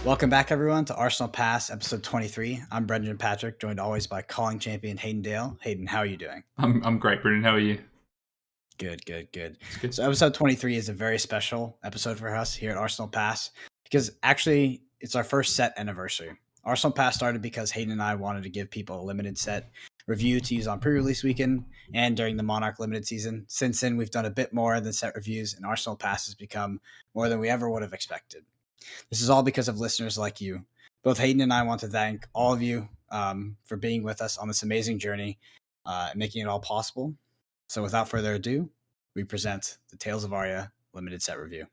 Welcome back, everyone, to Arsenal Pass, episode 23. I'm Brendan Patrick, joined always by calling champion Hayden Dale. Hayden, how are you doing? I'm great, Brendan. How are you? Good. It's good. So episode 23 is a very special episode for us here at Arsenal Pass because actually it's our first set anniversary. Arsenal Pass started because Hayden and I wanted to give people a limited set review to use on pre-release weekend and during the Monarch limited season. Since then, we've done a bit more than set reviews, and Arsenal Pass has become more than we ever would have expected. This is all because of listeners like you. Both Hayden and I want to thank all of you for being with us on this amazing journey and making it all possible. So without further ado, we present the Tales of Aria limited set review.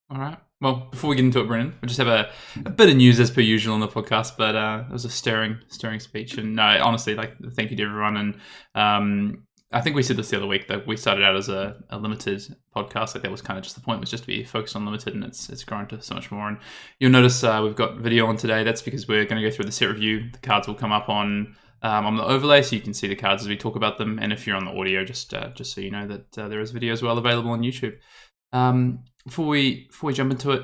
All right. Well, before we get into it, Brendan, we'll just have a bit of news as per usual on the podcast, but it was a stirring speech. And no, honestly, thank you to everyone. And I think we said this the other week that we started out as a limited podcast. Like that was kind of just the point, was just to be focused on limited, and it's grown to so much more. And you'll notice we've got video on today. That's because we're going to go through the set review. The cards will come up on the overlay, so you can see the cards as we talk about them. And if you're on the audio, just so you know that there is video as well available on YouTube. Before we jump into it,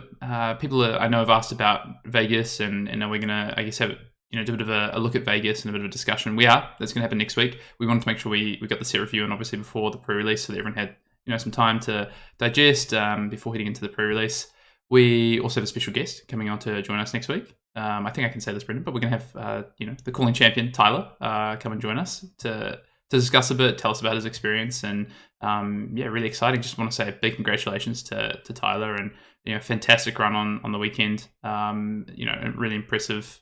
people I know have asked about Vegas, and we're gonna, I guess, have do a bit of a look at Vegas and a bit of a discussion. That's gonna happen next week. We wanted to make sure we got the set review, and obviously before the pre-release, so that everyone had some time to digest before heading into the pre-release. We also have a special guest coming on to join us next week. I think I can say this, Brendan, but we're gonna have the calling champion Tyler come and join us to discuss a bit, tell us about his experience, and really exciting. Just want to say a big congratulations to Tyler, and fantastic run on the weekend. Really impressive.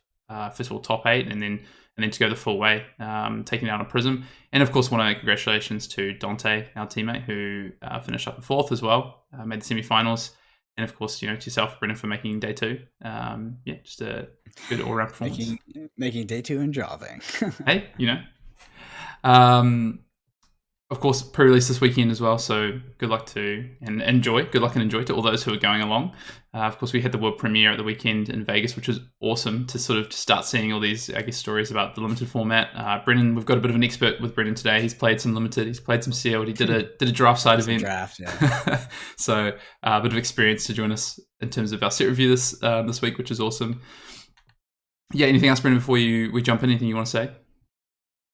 First of all, top 8, and then to go the full way, taking out a Prism. And of course, want to make congratulations to Dante, our teammate, who finished up in 4th as well, made the semi-finals. And of course, to yourself, Brendan, for making day 2. Just a good all-round performance. Making day 2 and driving. Hey, Of course, pre-release this weekend as well, so good luck and enjoy to all those who are going along. Of course, we had the world premiere at the weekend in Vegas, which was awesome to sort of start seeing all these, I guess, stories about the limited format. Brendan, we've got a bit of an expert with Brendan today. He's played some limited, he's played some sealed, he did a draft side event. Draft, yeah. So a bit of experience to join us in terms of our set review this week, which is awesome. Yeah, anything else, Brendan, before we jump in? Anything you want to say?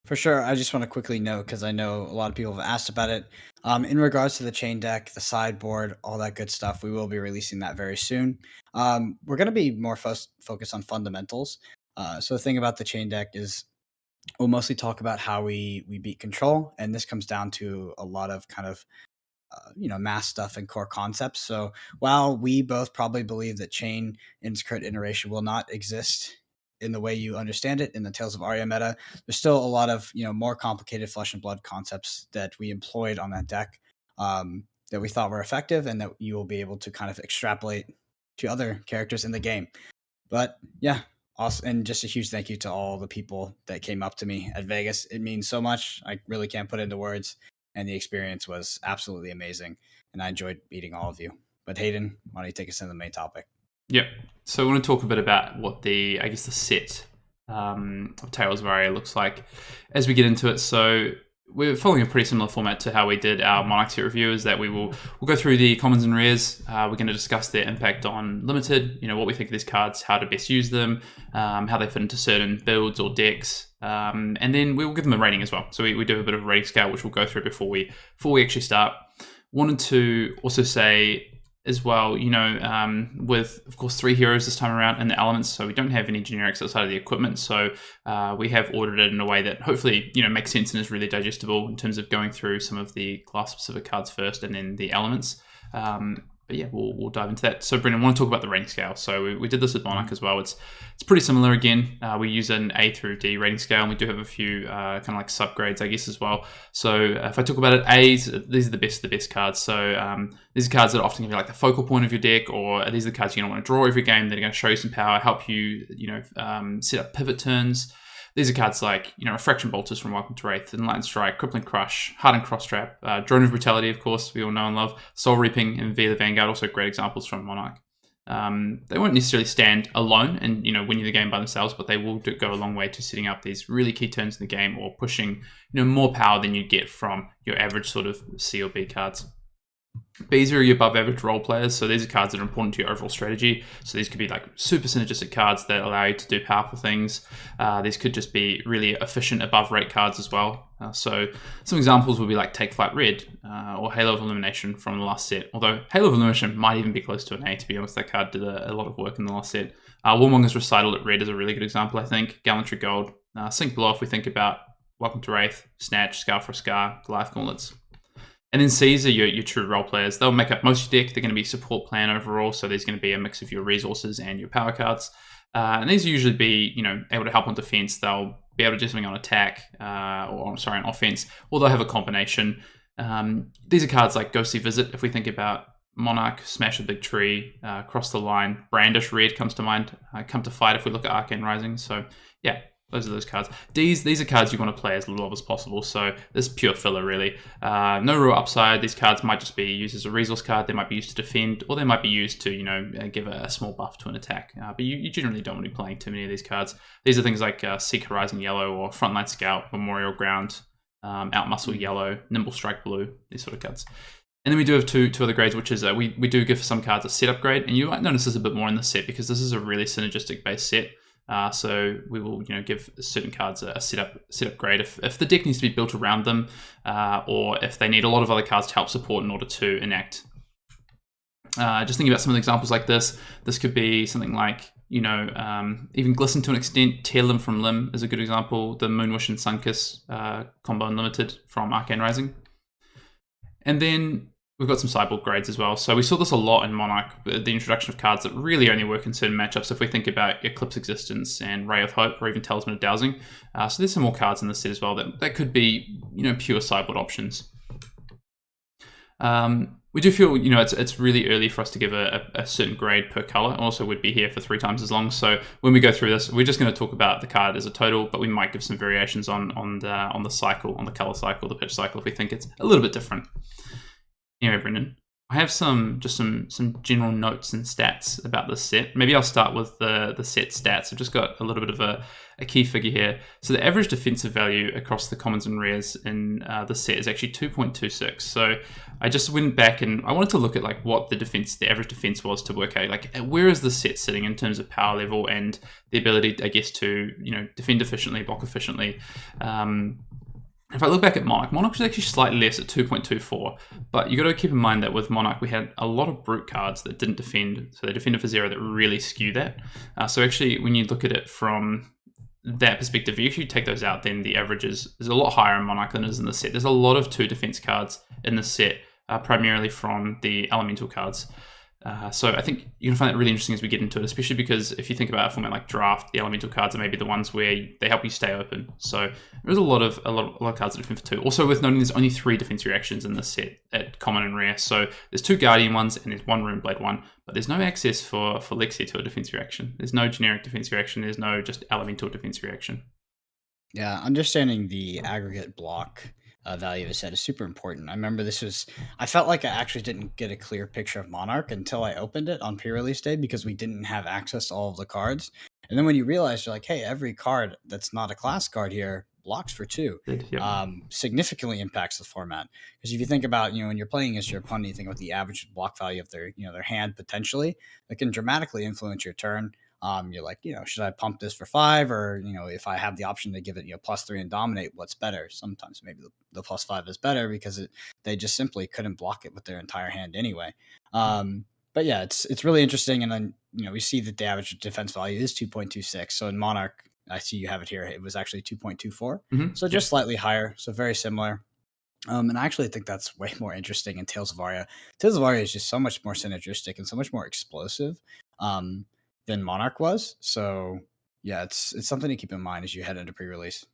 For sure. I just want to quickly note, because I know a lot of people have asked about it. In regards to the chain deck, the sideboard, all that good stuff, we will be releasing that very soon. We're going to be more focused on fundamentals. So the thing about the chain deck is we'll mostly talk about how we beat control. And this comes down to a lot of kind of math stuff and core concepts. So while we both probably believe that chain in its current iteration will not exist in the way you understand it in the Tales of Aria meta, there's still a lot of more complicated flesh and blood concepts that we employed on that deck that we thought were effective, and that you will be able to kind of extrapolate to other characters in the game. But yeah, also, and just a huge thank you to all the people that came up to me at Vegas. It means so much. I really can't put into words, and the experience was absolutely amazing, and I enjoyed meeting all of you. But Hayden, why don't you take us into the main topic? Yep. So I want to talk a bit about what the set of Tales of Aria looks like as we get into it. So we're following a pretty similar format to how we did our Monarch set review, is that we'll go through the commons and rares. We're going to discuss their impact on limited, what we think of these cards, how to best use them, how they fit into certain builds or decks. And then we'll give them a rating as well. So we do a bit of a rating scale, which we'll go through before we actually start. Wanted to also say as well, with, of course, 3 heroes this time around and the elements, so we don't have any generics outside of the equipment, so we have ordered it in a way that hopefully, makes sense and is really digestible in terms of going through some of the class-specific cards first and then the elements. But yeah, we'll dive into that. So Brendan, I want to talk about the rating scale. So we did this with Monarch as well. It's pretty similar again. We use an A through D rating scale, and we do have a few kind of like subgrades, I guess, as well. So if I talk about it, A's, these are the best cards. So these are cards that are often going to be like the focal point of your deck, or these are the cards you're going to want to draw every game. That are going to show you some power, help you, set up pivot turns. These are cards like, Refraction Bolters from Welcome to Wraith, Enlightened Strike, Crippling Crush, Hardened Cross Trap, Drone of Brutality, of course, we all know and love, Soul Reaping, and Via the Vanguard, also great examples from Monarch. They won't necessarily stand alone and, win you the game by themselves, but they will go a long way to setting up these really key turns in the game, or pushing, more power than you get from your average sort of C or B cards. Bs are your above average role players, so these are cards that are important to your overall strategy. So these could be like super synergistic cards that allow you to do powerful things. These could just be really efficient above rate cards as well. So some examples would be like Take Flight Red or Halo of Illumination from the last set. Although Halo of Illumination might even be close to an A, to be honest. That card did a lot of work in the last set. Warmonger's Recital at red is a really good example, I think. Gallantry Gold. Sink Below if we think about Welcome to Wraith, Snatch, Scar for a Scar, Goliath Gauntlets. And then Cs are your true role players. They'll make up most of your deck. They're going to be support plan overall, so there's going to be a mix of your resources and your power cards. And these usually be, able to help on defense. They'll be able to do something on attack, on offense, or they'll have a combination. These are cards like Ghostly Visit. If we think about Monarch, Smash a Big Tree, Cross the Line, Brandish Red comes to mind. Come to Fight if we look at Arcane Rising. So yeah. Those are those cards. These are cards you want to play as little of as possible, so this is pure filler, really. No real upside. These cards might just be used as a resource card. They might be used to defend, or they might be used to, give a small buff to an attack. But you generally don't want to be playing too many of these cards. These are things like Seek Horizon Yellow, or Frontline Scout, Memorial Ground, Outmuscle Yellow, Nimble Strike Blue, these sort of cards. And then we do have two other grades, which is we do give some cards a setup grade, and you might notice this a bit more in the set because this is a really synergistic base set. So we will, give certain cards a setup grade if the deck needs to be built around them, or if they need a lot of other cards to help support in order to enact. Just thinking about some of the examples like this could be something like, even Glisten to an extent. Tear Limb from Limb is a good example. The Moonwish and Sunkiss combo unlimited from Arcane Rising. And then we've got some sideboard grades as well. So we saw this a lot in Monarch, the introduction of cards that really only work in certain matchups. If we think about Eclipse Existence and Ray of Hope, or even Talisman of Dowsing. So there's some more cards in the set as well that could be, pure sideboard options. We do feel, it's really early for us to give a certain grade per color. Also, we'd be here for 3 times as long. So when we go through this, we're just going to talk about the card as a total, but we might give some variations on the cycle, on the color cycle, the pitch cycle, if we think it's a little bit different. Anyway, Brendan, I have some general notes and stats about this set. Maybe I'll start with the set stats. I've just got a little bit of a key figure here. So the average defensive value across the commons and rares in the set is actually 2.26. So I just went back and I wanted to look at like what the average defense was to work out like where is the set sitting in terms of power level and the ability, I guess, to defend efficiently, block efficiently. If I look back at Monarch was actually slightly less at 2.24, but you got to keep in mind that with Monarch, we had a lot of brute cards that didn't defend, so they defended for 0 that really skew that. So actually, when you look at it from that perspective, if you take those out, then the average is a lot higher in Monarch than it is in the set. There's a lot of 2 defense cards in the set, primarily from the elemental cards. So I think you're going to find that really interesting as we get into it, especially because if you think about a format like Draft, the elemental cards are maybe the ones where they help you stay open. So there's a lot of cards that defend for 2. Also with noting there's only 3 defense reactions in this set at common and rare. So there's 2 Guardian ones and there's 1 Runeblade one, but there's no access for Lexia to a defense reaction. There's no generic defense reaction. There's no just elemental defense reaction. Yeah, understanding the aggregate block value of a set is super important. I remember I felt like I actually didn't get a clear picture of Monarch until I opened it on pre-release day because we didn't have access to all of the cards. And then when you realize you're like, hey, every card that's not a class card here blocks for 2, significantly impacts the format. Because if you think about, when you're playing against your opponent, you think about the average block value of their hand potentially, that can dramatically influence your turn. You're like, should I pump this for 5, or if I have the option to give it +3 and dominate, what's better? Sometimes maybe the +5 is better because they just simply couldn't block it with their entire hand anyway. But yeah, it's really interesting. And then we see that the average defense value is 2.26. So in Monarch, I see you have it here. It was actually 2.24, so just slightly higher. So very similar. And I actually think that's way more interesting in Tales of Aria. Tales of Aria is just so much more synergistic and so much more explosive than Monarch was. So yeah, it's something to keep in mind as you head into pre-release.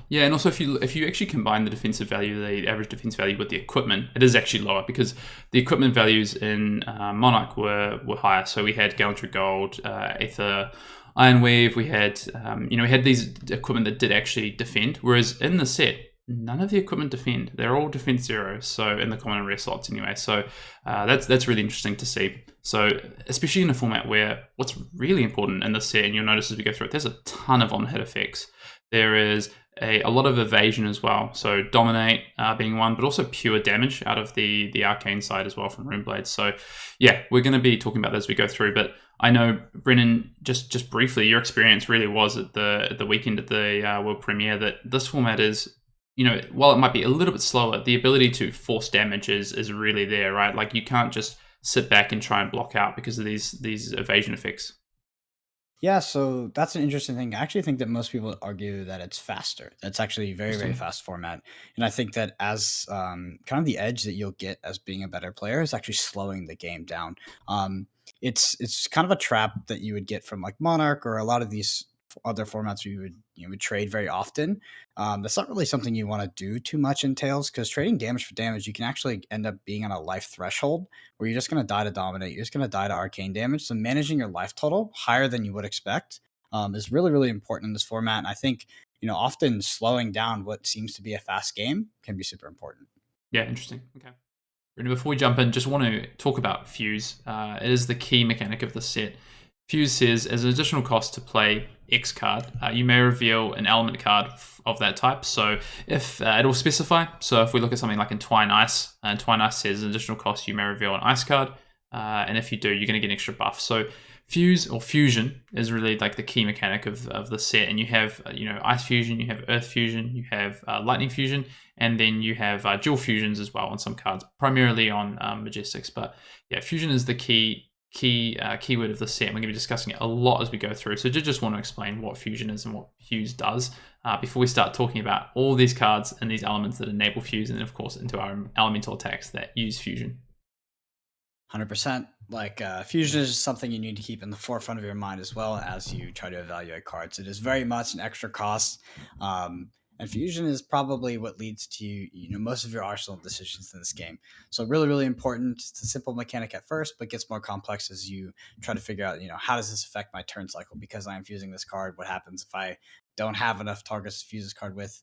Yeah, and also if you actually combine the defensive value, the average defense value with the equipment, it is actually lower because the equipment values in Monarch were higher. So we had Gallantry Gold, Aether, Ironweave. We had we had these equipment that did actually defend, whereas in the set, none of the equipment defend. They're all defense 0, so in the common and rare slots anyway. So that's really interesting to see. So especially in a format where what's really important in this set, and you'll notice as we go through it, there's a ton of on-hit effects. There is a lot of evasion as well. So dominate being one, but also pure damage out of the arcane side as well from Runeblade. So yeah, we're going to be talking about that as we go through. But I know, Brennan, just briefly, your experience really was at the weekend at the world premiere that this format is, while it might be a little bit slower, the ability to force damage is really there, right? Like you can't just sit back and try and block out because of these evasion effects. Yeah, so that's an interesting thing. I actually think that most people argue that it's faster. That's actually a very, very Interesting. fast format. And I think that as kind of the edge that you'll get as being a better player is actually slowing the game down. It's kind of a trap that you would get from like Monarch or a lot of these other formats where you would trade very often. That's not really something you want to do too much in Tails because trading damage for damage, you can actually end up being on a life threshold where you're just going to die to dominate. You're just going to die to arcane damage. So managing your life total higher than you would expect is really, really important in this format. And I think, often slowing down what seems to be a fast game can be super important. Yeah, interesting. Okay. And before we jump in, just want to talk about Fuse. It is the key mechanic of the set. Fuse says, as an additional cost to play X card, you may reveal an element card of that type. So if it'll specify, so if we look at something like Entwine Ice, Entwine Ice says an additional cost, you may reveal an ice card. And if you do, you're going to get an extra buff. So Fuse or Fusion is really like the key mechanic of the set. And you have, Ice Fusion, you have Earth Fusion, you have Lightning Fusion, and then you have dual fusions as well on some cards, primarily on Majestics. But yeah, Fusion is the keyword of the set. We're going to be discussing it a lot as we go through. So just want to explain what Fusion is and what Fuse does before we start talking about all these cards and these elements that enable Fuse, and then of course into our elemental attacks that use Fusion. 100%. Like fusion is something you need to keep in the forefront of your mind as well as you try to evaluate cards. It is very much an extra cost, and fusion is probably what leads to most of your arsenal decisions in this game. So really, really important. It's a simple mechanic at first, but gets more complex as you try to figure out how does this affect my turn cycle because I'm fusing this card. What happens if I don't have enough targets to fuse this card with?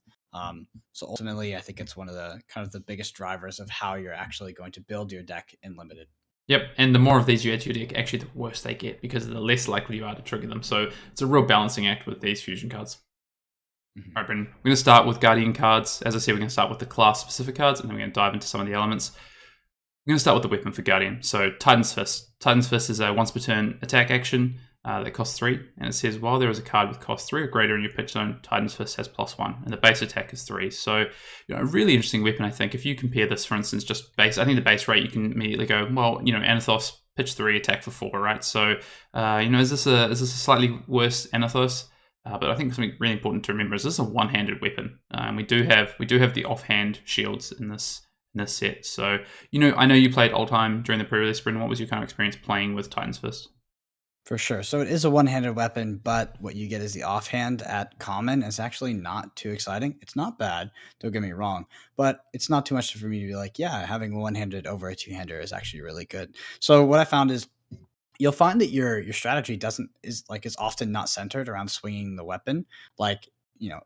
So ultimately, I think it's one of the kind of the biggest drivers of how you're actually going to build your deck in limited. Yep, and the more of these you add to your deck, actually the worse they get because the less likely you are to trigger them. So it's a real balancing act with these fusion cards. Mhm. All right, Brendan, we're going to start with Guardian cards. As I said, we're going to start with the class-specific cards, and then we're going to dive into some of the elements. We're going to start with the weapon for Guardian. So Titan's Fist. Titan's Fist is a once per turn attack action that costs 3, and it says while there is a card with cost 3 or greater in your pitch zone, Titan's Fist has +1, and the base attack is 3. So, a really interesting weapon, I think. If you compare this, for instance, just base, I think the base rate, you can immediately go, well, Anathos, pitch 3, attack for 4, right? So, is this a slightly worse Anathos? But I think something really important to remember is this is a one-handed weapon, and we do have the offhand shields in this set. So, I know you played Oldhim during the pre-release, Brendan. What was your kind of experience playing with Titan's Fist? For sure. So it is a one-handed weapon, but what you get is the offhand at common is actually not too exciting. It's not bad, don't get me wrong, but it's not too much for me to be like, yeah, having one-handed over a two-hander is actually really good. So what I found is you'll find that your strategy is often not centered around swinging the weapon, like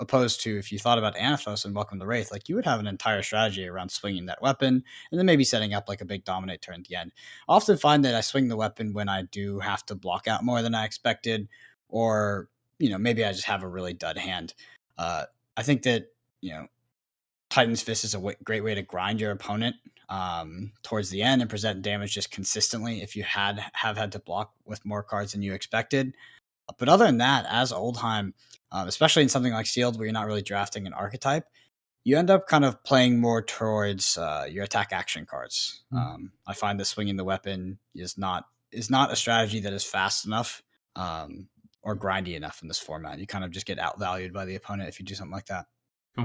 opposed to if you thought about Anathos and Welcome to Wraith, like you would have an entire strategy around swinging that weapon and then maybe setting up like a big dominate turn at the end. I often find that I swing the weapon when I do have to block out more than I expected, or maybe I just have a really dud hand. uh, I think that you know Titan's Fist is a great way to grind your opponent towards the end and present damage just consistently if you have had to block with more cards than you expected. But other than that, as Oldhim, especially in something like Sealed where you're not really drafting an archetype, you end up kind of playing more towards your attack action cards. I find that swinging the weapon is not a strategy that is fast enough or grindy enough in this format. You kind of just get outvalued by the opponent if you do something like that. Cool.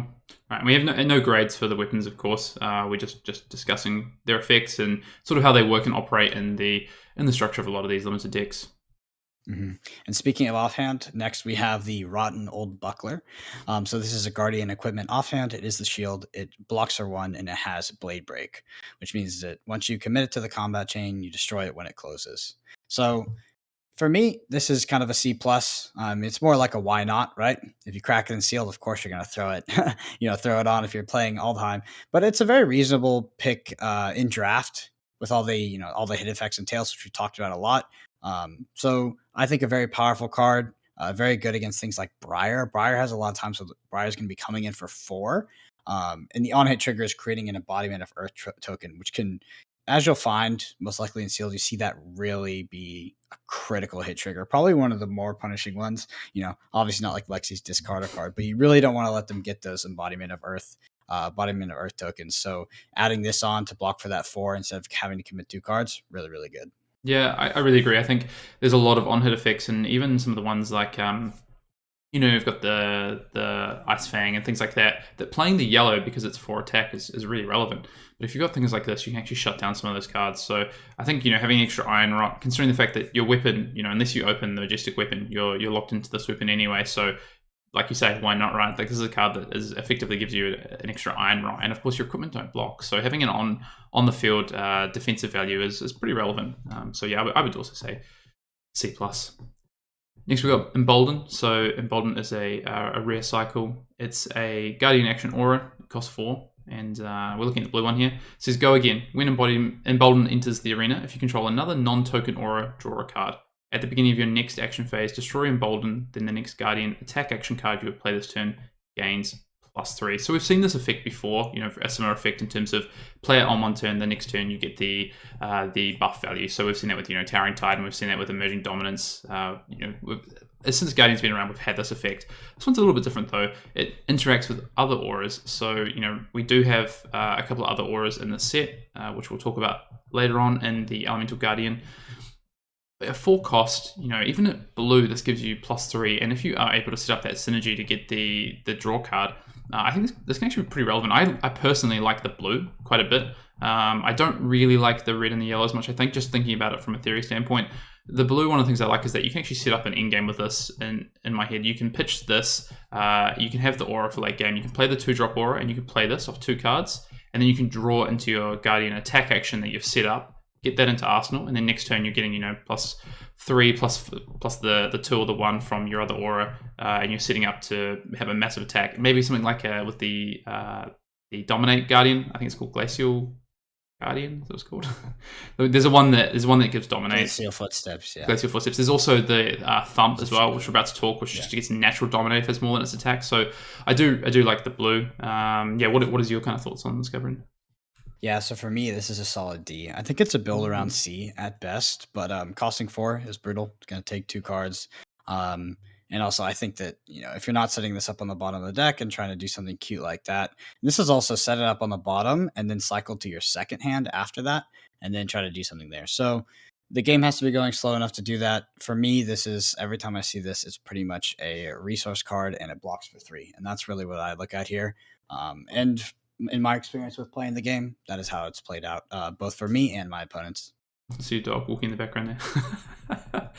All right. We have no grades for the weapons, of course. We're just discussing their effects and sort of how they work and operate in the structure of a lot of these limited decks. Mm-hmm. And speaking of offhand, next we have the Rotten Old Buckler. So this is a Guardian equipment offhand. It is the shield. It blocks for 1 and it has Blade Break, which means that once you commit it to the combat chain, you destroy it when it closes. So for me, this is kind of a C plus. It's more like a why not, right? If you crack it in sealed, of course you're going to throw it, throw it on if you're playing Aldheim. But it's a very reasonable pick in draft with all the hit effects and tails, which we talked about a lot. So I think a very powerful card. Very good against things like Briar. Briar has a lot of times where Briar's going to be coming in for 4. And the on hit trigger is creating an embodiment of Earth token, which can, as you'll find, most likely in sealed, you see that really be a critical hit trigger. Probably one of the more punishing ones. Obviously not like Lexi's discard a card, but you really don't want to let them get those embodiment of Earth tokens. So adding this on to block for that 4 instead of having to commit 2 cards, really, really good. Yeah, I really agree. I think there's a lot of on-hit effects, and even some of the ones like, you've got the Ice Fang and things like that, that playing the yellow because it's 4 attack is really relevant. But if you've got things like this, you can actually shut down some of those cards. So I think, having extra Iron Rot, considering the fact that your weapon, unless you open the Majestic weapon, you're locked into this weapon anyway. So like you say, why not, right? Like, this is a card that effectively gives you an extra Iron Rot, and of course your equipment don't block. So having it on the field defensive value is pretty relevant. So yeah, I would also say C+. Next we got Embolden. So Embolden is a rare cycle. It's a Guardian action aura. It costs 4. And we're looking at the blue one here. It says, go again. When Embolden enters the arena, if you control another non-token aura, draw a card. At the beginning of your next action phase, destroy Embolden, then the next Guardian attack action card you would play this turn gains +3. So we've seen this effect before, a similar effect in terms of play it on one turn, the next turn you get the buff value. So we've seen that with, Towering Titan, we've seen that with Emerging Dominance. Since Guardian's been around, we've had this effect. This one's a little bit different though. It interacts with other auras. So, we do have a couple of other auras in the set, which we'll talk about later on in the Elemental Guardian. At 4 cost, even at blue, this gives you +3. And if you are able to set up that synergy to get the draw card, I think this can actually be pretty relevant. I personally like the blue quite a bit. I don't really like the red and the yellow as much. I think just thinking about it from a theory standpoint, the blue, one of the things I like is that you can actually set up an endgame with this in my head. You can pitch this, you can have the aura for late game, you can play the 2-drop aura, and you can play this off 2 cards, and then you can draw into your Guardian attack action that you've set up, get that into Arsenal, and then next turn you're getting, +3 plus the 2 or the 1 from your other aura, and you're setting up to have a massive attack. Maybe something like with the Dominate Guardian. I think it's called Glacial Guardian. That's what it's called. There's one that gives Dominate. Glacial Footsteps. Yeah. Glacial Footsteps. There's also the Thump as well, which we're about to talk, which just gets natural Dominate if it's more than its attack. So I do like the blue. What is your kind of thoughts on this, Gabriel? Yeah, so for me, this is a solid D. I think it's a build around C at best, but costing 4 is brutal. It's going to take 2 cards. And also, I think that, if you're not setting this up on the bottom of the deck and trying to do something cute like that, this is also set it up on the bottom and then cycle to your second hand after that and then try to do something there. So the game has to be going slow enough to do that. For me, this is, every time I see this, it's pretty much a resource card and it blocks for 3. And that's really what I look at here. And in my experience with playing the game, that is how it's played out, both for me and my opponents. See your dog walking in the background there.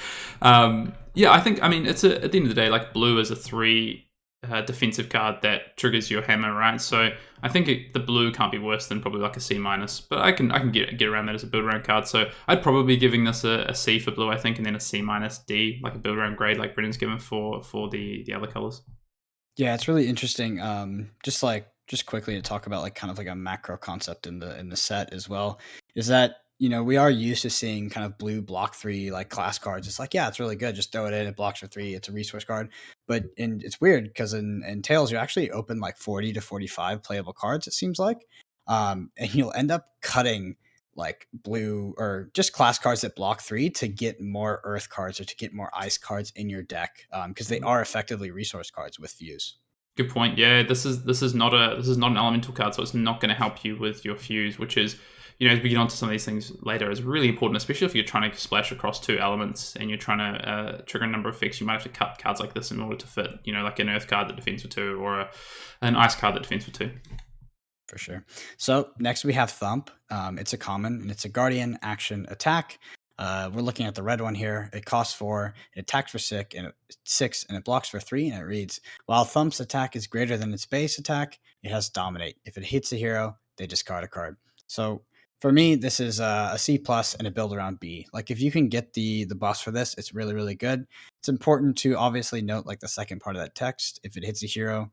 I think, it's at the end of the day, like blue is a 3 defensive card that triggers your hammer, right? So I think the blue can't be worse than probably like a C-, but I can get around that as a build around card. So I'd probably be giving this a C for blue, I think, and then a C-, D, like a build around grade, like Brendan's given for the other colors. Yeah, it's really interesting. Just quickly to talk about like kind of like a macro concept in the set as well, is that we are used to seeing kind of blue block 3 like class cards. It's like, yeah, it's really good, just throw it in, it blocks for 3, it's a resource card. But it's weird because in Tales you actually open like 40 to 45 playable cards, it seems like, and you'll end up cutting like blue or just class cards that block 3 to get more earth cards or to get more ice cards in your deck, because they are effectively resource cards with fuse. Good point. Yeah, this is not an elemental card, so it's not going to help you with your fuse, which is, as we get onto some of these things later, is really important, especially if you're trying to splash across 2 elements and you're trying to trigger a number of effects. You might have to cut cards like this in order to fit, like an earth card that defends for 2 or an ice card that defends for 2. For sure. So next we have Thump. It's a common and it's a guardian action attack. We're looking at the red one here. It costs 4, it attacks for 6, and it blocks for 3, and it reads, while Thump's attack is greater than its base attack, it has Dominate. If it hits a hero, they discard a card. So for me, this is a C+ and a build around B. Like if you can get the buffs for this, it's really, really good. It's important to obviously note like the second part of that text. If it hits a hero,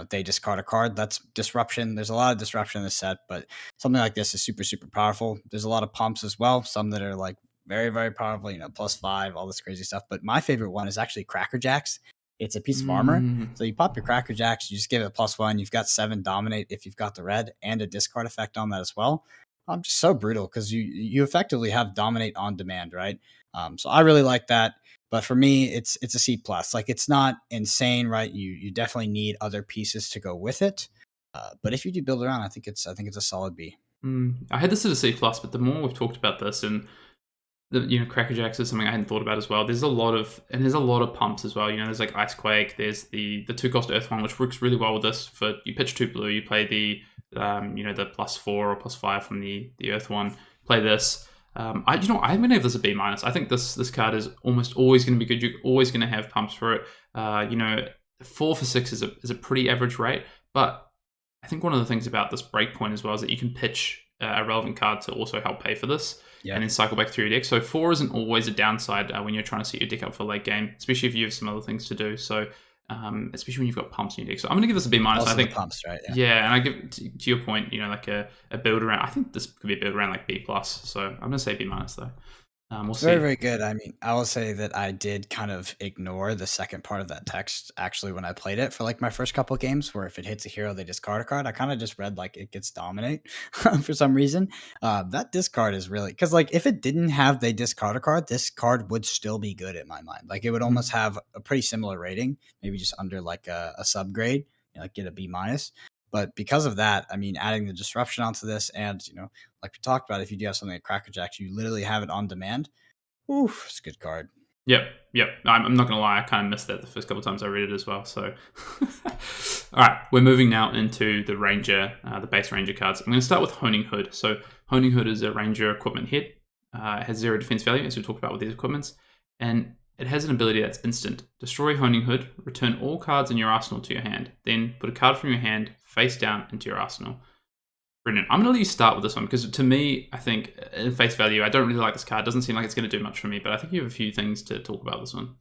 they discard a card. That's disruption. There's a lot of disruption in this set, but something like this is super, super powerful. There's a lot of pumps as well. Some that are like very, very powerful, +5, all this crazy stuff. But my favorite one is actually Cracker Jacks. It's a piece of armor. Mm. So you pop your Cracker Jacks, you just give it +1. You've got 7 dominate if you've got the red and a discard effect on that as well. Just so brutal because you effectively have dominate on demand, right? So I really like that. But for me, it's a C plus. Like it's not insane, right? You definitely need other pieces to go with it. But if you do build around, I think it's a solid B. I had this at a C plus, but the more we've talked about this, and Cracker Jacks is something I hadn't thought about as well. There's a lot of pumps as well. There's like Icequake. There's the 2-cost Earth one, which works really well with this. For you pitch 2 blue, you play the the +4 or +5 from the Earth one. Play this. I haven't been able this a B minus. I think this card is almost always going to be good. You're always going to have pumps for it. 4 for 6 is a pretty average rate, but I think one of the things about this breakpoint as well is that you can pitch a relevant card to also help pay for this, and then cycle back through your deck. So 4 isn't always a downside when you're trying to set your deck up for late game, especially if you have some other things to do. So especially when you've got pumps in your deck. So I'm going to give this a B minus. Also I think the pumps, right? yeah, and I give to your point, like a build around. I think this could be a build around like B plus. So I'm going to say B minus though. We'll see. Very, very good. I mean, I will say that I did kind of ignore the second part of that text actually when I played it for like my first couple of games, where if it hits a hero, they discard a card. I kind of just read like it gets dominate for some reason. That discard is really because like if it didn't have they discard a card, this card would still be good in my mind. Like it would almost have a pretty similar rating, maybe just under like a subgrade, like get a B minus. But because of that, I mean, adding the disruption onto this, and like we talked about, if you do have something like Cracker Jacks, you literally have it on demand. Oof, it's a good card. Yep. I'm not gonna lie, I kind of missed that the first couple of times I read it as well. So, all right, we're moving now into the Ranger, the base Ranger cards. I'm going to start with Honing Hood. So, Honing Hood is a Ranger equipment hit. It has 0 defense value, as we talked about with these equipments, and it has an ability that's instant. Destroy Honing Hood. Return all cards in your arsenal to your hand. Then put a card from your hand face down into your arsenal. Brendan, I'm going to let you start with this one because to me, I think in face value, I don't really like this card. It doesn't seem like it's going to do much for me, but I think you have a few things to talk about this one.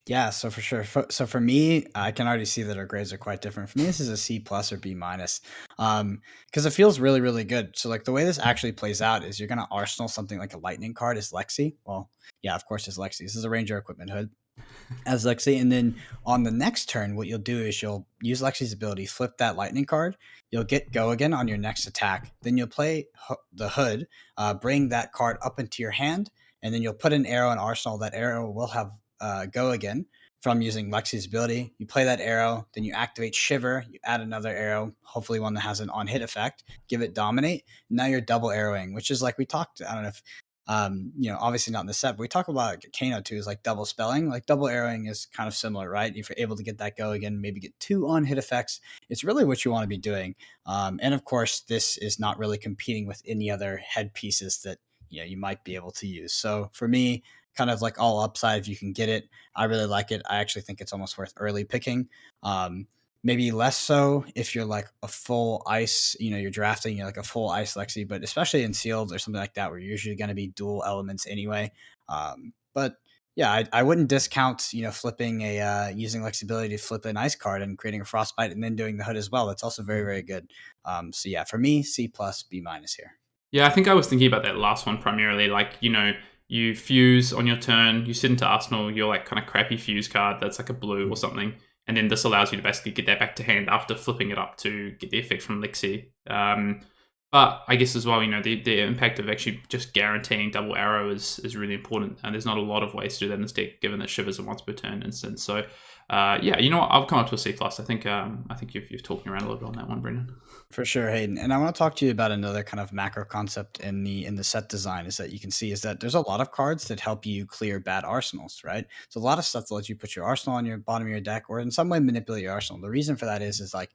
Yeah, so for sure. So for me, I can already see that our grades are quite different. For me, this is a C plus or B minus, because it feels really, really good. So like the way this actually plays out is you're gonna arsenal something like a lightning card is Lexi. Well, yeah, of course, it's Lexi. This is a Ranger equipment hood as Lexi. And then on the next turn, what you'll do is you'll use Lexi's ability, flip that lightning card. You'll get go again on your next attack. Then you'll play the hood, bring that card up into your hand, and then you'll put an arrow in arsenal. That arrow will have go again from using Lexi's ability. You play that arrow, then you activate Shiver. You add another arrow, hopefully one that has an on hit effect. Give it Dominate. Now you're double arrowing, which is like we talked. I don't know if obviously not in the set, but we talk about like Kano too, is like double spelling. Like double arrowing is kind of similar, right? If you're able to get that go again, maybe get 2 on hit effects, it's really what you want to be doing. And of course, this is not really competing with any other head pieces that you might be able to use. So for me, kind of like all upside if you can get it. I really like it. I actually think it's almost worth early picking. Maybe less so if you're like a full ice, you're drafting like a full ice Lexi, but especially in sealed or something like that, where you're usually going to be dual elements anyway. But yeah, I wouldn't discount, flipping using Lexi's ability to flip an ice card and creating a frostbite and then doing the hood as well. That's also very, very good. So yeah, for me, C plus, B minus here. Yeah, I think I was thinking about that last one primarily. Like, you fuse on your turn, you sit into Arsenal, your like kind of crappy fuse card that's like a blue or something. And then this allows you to basically get that back to hand after flipping it up to get the effect from Lexi. But I guess as well, the impact of actually just guaranteeing double arrow is really important. And there's not a lot of ways to do that in this deck, given that Shiver's a once per turn instance. So yeah, you know what? I've come up to a C plus. I think you've talked me around a little bit on that one, Brendan. For sure, Hayden. And I want to talk to you about another kind of macro concept in the set design is that you can see is that there's a lot of cards that help you clear bad arsenals, right? So a lot of stuff that lets you put your arsenal on your bottom of your deck or in some way manipulate your arsenal. The reason for that is like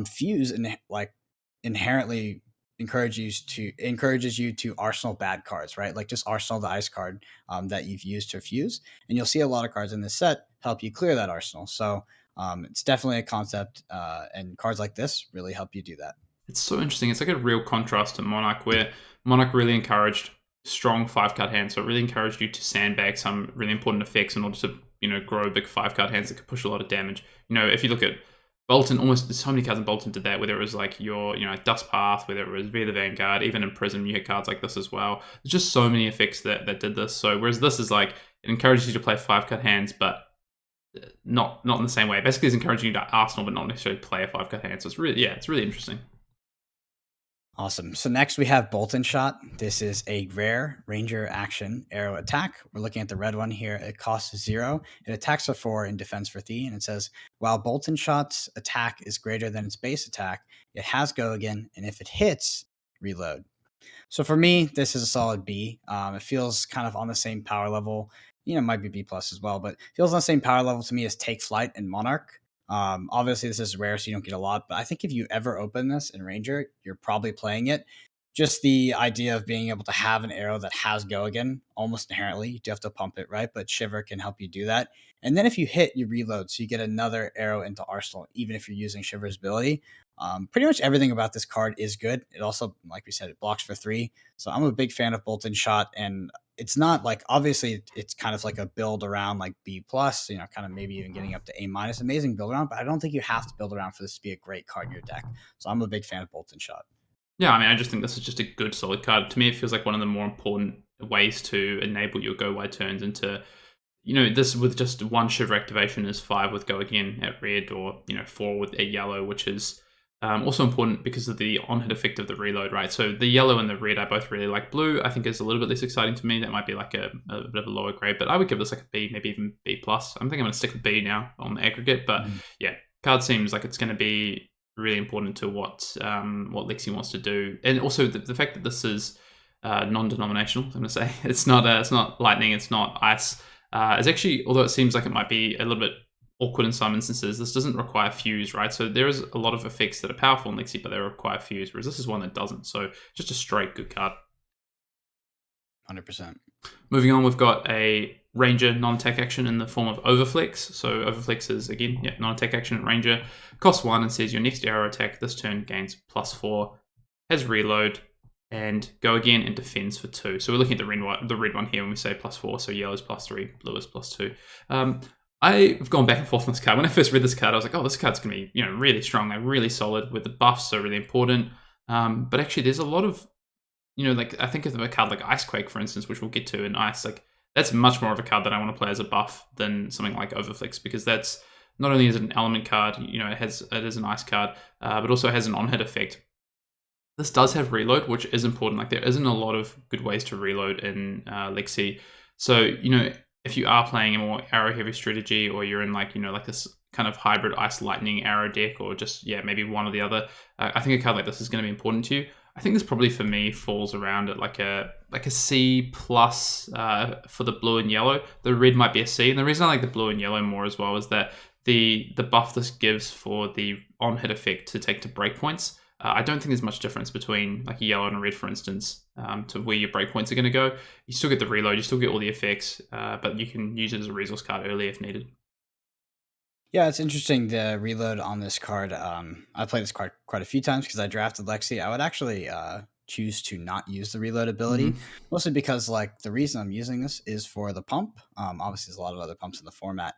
fuse and like inherently encourages you to arsenal bad cards, right? Like just arsenal the ice card that you've used to fuse. And you'll see a lot of cards in this set help you clear that arsenal. So it's definitely a concept, and cards like this really help you do that. It's so interesting. It's like a real contrast to Monarch, where Monarch really encouraged strong 5-card hands. So it really encouraged you to sandbag some really important effects in order to, grow big 5-card hands that could push a lot of damage. If you look at Bolton almost so many cards in Bolton did that, whether it was like your, Dust Path, whether it was Via the Vanguard, even in Prism, you had cards like this as well. There's just so many effects that did this. So whereas this is like, it encourages you to play 5-card hands, but not in the same way. Basically, it's encouraging you to Arsenal, but not necessarily play a 5-card hand. So it's really interesting. Awesome. So next we have Bolton Shot. This is a rare ranger action arrow attack. We're looking at the red one here. It costs 0. It attacks for 4 and defends for 3. And it says, while Bolton Shot's attack is greater than its base attack, it has go again. And if it hits, reload. So for me, this is a solid B. It feels kind of on the same power level. It might be B plus as well, but feels on the same power level to me as Take Flight and Monarch. Obviously, this is rare, so you don't get a lot. But I think if you ever open this in Ranger, you're probably playing it. Just the idea of being able to have an arrow that has go again, almost inherently, you do have to pump it, right? But Shiver can help you do that. And then if you hit, you reload, so you get another arrow into Arsenal, even if you're using Shiver's ability. Pretty much everything about this card is good. It also, like we said, it blocks for 3. So I'm a big fan of Bolton Shot, and it's not like, obviously it's kind of like a build around like B plus, kind of maybe even getting up to A minus. Amazing build around, but I don't think you have to build around for this to be a great card in your deck. So I'm a big fan of Bolton Shot. Yeah, I mean, I just think this is just a good, solid card. To me, it feels like one of the more important ways to enable your go wide turns into, this with just 1 Shiver activation is 5 with go again at red, or 4 with a yellow, which is also important because of the on-hit effect of the reload, right? So the yellow and the red I both really like. Blue I think is a little bit less exciting to me. That might be like a bit of a lower grade, but I would give this like a B, maybe even B plus. I think I'm going to stick with B now on the aggregate, but yeah, card seems like it's going to be really important to what Lexi wants to do, and also the fact that this is non-denominational. I'm going to say it's not lightning, it's not ice. It's actually, although it seems like it might be a little bit awkward in some instances, this doesn't require fuse, right? So there is a lot of effects that are powerful in Lexi, but they require fuse, whereas this is one that doesn't. So just a straight good card. 100%. Moving on, we've got a Ranger non-attack action in the form of Overflex. So Overflex is, again, non-attack action at Ranger. Costs 1 and says your next arrow attack this turn gains +4, has reload, and go again, and defends for 2. So we're looking at the red one here when we say +4, so yellow's +3, blue is +2. I've gone back and forth on this card. When I first read this card, I was like, oh, this card's going to be really strong, like really solid, with the buffs are really important. But actually, there's a lot of, like I think of a card like Icequake, for instance, which we'll get to in Ice. Like that's much more of a card that I want to play as a buff than something like Overflex, because that's not only is it an element card, it is an ice card, but also has an on-hit effect. This does have reload, which is important. Like there isn't a lot of good ways to reload in Lexi. So, if you are playing a more arrow-heavy strategy, or you're in like this kind of hybrid ice lightning arrow deck, or just maybe one or the other, I think a card like this is going to be important to you. I think this probably for me falls around at like a C plus for the blue and yellow. The red might be a C, and the reason I like the blue and yellow more as well is that the buff this gives for the on-hit effect to take to breakpoints. I don't think there's much difference between like a yellow and a red, for instance, to where your breakpoints are going to go. You still get the reload, you still get all the effects, but you can use it as a resource card early if needed. Yeah, it's interesting, the reload on this card. I played this card quite a few times because I drafted Lexi. I would actually choose to not use the reload ability, mostly because like the reason I'm using this is for the pump. Obviously, there's a lot of other pumps in the format,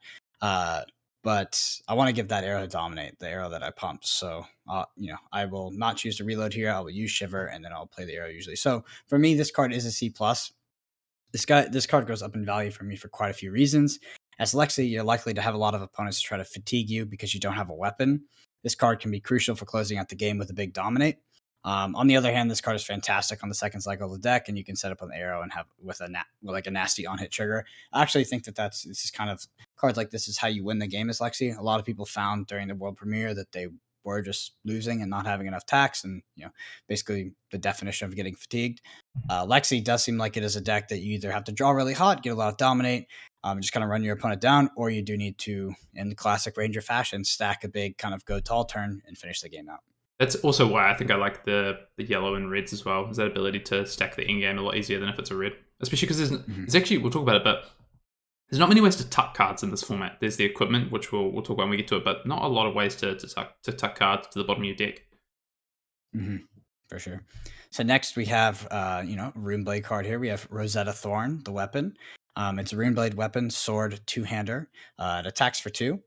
but I want to give that arrow to dominate, the arrow that I pumped. So, I will not choose to reload here. I will use Shiver, and then I'll play the arrow usually. So for me, this card is a C plus. This card goes up in value for me for quite a few reasons. As Lexi, you're likely to have a lot of opponents try to fatigue you because you don't have a weapon. This card can be crucial for closing out the game with a big dominate. On the other hand, this card is fantastic on the second cycle of the deck, and you can set up an arrow and have with a nasty on hit trigger. I actually think this is kind of cards like this is how you win the game as Lexi. A lot of people found during the world premiere that they were just losing and not having enough tax, and basically the definition of getting fatigued. Lexi does seem like it is a deck that you either have to draw really hot, get a lot of dominate, just kind of run your opponent down, or you do need to, in the classic Ranger fashion, stack a big kind of go tall turn and finish the game out. That's also why I think I like the yellow and reds as well, is that ability to stack the in-game a lot easier than if it's a red. Especially because there's actually, we'll talk about it, but there's not many ways to tuck cards in this format. There's the equipment, which we'll talk about when we get to it, but not a lot of ways to tuck cards to the bottom of your deck. For sure. So next we have, Runeblade card here. We have Rosetta Thorn, the weapon. It's a Runeblade weapon, sword, two-hander. It attacks for 2.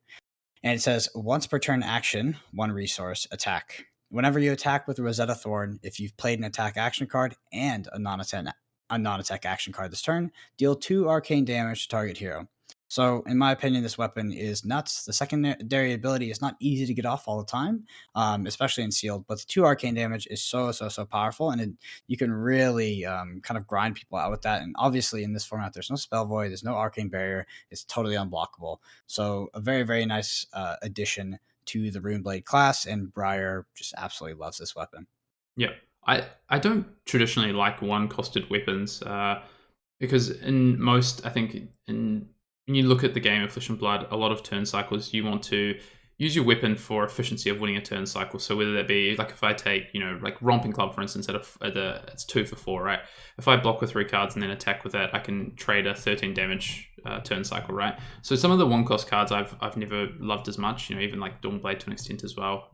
And it says once per turn action, one resource, attack. Whenever you attack with Rosetta Thorn, if you've played an attack action card and a non-attack action card this turn, deal 2 arcane damage to target hero. So, in my opinion, this weapon is nuts. The secondary ability is not easy to get off all the time, especially in sealed. But the 2 arcane damage is so powerful, and you can really kind of grind people out with that. And obviously, in this format, there's no spell void, there's no arcane barrier. It's totally unblockable. So, a very nice addition to the Runeblade class, and Briar just absolutely loves this weapon. Yeah, I don't traditionally like one-costed weapons because in most, I think, when you look at the game of Flesh and Blood, a lot of turn cycles you want to use your weapon for efficiency of winning a turn cycle. So whether that be like if I take like Romping Club for instance, it's 2 for 4, right? If I block with 3 cards and then attack with that, I can trade a 13 damage turn cycle, right? So some of the one-cost cards I've never loved as much. Even like Dawnblade to an extent as well.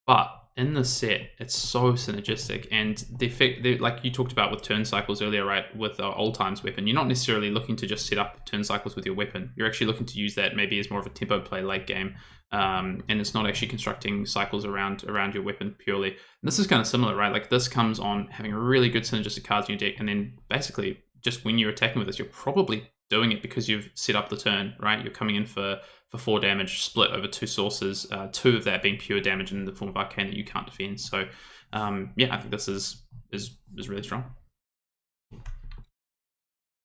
But in the set, it's so synergistic, and the effect, like you talked about with turn cycles earlier, right? With old times weapon, you're not necessarily looking to just set up turn cycles with your weapon. You're actually looking to use that maybe as more of a tempo play late game, and it's not actually constructing cycles around your weapon purely. And this is kind of similar, right? Like this comes on having really good synergistic cards in your deck, and then basically just when you're attacking with this, you're probably doing it because you've set up the turn, right? You're coming in for 4 damage split over 2 sources, 2 of that being pure damage in the form of arcane that you can't defend. So yeah, I think this is really strong. Going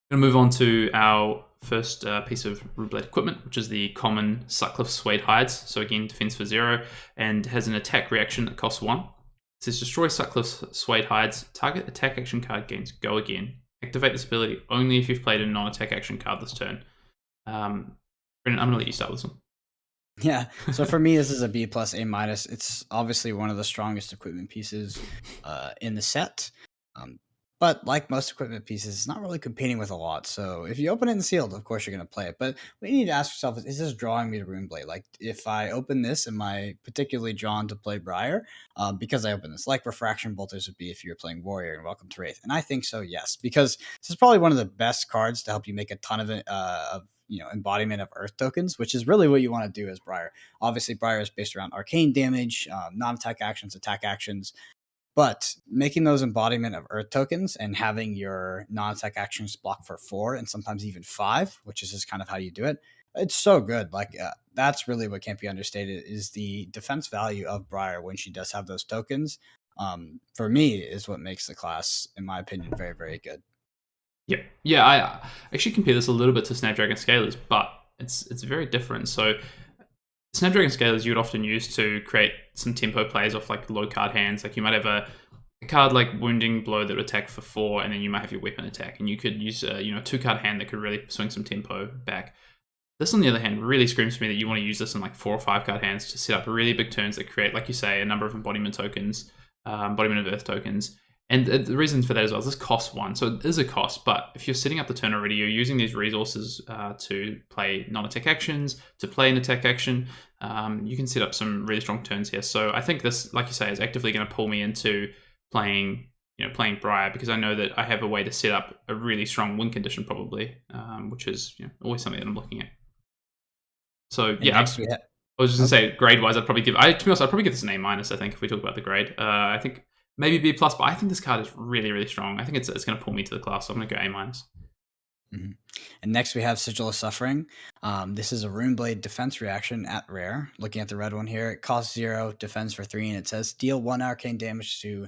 to move on to our first piece of Runeblade equipment, which is the common Sutcliffe Suede Hides. So again, defense for 0, and has an attack reaction that costs 1. It says destroy Sutcliffe's Suede Hides. Target attack action card gains go again. Activate this ability only if you've played a non-attack action card this turn. Brendan, I'm going to let you start with this one. Yeah. So for me, this is a B plus A minus. It's obviously one of the strongest equipment pieces in the set. But like most equipment pieces, it's not really competing with a lot. So if you open it in sealed, of course you're going to play it. But what you need to ask yourself is this drawing me to Runeblade? Like if I open this, am I particularly drawn to play Briar because I open this? Like Refraction Bolters would be if you were playing Warrior and Welcome to Wraith. And I think so, yes. Because this is probably one of the best cards to help you make a ton of embodiment of earth tokens, which is really what you want to do as Briar. Obviously, Briar is based around arcane damage, non-attack actions, attack actions, but making those embodiment of earth tokens and having your non-attack actions block for 4 and sometimes even 5, which is just kind of how you do it. It's so good. Like that's really what can't be understated is the defense value of Briar when she does have those tokens. For me, is what makes the class, in my opinion, very good. Yeah. I actually compare this a little bit to Snapdragon Scalers, but it's very different. So Snapdragon Scalers you would often use to create some tempo plays off like low card hands. Like you might have a card like Wounding Blow that would attack for 4, and then you might have your weapon attack, and you could use a 2-card hand that could really swing some tempo back. This, on the other hand, really screams to me that you want to use this in like 4 or 5 card hands to set up really big turns that create, like you say, a number of embodiment tokens, embodiment of earth tokens. And the reason for that as well is this costs 1. So it is a cost, but if you're setting up the turn already, you're using these resources to play non-attack actions, to play an attack action. You can set up some really strong turns here. So I think this, like you say, is actively going to pull me into playing Briar, because I know that I have a way to set up a really strong win condition probably, which is always something that I'm looking at. So yeah, I was just gonna say grade wise, to be honest, I'd probably give this an A minus. I think if we talk about the grade, I think maybe B plus, but I think this card is really strong. I think it's going to pull me to the class, so I'm going to go A minus. Mm-hmm. And next we have Sigil of Suffering. This is a Runeblade defense reaction at rare. Looking at the red one here, it costs 0, defense for 3, and it says deal 1 arcane damage to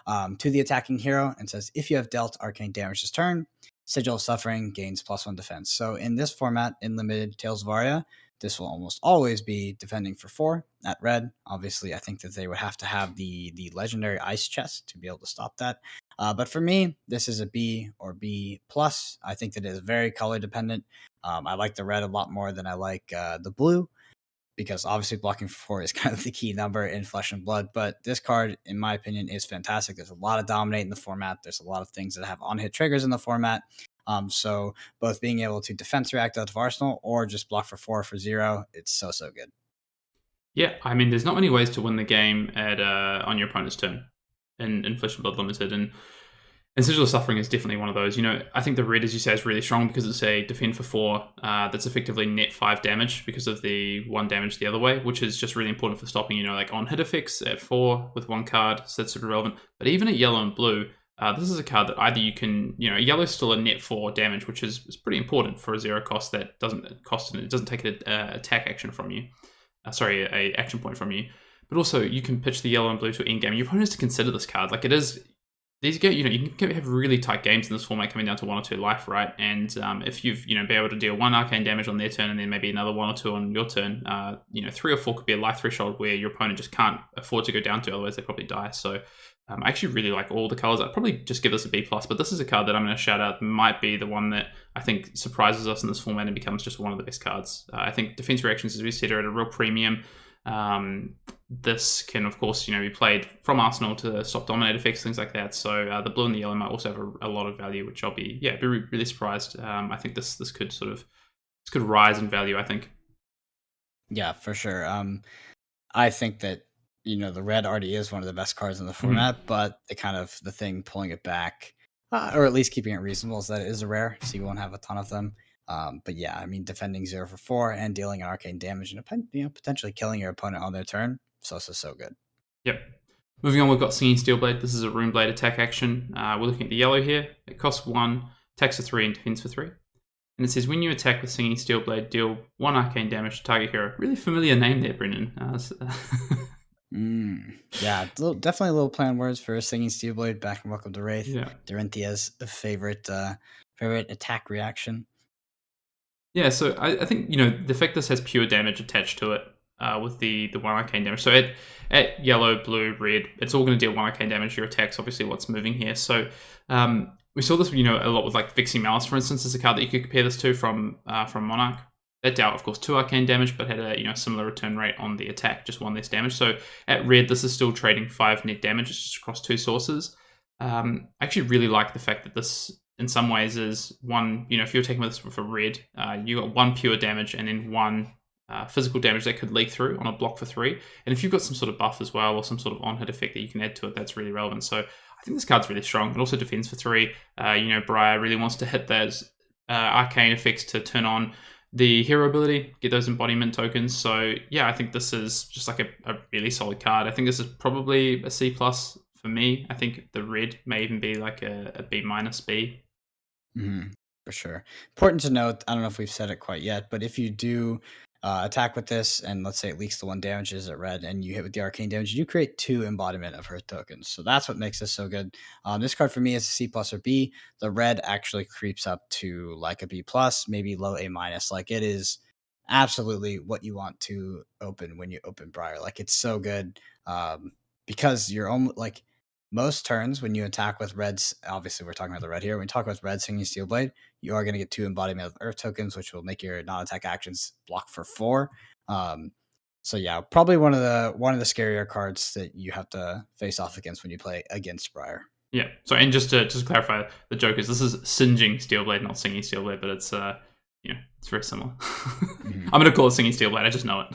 the attacking hero. And says if you have dealt arcane damage this turn, Sigil of Suffering gains +1 defense. So in this format, in limited Tales of Aria, this will almost always be defending for 4 at red. Obviously, I think that they would have to have the legendary ice chest to be able to stop that. But for me, this is a B or B plus. I think that it is very color dependent. I like the red a lot more than I like the blue, because obviously blocking for 4 is kind of the key number in Flesh and Blood. But this card, in my opinion, is fantastic. There's a lot of dominate in the format. There's a lot of things that have on-hit triggers in the format. So both being able to defense react out of Arsenal or just block for 4 for 0, it's so good. Yeah, I mean, there's not many ways to win the game at on your opponent's turn in Flesh and Blood Limited, and And Sigil of Suffering is definitely one of those. I think the red, as you say, is really strong because it's a defend for 4 that's effectively net 5 damage because of the 1 damage the other way, which is just really important for stopping, like on hit effects at 4 with 1 card, so that's super relevant. But even at yellow and blue, this is a card that either you can, yellow's still a net 4 damage, which is pretty important for a 0 cost that doesn't cost, it doesn't take an attack action from you. A action point from you. But also, you can pitch the yellow and blue to an endgame. Your opponent has to consider this card. Like, it is... These go, you can have really tight games in this format coming down to 1 or 2 life, right? And if you've, be able to deal 1 arcane damage on their turn and then maybe another 1 or 2 on your turn, 3 or 4 could be a life threshold where your opponent just can't afford to go down to, otherwise they probably die. So I actually really like all the colors. I'd probably just give this a B+, but this is a card that I'm going to shout out might be the one that I think surprises us in this format and becomes just one of the best cards. I think defense reactions, as we said, are at a real premium. This can, of course, be played from Arsenal to stop dominate effects, things like that. So the blue and the yellow might also have a lot of value, which I'll be really surprised. I think this could rise in value, I think. Yeah, for sure. I think that the red already is one of the best cards in the format, but the thing pulling it back, or at least keeping it reasonable, is that it is a rare, so you won't have a ton of them. But yeah, I mean, defending 0 for 4 and dealing arcane damage and potentially killing your opponent on their turn, so good. Yep. Moving on, we've got Singing Steelblade. This is a Runeblade attack action. We're looking at the yellow here. It costs 1, attacks for 3, and defends for 3. And it says, when you attack with Singing Steelblade, deal 1 arcane damage to target hero. Really familiar name there, Brendan. Yeah, definitely a little play on words for Singing Steelblade back in Welcome to Wraith. Yeah. Dorinthia's favorite attack reaction. Yeah, so I think, the fact this has pure damage attached to it with the 1 arcane damage. So at yellow, blue, red, it's all going to deal 1 arcane damage. Your attack's obviously what's moving here. So we saw this, a lot with like Vixie Malice, for instance, is a card that you could compare this to from Monarch. That dealt, of course, 2 arcane damage, but had a similar return rate on the attack, just 1 less damage. So at red, this is still trading 5 net damage, it's just across 2 sources. I actually really like the fact that this, in some ways, is 1, if you're taking this for red, you got 1 pure damage and then 1 physical damage that could leak through on a block for 3. And if you've got some sort of buff as well, or some sort of on-hit effect that you can add to it, that's really relevant. So I think this card's really strong. It also defends for 3. Briar really wants to hit those arcane effects to turn on the hero ability, get those embodiment tokens. So yeah, I think this is just like a really solid card. I think this is probably a C+ for me. I think the red may even be like a B-. B. For sure. Important to note, I don't know if we've said it quite yet, but if you do attack with this, and let's say it leaks the 1 damages at red, and you hit with the arcane damage, you create 2 embodiment of her tokens. So that's what makes this so good. This card for me is a C+ or B. The red actually creeps up to like a B+, maybe low A-. Like, it is absolutely what you want to open when you open Briar. Like, it's so good because you're almost like, most turns when you attack with reds, obviously we're talking about the red here. When you talk with red Singing Steelblade, you are going to get 2 embodiment of earth tokens, which will make your non-attack actions block for 4. So yeah, probably one of the scarier cards that you have to face off against when you play against Briar. Yeah. So, and just to clarify, the joke is this is Singeing Steelblade, not Singing Steelblade, but it's it's very similar. I'm going to call it Singing Steelblade. I just know it.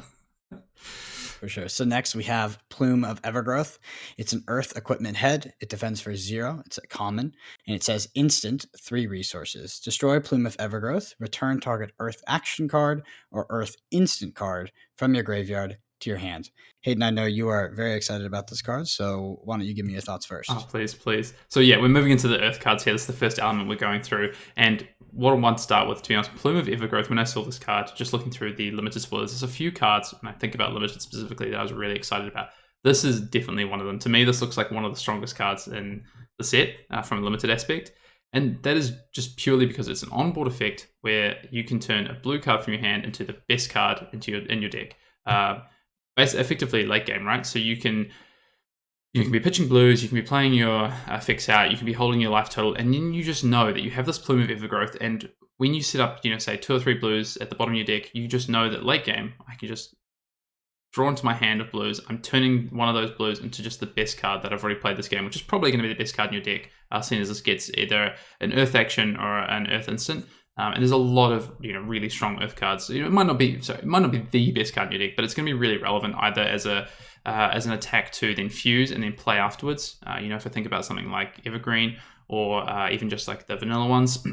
For sure. So next we have Plume of Evergrowth. It's an earth equipment head. It defends for 0. It's a common. And it says instant 3 resources. Destroy Plume of Evergrowth. Return target earth action card or earth instant card from your graveyard to your hand. Hayden, I know you are very excited about this card, so why don't you give me your thoughts first? Oh, please. So yeah, we're moving into the earth cards here. This is the first element we're going through. And what I want to start with, to be honest, Plume of Evergrowth, when I saw this card, just looking through the limited spoilers, there's a few cards, and I think about limited specifically, that I was really excited about. This is definitely one of them. To me, this looks like one of the strongest cards in the set from a limited aspect. And that is just purely because it's an onboard effect where you can turn a blue card from your hand into the best card in your deck. Basically, effectively late game, right? So you can be pitching blues, you can be playing your fix out, you can be holding your life total, and then you just know that you have this Plume of Evergrowth, and when you set up, say 2 or 3 blues at the bottom of your deck, you just know that late game, I can just draw into my hand of blues, I'm turning one of those blues into just the best card that I've already played this game, which is probably going to be the best card in your deck, seeing as this gets either an earth action or an earth instant. And there's a lot of really strong earth cards. It might not be the best card in your deck, but it's going to be really relevant either as an attack to then fuse and then play afterwards. If I think about something like Evergreen or even just like the vanilla ones.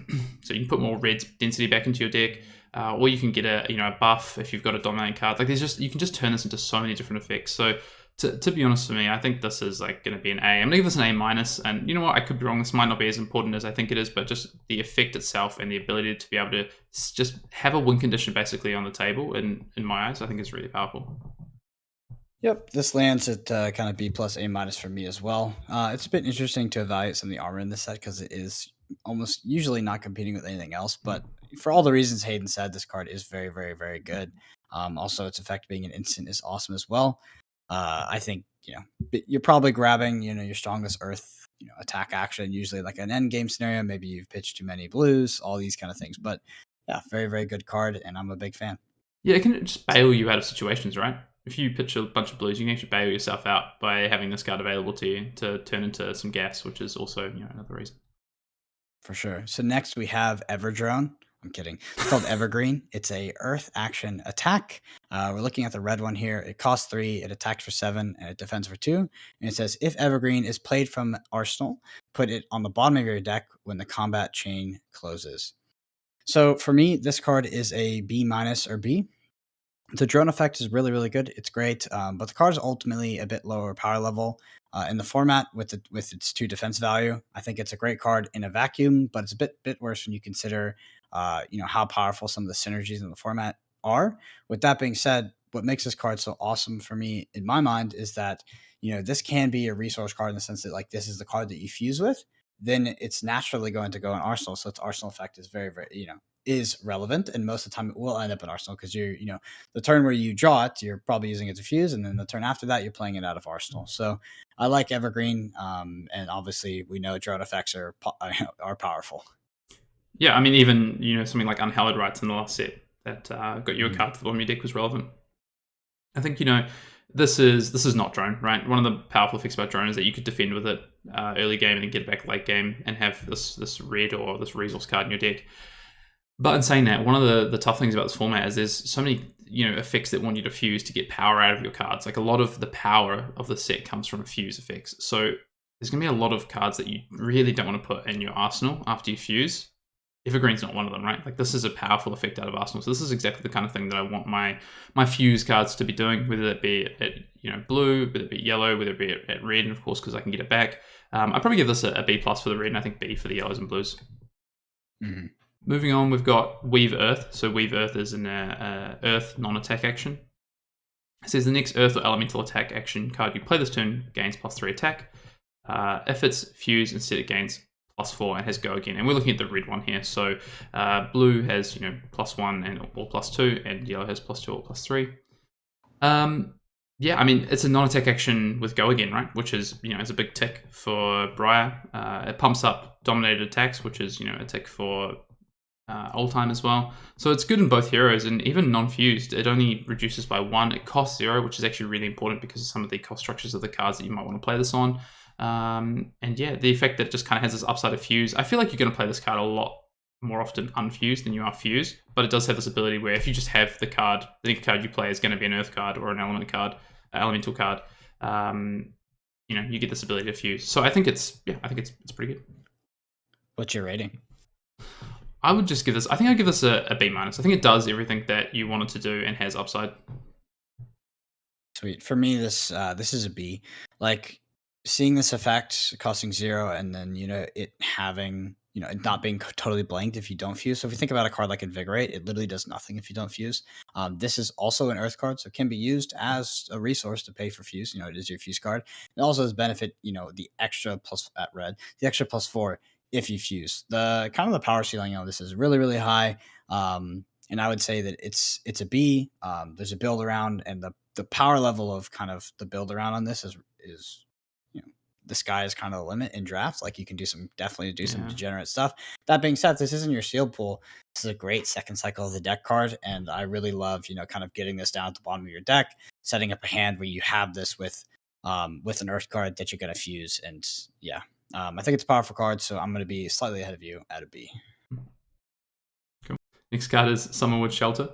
So you can put more red density back into your deck, or you can get a buff if you've got a dominating card. Like you can just turn this into so many different effects. So to be honest with me, I think this is like going to be an A. I'm going to give this an A minus, and you know what? I could be wrong. This might not be as important as I think it is, but just the effect itself and the ability to be able to just have a win condition basically on the table, in my eyes, I think is really powerful. Yep, this lands at kind of B plus A minus for me as well. It's a bit interesting to evaluate some of the armor in this set because it is almost usually not competing with anything else. But for all the reasons Hayden said, this card is very, very, very good. Also, its effect being an instant is awesome as well. I think you're probably grabbing your strongest Earth attack action, usually like an end game scenario. Maybe you've pitched too many blues, all these kind of things. But yeah, very, very good card, and I'm a big fan. Yeah, it can just bail you out of situations, right? If you pitch a bunch of blues, you can actually bail yourself out by having this card available to you to turn into some gas, which is also another reason. For sure. So next we have Everdrone. I'm kidding. It's called Evergreen. It's a Earth action attack. We're looking at the red one here. It costs 3, it attacks for 7, and it defends for 2. And it says, if Evergreen is played from Arsenal, put it on the bottom of your deck when the combat chain closes. So for me, this card is a B minus or B. The drone effect is really, really good. It's great, but the card is ultimately a bit lower power level in the format with its 2 defense value. I think it's a great card in a vacuum, but it's a bit worse when you consider how powerful some of the synergies in the format are. With that being said, what makes this card so awesome for me in my mind is that this can be a resource card in the sense that like this is the card that you fuse with, then it's naturally going to go in Arsenal. So its Arsenal effect is very, very is relevant, and most of the time it will end up in Arsenal because the turn where you draw it, you're probably using it to fuse, and then the turn after that, you're playing it out of Arsenal. So I like Evergreen, and obviously we know drone effects are powerful. Yeah, I mean, even something like Unhallowed Rites in the last set that got you a card to the bottom of your deck was relevant. I think this is not drone, right? One of the powerful effects about drone is that you could defend with it early game and then get it back late game and have this red or this resource card in your deck. But in saying that, one of the tough things about this format is there's so many effects that want you to fuse to get power out of your cards. Like a lot of the power of the set comes from fuse effects. So there's going to be a lot of cards that you really don't want to put in your arsenal after you fuse. Evergreen's not one of them, right? Like this is a powerful effect out of Arsenal. So this is exactly the kind of thing that I want my fuse cards to be doing, whether it be at blue, whether it be yellow, whether it be at red, and of course, because I can get it back. I'd probably give this a B plus for the red, and I think B for the yellows and blues. Mm-hmm. Moving on, we've got Weave Earth. So Weave Earth is an Earth non-attack action. It says the next Earth or Elemental attack action card you play this turn gains +3 attack. If it's fused, instead it gains +4 and has go again. And we're looking at the red one here. So blue has +1 and or +2, and yellow has +2 or +3. Yeah, I mean it's a non-attack action with go again, right? Which is is a big tick for Briar. It pumps up dominated attacks, which is a tick for old time as well. So it's good in both heroes, and even non-fused, it only reduces by 1. It costs 0, which is actually really important because of some of the cost structures of the cards that you might want to play this on. And yeah, the effect that it just kind of has this upside of fuse. I feel like you're going to play this card a lot more often unfused than you are fused, but it does have this ability where if you just have the next card you play is going to be an Earth card or an elemental card, you get this ability to fuse. So I think it's pretty good. What's your rating? I would just give this. I think I'd give this a B minus. I think it does everything that you want it to do and has upside. Sweet. For me, this is a B. Like seeing this effect costing 0, and then it having it not being totally blanked if you don't fuse. So if you think about a card like Invigorate, it literally does nothing if you don't fuse. This is also an Earth card, so it can be used as a resource to pay for fuse. It is your fuse card. It also has benefit. The extra plus at red, the extra +4 if you fuse. The kind of the power ceiling on this is really, really high. And I would say that it's a B. There's a build around, and the power level of kind of the build around on this is the sky is kind of the limit in drafts. Like you can definitely do some degenerate stuff. That being said, this isn't your sealed pool. This is a great second cycle of the deck card, and I really love kind of getting this down at the bottom of your deck, setting up a hand where you have this with an Earth card that you're going to fuse, and yeah. I think it's a powerful card, so I'm going to be slightly ahead of you at a B. Cool. Next card is Summerwood Shelter.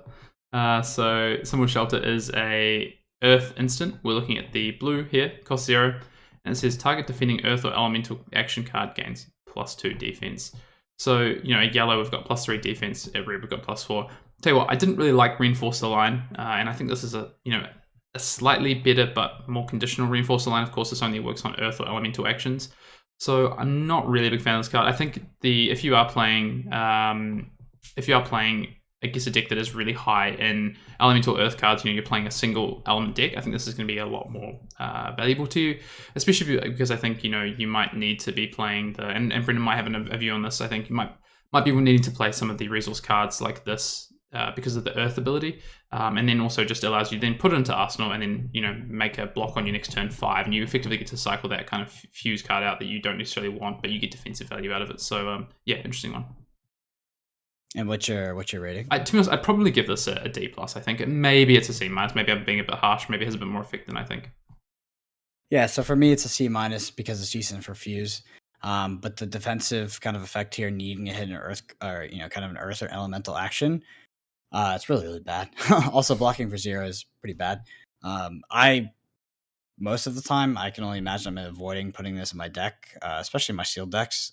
So Summerwood Shelter is a Earth instant. We're looking at the blue here, cost 0, and it says target defending Earth or Elemental action card gains +2 defense. So, yellow, we've got +3 defense. At red, we've got +4. Tell you what, I didn't really like Reinforce the Line, and I think this is a slightly better but more conditional Reinforce the Line. Of course, this only works on Earth or Elemental actions. So I'm not really a big fan of this card. I think if you are playing, I guess, a deck that is really high in Elemental Earth cards, you're playing a single element deck, I think this is going to be a lot more valuable to you, especially because I think, you might need to be playing and Brendan might have a view on this. I think you might be needing to play some of the resource cards like this because of the Earth ability, and then also just allows you to then put it into Arsenal and then make a block on your next turn 5, and you effectively get to cycle that kind of fuse card out that you don't necessarily want, but you get defensive value out of it. So yeah, interesting one. And what's your rating? To be honest, I'd probably give this a D+. I think maybe it's a C-. Maybe I'm being a bit harsh. Maybe it has a bit more effect than I think. Yeah, so for me, it's a C- because it's decent for fuse. But the defensive kind of effect here, needing a hit an Earth, or kind of an Earth or Elemental action, it's really, really bad. Also, blocking for 0 is pretty bad. Most of the time, I can only imagine I'm avoiding putting this in my deck, especially my sealed decks.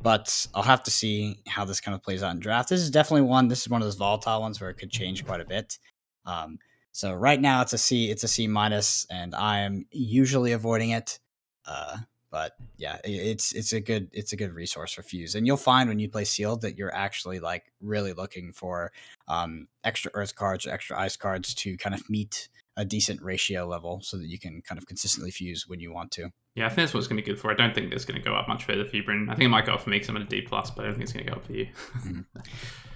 But I'll have to see how this kind of plays out in draft. This is definitely one. This is one of those volatile ones where it could change quite a bit. So right now it's a C. It's a C-, and I am usually avoiding it. But yeah, it's a good resource for fuse. And you'll find when you play sealed that you're actually like really looking for extra Earth cards or extra Ice cards to kind of meet a decent ratio level so that you can kind of consistently fuse when you want to. Yeah, I think that's what it's going to be good for. I don't think it's going to go up much further for you, Brendan. I think it might go up for me because I'm at a D+, but I don't think it's going to go up for you.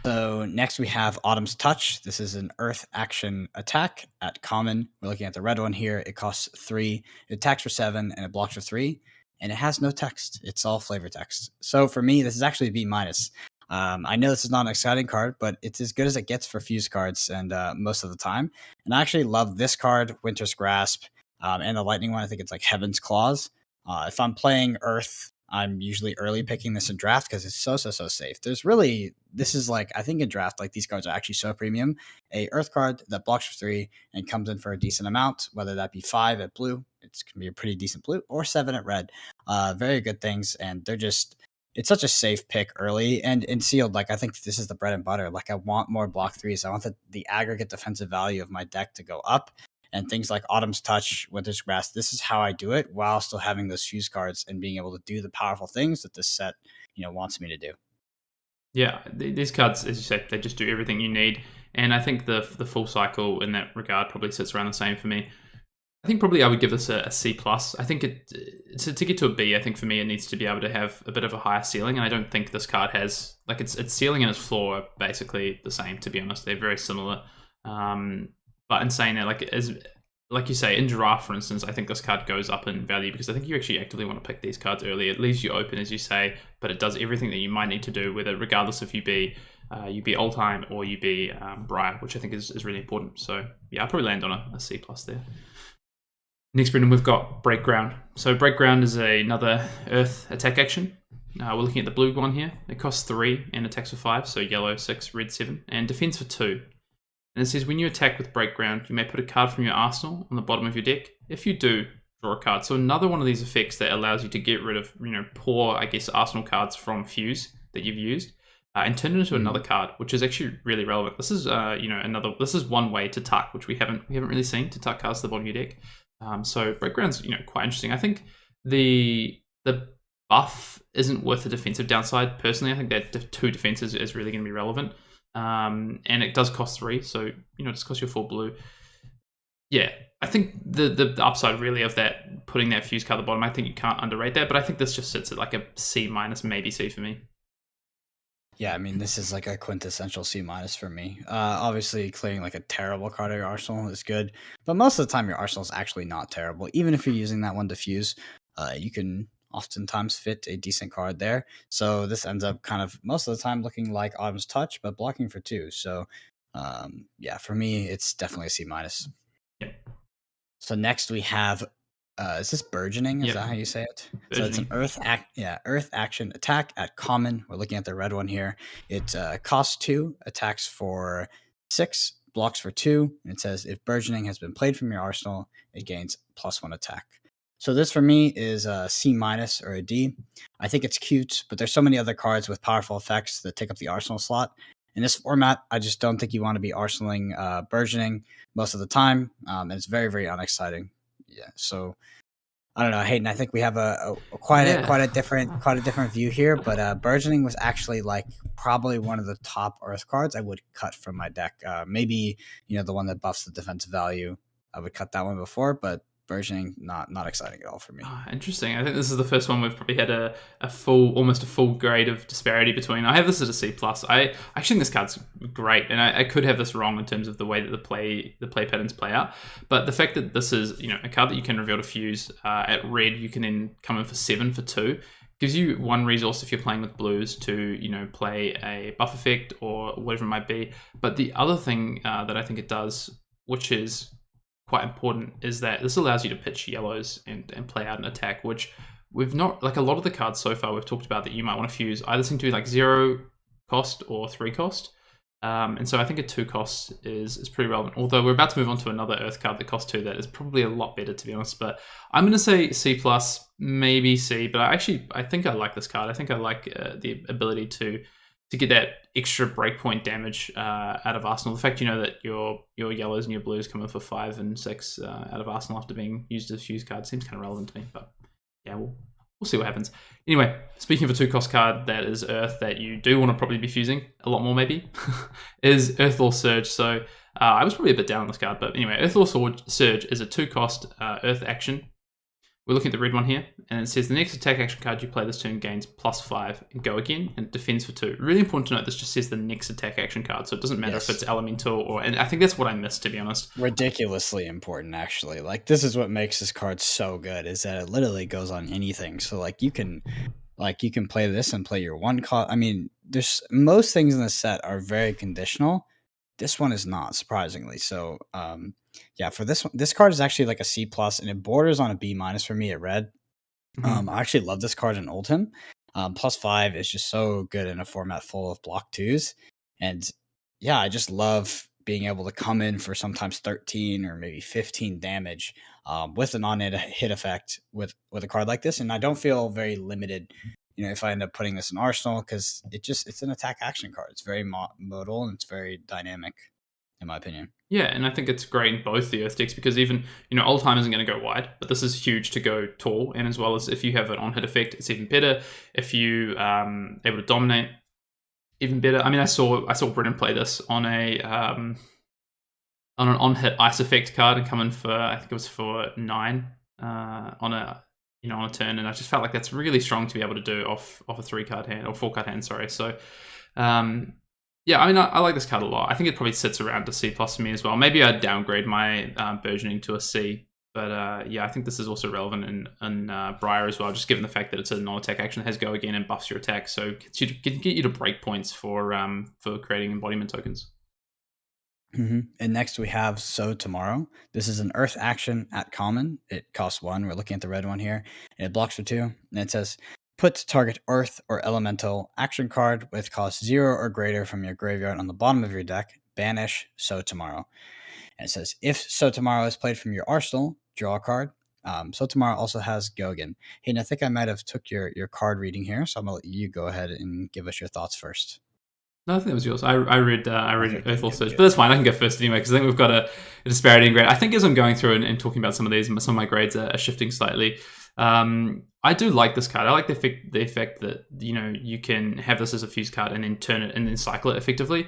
So next we have Autumn's Touch. This is an Earth action attack at common. We're looking at the red one here. It costs 3. It attacks for 7 and it blocks for 3. And it has no text. It's all flavor text. So for me, this is actually B-. I know this is not an exciting card, but it's as good as it gets for fuse cards and most of the time. And I actually love this card, Winter's Grasp, and the lightning one. I think it's like Heaven's Claws. If I'm playing Earth, I'm usually early picking this in draft because it's so safe. This is like, I think in draft, like these cards are actually so premium. A Earth card that blocks for 3 and comes in for a decent amount, whether that be 5 at blue, it's going to be a pretty decent blue, or 7 at red. Very good things, and it's such a safe pick early. And in sealed, like I think this is the bread and butter. Like I want more block 3s. I want the aggregate defensive value of my deck to go up. And things like Autumn's Touch, Winter's Grasp, this is how I do it while still having those fuse cards and being able to do the powerful things that this set, wants me to do. Yeah, these cards, as you said, they just do everything you need. And I think the full cycle in that regard probably sits around the same for me. I think probably I would give this a C+. I think to get to a B, I think for me it needs to be able to have a bit of a higher ceiling, and I don't think this card has, like, its ceiling and its floor are basically the same, to be honest. They're very similar. But in saying that, like you say, in draft, for instance, I think this card goes up in value because I think you actually actively want to pick these cards early. It leaves you open, as you say, but it does everything that you might need to do, regardless if you be Old Time or you be Briar, which I think is really important. So yeah, I'll probably land on a C+ there. Next, Brendan, we've got Break Ground. So Break Ground is another Earth attack action. We're looking at the blue one here. It costs 3 and attacks for 5, so yellow 6, red 7, and defense for 2. And it says, when you attack with Break Ground, you may put a card from your arsenal on the bottom of your deck. If you do, draw a card. So another one of these effects that allows you to get rid of, poor, I guess, arsenal cards from Fuse that you've used, and turn it into another card, which is actually really relevant. This is, this is one way to tuck, which we haven't really seen, to tuck cards to the bottom of your deck. So Break Ground's, quite interesting. I think the buff isn't worth the defensive downside. Personally, I think that 2 defenses is really going to be relevant. And it does cost 3, so it just costs you a 4 blue. Yeah, I think the upside really of that, putting that fuse card at the bottom, I think you can't underrate that, but I think this just sits at like a C-, maybe C for me. Yeah, I mean, this is like a quintessential C- for me. Obviously, clearing like a terrible card of your arsenal is good, but most of the time your arsenal is actually not terrible. Even if you're using that one to fuse, you can oftentimes fit a decent card there. So this ends up kind of most of the time looking like Autumn's Touch, but blocking for 2. So yeah, for me, it's definitely a C-. Yeah. So next we have, is this Burgeoning? Is that how you say it? Burgeoning. So it's an Earth action attack at common. We're looking at the red one here. It costs 2, attacks for 6, blocks for 2, and it says if Burgeoning has been played from your arsenal, it gains +1 attack. So this for me is a C minus or a D. I think it's cute, but there's so many other cards with powerful effects that take up the arsenal slot. In this format, I just don't think you want to be arsenaling burgeoning most of the time. And it's very, very unexciting. Yeah. So I don't know, Hayden. I think we have a Yeah. quite a different view here. But burgeoning was actually like probably one of the top Earth cards I would cut from my deck. Maybe the one that buffs the defensive value. I would cut that one before, but burgeoning not exciting at all for me. Ah, interesting. I think this is the first one we've probably had a full, almost a full grade of disparity between. I have this as a C plus. I actually think this card's great, and I could have this wrong in terms of the way that the play patterns play out. But the fact that this is a card that you can reveal to fuse at red, you can then come in for 7 for 2. Gives you one resource if you're playing with blues to play a buff effect or whatever it might be. But the other thing that I think it does, which is quite important, is that this allows you to pitch yellows and play out an attack, which we've not, like a lot of the cards so far we've talked about that you might want to fuse either seem to be like 0 cost or 3 cost. And so I think a 2 cost is pretty relevant. Although we're about to move on to another Earth card that costs 2 that is probably a lot better, to be honest. But I'm going to say C plus, maybe C. But I think I like this card. I think I like the ability to get that extra breakpoint damage out of Arsenal. The fact that your yellows and your blues come in for 5 and 6 out of Arsenal after being used as fuse card seems kind of relevant to me. But yeah, we'll see what happens. Anyway, speaking of a 2-cost card that is Earth that you do want to probably be fusing a lot more maybe, is Earthlore Surge. So I was probably a bit down on this card, but anyway, Earthlore Surge is a 2-cost Earth action. We're looking at the red one here, and it says the next attack action card you play this turn gains +5 and go again, and it defends for 2. Really important to note, this just says the next attack action card, so it doesn't matter if it's elemental and I think that's what I missed, to be honest. Ridiculously important, actually. Like, this is what makes this card so good, is that it literally goes on anything. So like you can play this and play your one card. I mean, there's most things in the set are very conditional. This one is not, surprisingly. So yeah, for this one, this card is actually like a C plus, and it borders on a B minus for me at red. I actually love this card in Oldhim. +5 is just so good in a format full of block 2s. And yeah, I just love being able to come in for sometimes 13 or maybe 15 damage with an on-hit effect with a card like this. And I don't feel very limited, if I end up putting this in Arsenal, because it's an attack action card. It's very modal and it's very dynamic, in my opinion. Yeah, and I think it's great in both the Earth decks because even, Oldtime isn't going to go wide, but this is huge to go tall, and as well as if you have an on-hit effect, it's even better. If you able to dominate, even better. I mean, I saw Brendan play this on an on-hit ice effect card and come in for, I think it was for 9 on a turn, and I just felt like that's really strong to be able to do off a 3-card hand or 4-card hand. Sorry, so. Yeah, I mean, I like this card a lot. I think it probably sits around a C plus for me as well. Maybe I'd downgrade my burgeoning to a C. But yeah, I think this is also relevant in Briar as well, just given the fact that it's a non-attack action that has go again and buffs your attack. So it can get you to break points for creating embodiment tokens. And next we have So Tomorrow. This is an Earth action at common. It costs 1. We're looking at the red one here. And it blocks for 2. And it says, put target Earth or Elemental action card with cost 0 or greater from your graveyard on the bottom of your deck. Banish So Tomorrow. And it says, if So Tomorrow is played from your arsenal, draw a card. So Tomorrow also has Gogan. Hey, and I think I might have took your card reading here, so I'm going to let you go ahead and give us your thoughts first. No, I think that was yours. I read Okay, Earthlore Surge, but that's fine. I can go first anyway because I think we've got a disparity in grade. I think as I'm going through and talking about some of these, some of my grades are shifting slightly. I do like this card. I like the effect that you can have this as a fuse card and then turn it and then cycle it effectively.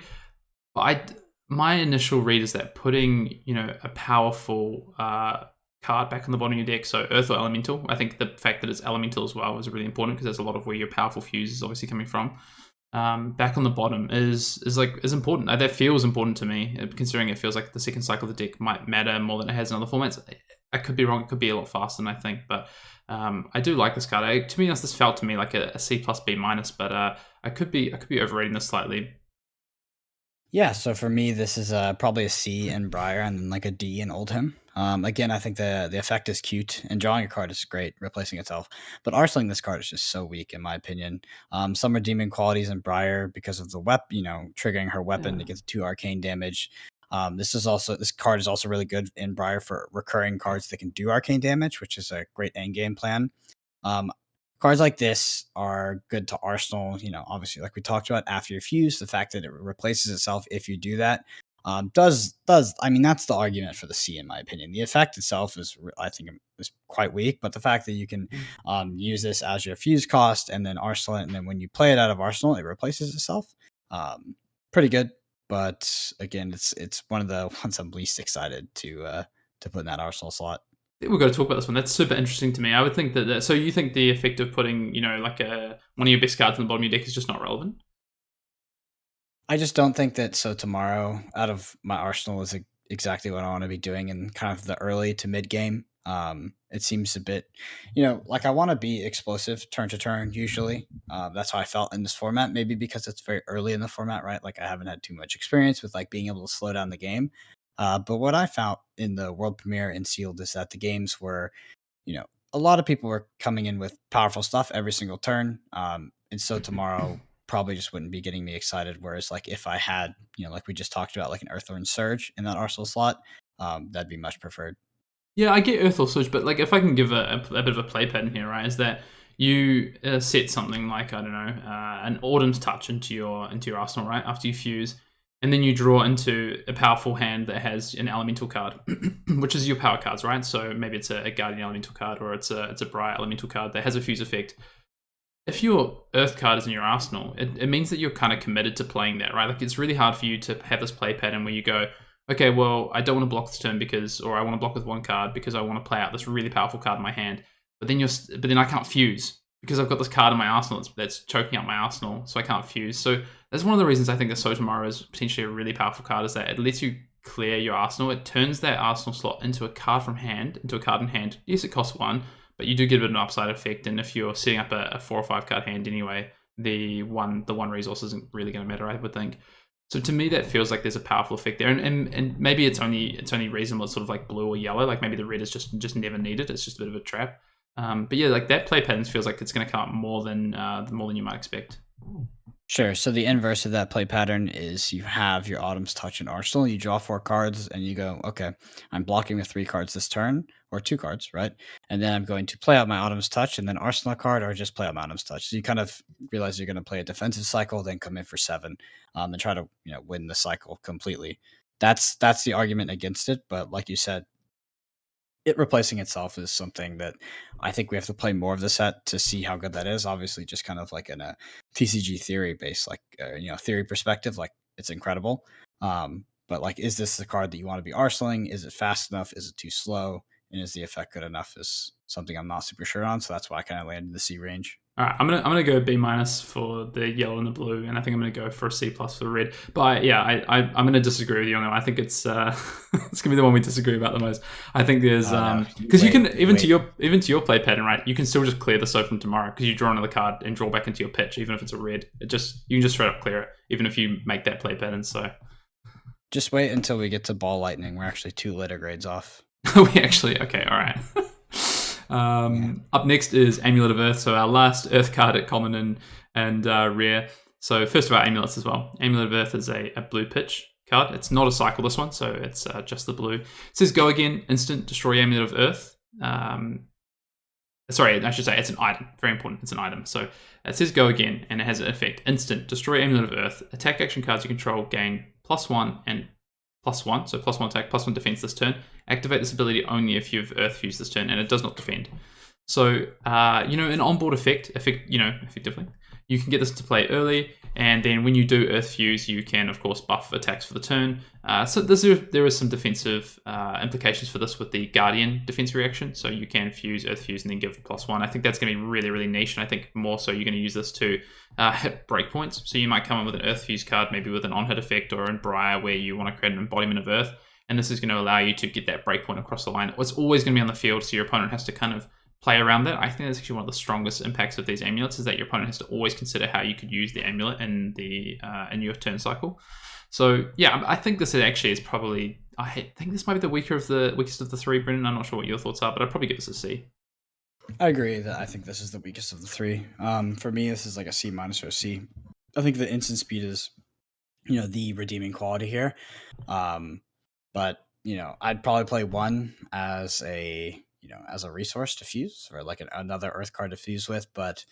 But my initial read is that putting a powerful card back on the bottom of your deck, so Earth or Elemental. I think the fact that it's Elemental as well is really important because there's a lot of where your powerful fuse is obviously coming from. Back on the bottom is important. That feels important to me, considering it feels like the second cycle of the deck might matter more than it has in other formats. I could be wrong. It could be a lot faster than I think, but I do like this card. To be honest, this felt to me like a C plus B minus, but I could be overrating this slightly. Yeah, so for me, this is probably a C in Briar and then like a D in Oldhim. Again, I think the effect is cute and drawing a card is great, replacing itself. But arsenaling this card is just so weak, in my opinion. Some redeeming qualities in Briar because of the weapon, triggering her weapon to get the 2 arcane damage. This card is also really good in Briar for recurring cards that can do arcane damage, which is a great end game plan. Um, Cards like this are good to Arsenal. Obviously, like we talked about, after you fuse, the fact that it replaces itself if you do that does. I mean, that's the argument for the C, in my opinion. The effect itself I think, is quite weak, but the fact that you can use this as your fuse cost and then Arsenal it, and then when you play it out of Arsenal, it replaces itself. Pretty good, but again, it's one of the ones I'm least excited to put in that Arsenal slot. We've got to talk about this one. That's super interesting to me. I would think that. So you think the effect of putting, like one of your best cards in the bottom of your deck is just not relevant? I just don't think that So Tomorrow out of my arsenal is exactly what I want to be doing in kind of the early to mid game. It seems a bit, like I want to be explosive turn to turn usually. That's how I felt in this format. Maybe because it's very early in the format, right? Like I haven't had too much experience with like being able to slow down the game. But what I found in the world premiere and sealed is that the games were, a lot of people were coming in with powerful stuff every single turn. And So Tomorrow probably just wouldn't be getting me excited. Whereas like if I had, like we just talked about, like an Earthborn Surge in that Arsenal slot, that'd be much preferred. Yeah, I get Earth or Surge, but like if I can give a bit of a play pattern here, right, is that you set something like, I don't know, an Autumn's Touch into your arsenal, right, after you fuse, and then you draw into a powerful hand that has an elemental card, which is your power cards, right? So maybe it's a Guardian elemental card, or it's a Briar elemental card that has a fuse effect. If your Earth card is in your arsenal, it means that you're kind of committed to playing that, right? Like it's really hard for you to have this play pattern where you go, okay, well, I don't want to block this turn or I want to block with one card because I want to play out this really powerful card in my hand. But then I can't fuse because I've got this card in my arsenal that's choking out my arsenal, so I can't fuse. So that's one of the reasons I think that So Tomorrow is potentially a really powerful card, is that it lets you clear your arsenal. It turns that arsenal slot into a card from hand, into a card in hand. Yes, it costs one, but you do get a bit of an upside effect. And if you're setting up a 4 or 5 card hand anyway, the one resource isn't really going to matter, I would think. So to me, that feels like there's a powerful effect there, and maybe it's only reasonable. It's sort of like blue or yellow. Like maybe the red is just never needed. It's just a bit of a trap. But yeah, like that play pattern feels like it's going to come up more than you might expect. Sure. So the inverse of that play pattern is you have your Autumn's Touch in Arsenal. You draw 4 cards, and you go, okay, I'm blocking with 3 cards this turn, or 2 cards, right? And then I'm going to play out my Autumn's Touch, and then Arsenal a card, or just play out my Autumn's Touch. So you kind of realize you're going to play a defensive cycle, then come in for 7, and try to win the cycle completely. That's the argument against it. But like you said, it replacing itself is something that I think we have to play more of the set to see how good that is. Obviously, just kind of like in a TCG theory based, like theory perspective, like it's incredible. But like, is this the card that you want to be arsenaling? Is it fast enough? Is it too slow? And is the effect good enough? Is something I'm not super sure on. So that's why I kind of landed in the C range. All right, I'm gonna go B- for the yellow and the blue, and I think I'm gonna go for a C+ for the red. But I'm gonna disagree with you on that. I think it's it's gonna be the one we disagree about the most. I think there's because you can even to your play pattern, right? You can still just clear the So from Tomorrow because you draw another card and draw back into your pitch, even if it's a red. You can just straight up clear it, even if you make that play pattern. So just wait until we get to Ball Lightning. We're actually 2 letter grades off. Okay, all right. Up next is Amulet of Earth, so our last Earth card at common and rare. So first of all, amulets as well. Amulet of Earth is a blue pitch card. It's not a cycle, this one, so it's just the blue. It says go again, instant, destroy Amulet of Earth. Sorry, I should say it's an item. Very important, it's an item. So it says go again, and it has an effect. Instant, destroy Amulet of Earth. Attack action cards you control gain +1 and +1, so +1 attack, +1 defense this turn. Activate this ability only if you've Earth fused this turn, and it does not defend. So, an onboard effectively, you can get this to play early, and then when you do Earth fuse, you can, of course, buff attacks for the turn. So there is some defensive implications for this with the Guardian defense reaction. So you can fuse Earth fuse and then give +1. I think that's going to be really, really niche, and I think more so you're going to use this to hit breakpoints. So you might come in with an Earth fuse card, maybe with an on-hit effect, or in Briar where you want to create an embodiment of Earth, and this is going to allow you to get that breakpoint across the line. It's always going to be on the field, so your opponent has to kind of play around that. I think that's actually one of the strongest impacts of these amulets, is that your opponent has to always consider how you could use the amulet in your turn cycle. So yeah, I think this actually is probably, I think this might be the weakest of the 3, Brendan. I'm not sure what your thoughts are, but I'd probably give this a C. I agree that I think this is the weakest of the 3. For me, this is like a C- or a C. I think the instant speed is the redeeming quality here. Um, but I'd probably play one as a resource to fuse, or like another Earth card to fuse with. But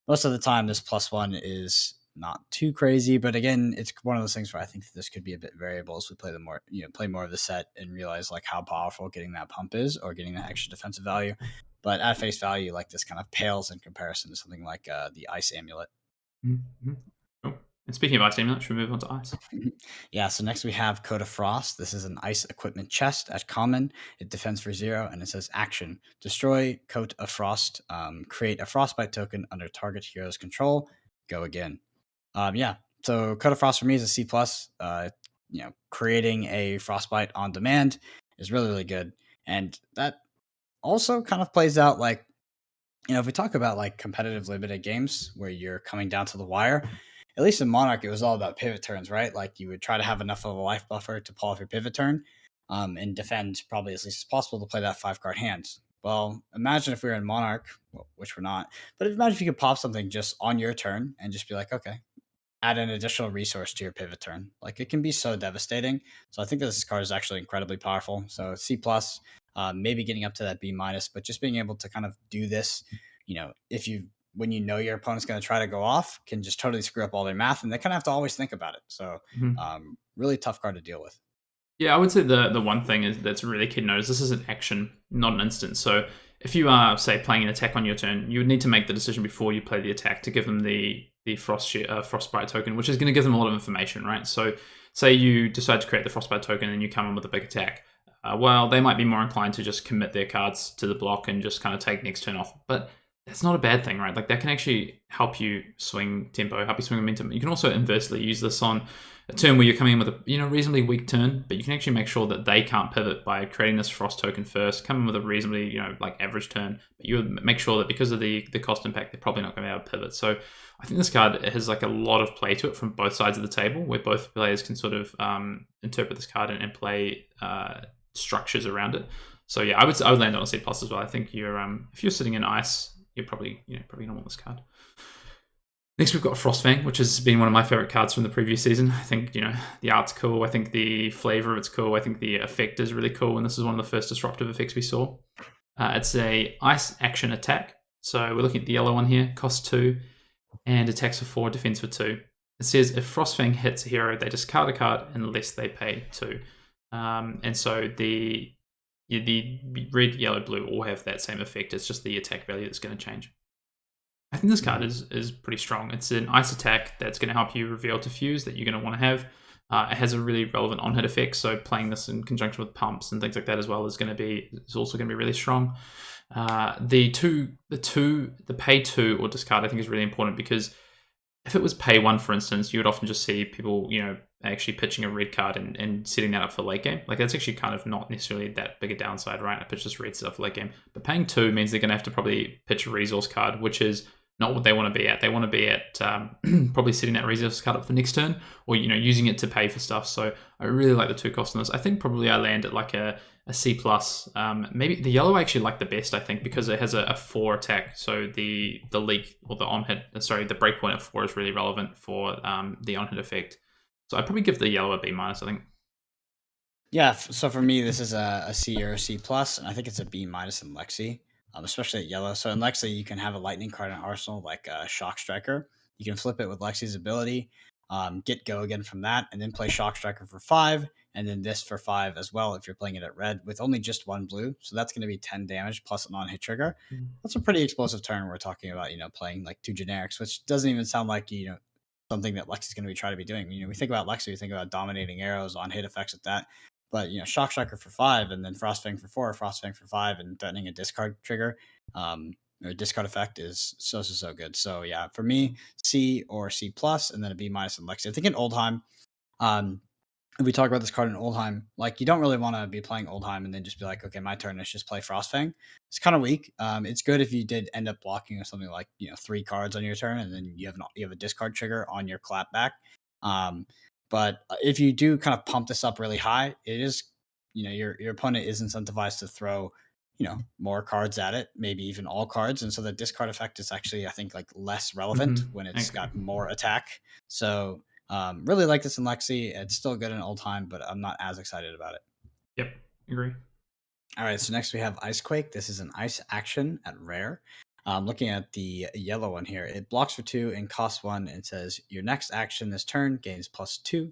most of the time, this +1 is not too crazy. But again, it's one of those things where I think that this could be a bit variable as we play the more play more of the set and realize like how powerful getting that pump is, or getting that extra defensive value. But at face value, like this kind of pales in comparison to something like the Ice Amulet. Mm-hmm. Cool. And speaking of ice amulet, should we move on to ice? Yeah, so next we have Coat of Frost. This is an ice equipment chest at common. It defends for 0, and it says action. Destroy Coat of Frost. Create a Frostbite token under target hero's control. Go again. Yeah, so Coat of Frost for me is a C+. Creating a Frostbite on demand is really, really good. And that also kind of plays out like, if we talk about like competitive limited games where you're coming down to the wire, at least in Monarch, it was all about pivot turns, right? Like you would try to have enough of a life buffer to pull off your pivot turn, and defend probably as least as possible to play that 5 card hand. Well, imagine if we were in Monarch, well, which we're not, but imagine if you could pop something just on your turn and just be like, okay, add an additional resource to your pivot turn. Like it can be so devastating. So I think this card is actually incredibly powerful. So C plus, maybe getting up to that B minus, but just being able to kind of do this, if you when your opponent's going to try to go off, can just totally screw up all their math, and they kind of have to always think about it. So Mhm. really tough card to deal with. Yeah, I would say the one thing is that's really key to note is this is an action, not an instant. So if you are, say, playing an attack on your turn, you would need to make the decision before you play the attack to give them the frostbite token, which is going to give them a lot of information, right? So say you decide to create the frostbite token and you come in with a big attack. Well, they might be more inclined to just commit their cards to the block and just kind of take next turn off. But that's not a bad thing, right? Like that can actually help you swing tempo, help you swing momentum. You can also inversely use this on a turn where you're coming in with a reasonably weak turn, but you can actually make sure that they can't pivot by creating this frost token first, come in with a reasonably like average turn, but you would make sure that because of the cost impact, they're probably not going to be able to pivot. So I think this card has like a lot of play to it from both sides of the table, where both players can sort of interpret this card and play structures around it. So yeah, I would land on a C plus as well. I think you're if you're sitting in ice, you're probably gonna want this card. Next, we've got Frostfang, which has been one of my favorite cards from the previous season. I think the art's cool. I think the flavor of it's cool. I think the effect is really cool, and this is one of the first disruptive effects we saw. It's a ice action attack. So we're looking at the yellow one here. Costs 2 and attacks for 4, defense for 2. It says if Frostfang hits a hero, they discard a card unless they pay 2. And so the red, yellow, blue all have that same effect. It's just the attack value that's going to change. I think this card is pretty strong. It's an ice attack that's going to help you reveal to fuse that you're going to want to have. It has a really relevant on-hit effect, so playing this in conjunction with pumps and things like that as well is also going to be really strong. The pay 2 or discard I think is really important, because if it was pay 1, for instance, you would often just see people, actually pitching a red card and setting that up for late game. Like that's actually kind of not necessarily that big a downside, right? I pitch this red stuff for late game. But paying 2 means they're going to have to probably pitch a resource card, which is not what they want to be at. They want to be at probably setting that resource card up for next turn, or using it to pay for stuff. So I really like the 2 cost on this. I think probably I land at like a C plus. Maybe the yellow I actually like the best, I think, because it has a 4 attack. So the leak or the the breakpoint at 4 is really relevant for the on hit effect. So I'd probably give the yellow a B minus, I think. Yeah, so for me, this is a C or a C plus, and I think it's a B minus in Lexi, especially at yellow. So in Lexi, you can have a lightning card in Arsenal like Shock Striker. You can flip it with Lexi's ability, get go again from that, and then play Shock Striker for 5, and then this for 5 as well if you're playing it at red with only just 1 blue. So that's going to be 10 damage plus a non-hit trigger. That's a pretty explosive turn. We're talking about playing like 2 generics, which doesn't even sound like something that Lexi's going to be trying to be doing. We think about Lexi, we think about dominating arrows on hit effects with that. But Shock Striker for 5, and then Frostfang for 4, Frostfang for 5, and threatening a discard trigger, or discard effect is so good. So yeah, for me, C or C plus, and then a B minus in Lexi. I think in Oldheim, if we talk about this card in Oldheim, like you don't really want to be playing Oldheim and then just be like, okay, my turn, let's just play Frostfang. It's kind of weak. It's good if you did end up blocking with something like 3 cards on your turn, and then you have a discard trigger on your clap back. But if you do kind of pump this up really high, it is, your opponent is incentivized to throw, more cards at it, maybe even all cards. And so the discard effect is actually, I think, like less relevant when it's got more attack. So Really like this in Lexi. It's still good in old time, but I'm not as excited about it. Yep, agree. All right, so next we have Icequake. This is an ice action at rare. Looking at the yellow one here, it blocks for 2 and costs 1. It says your next action this turn gains +2.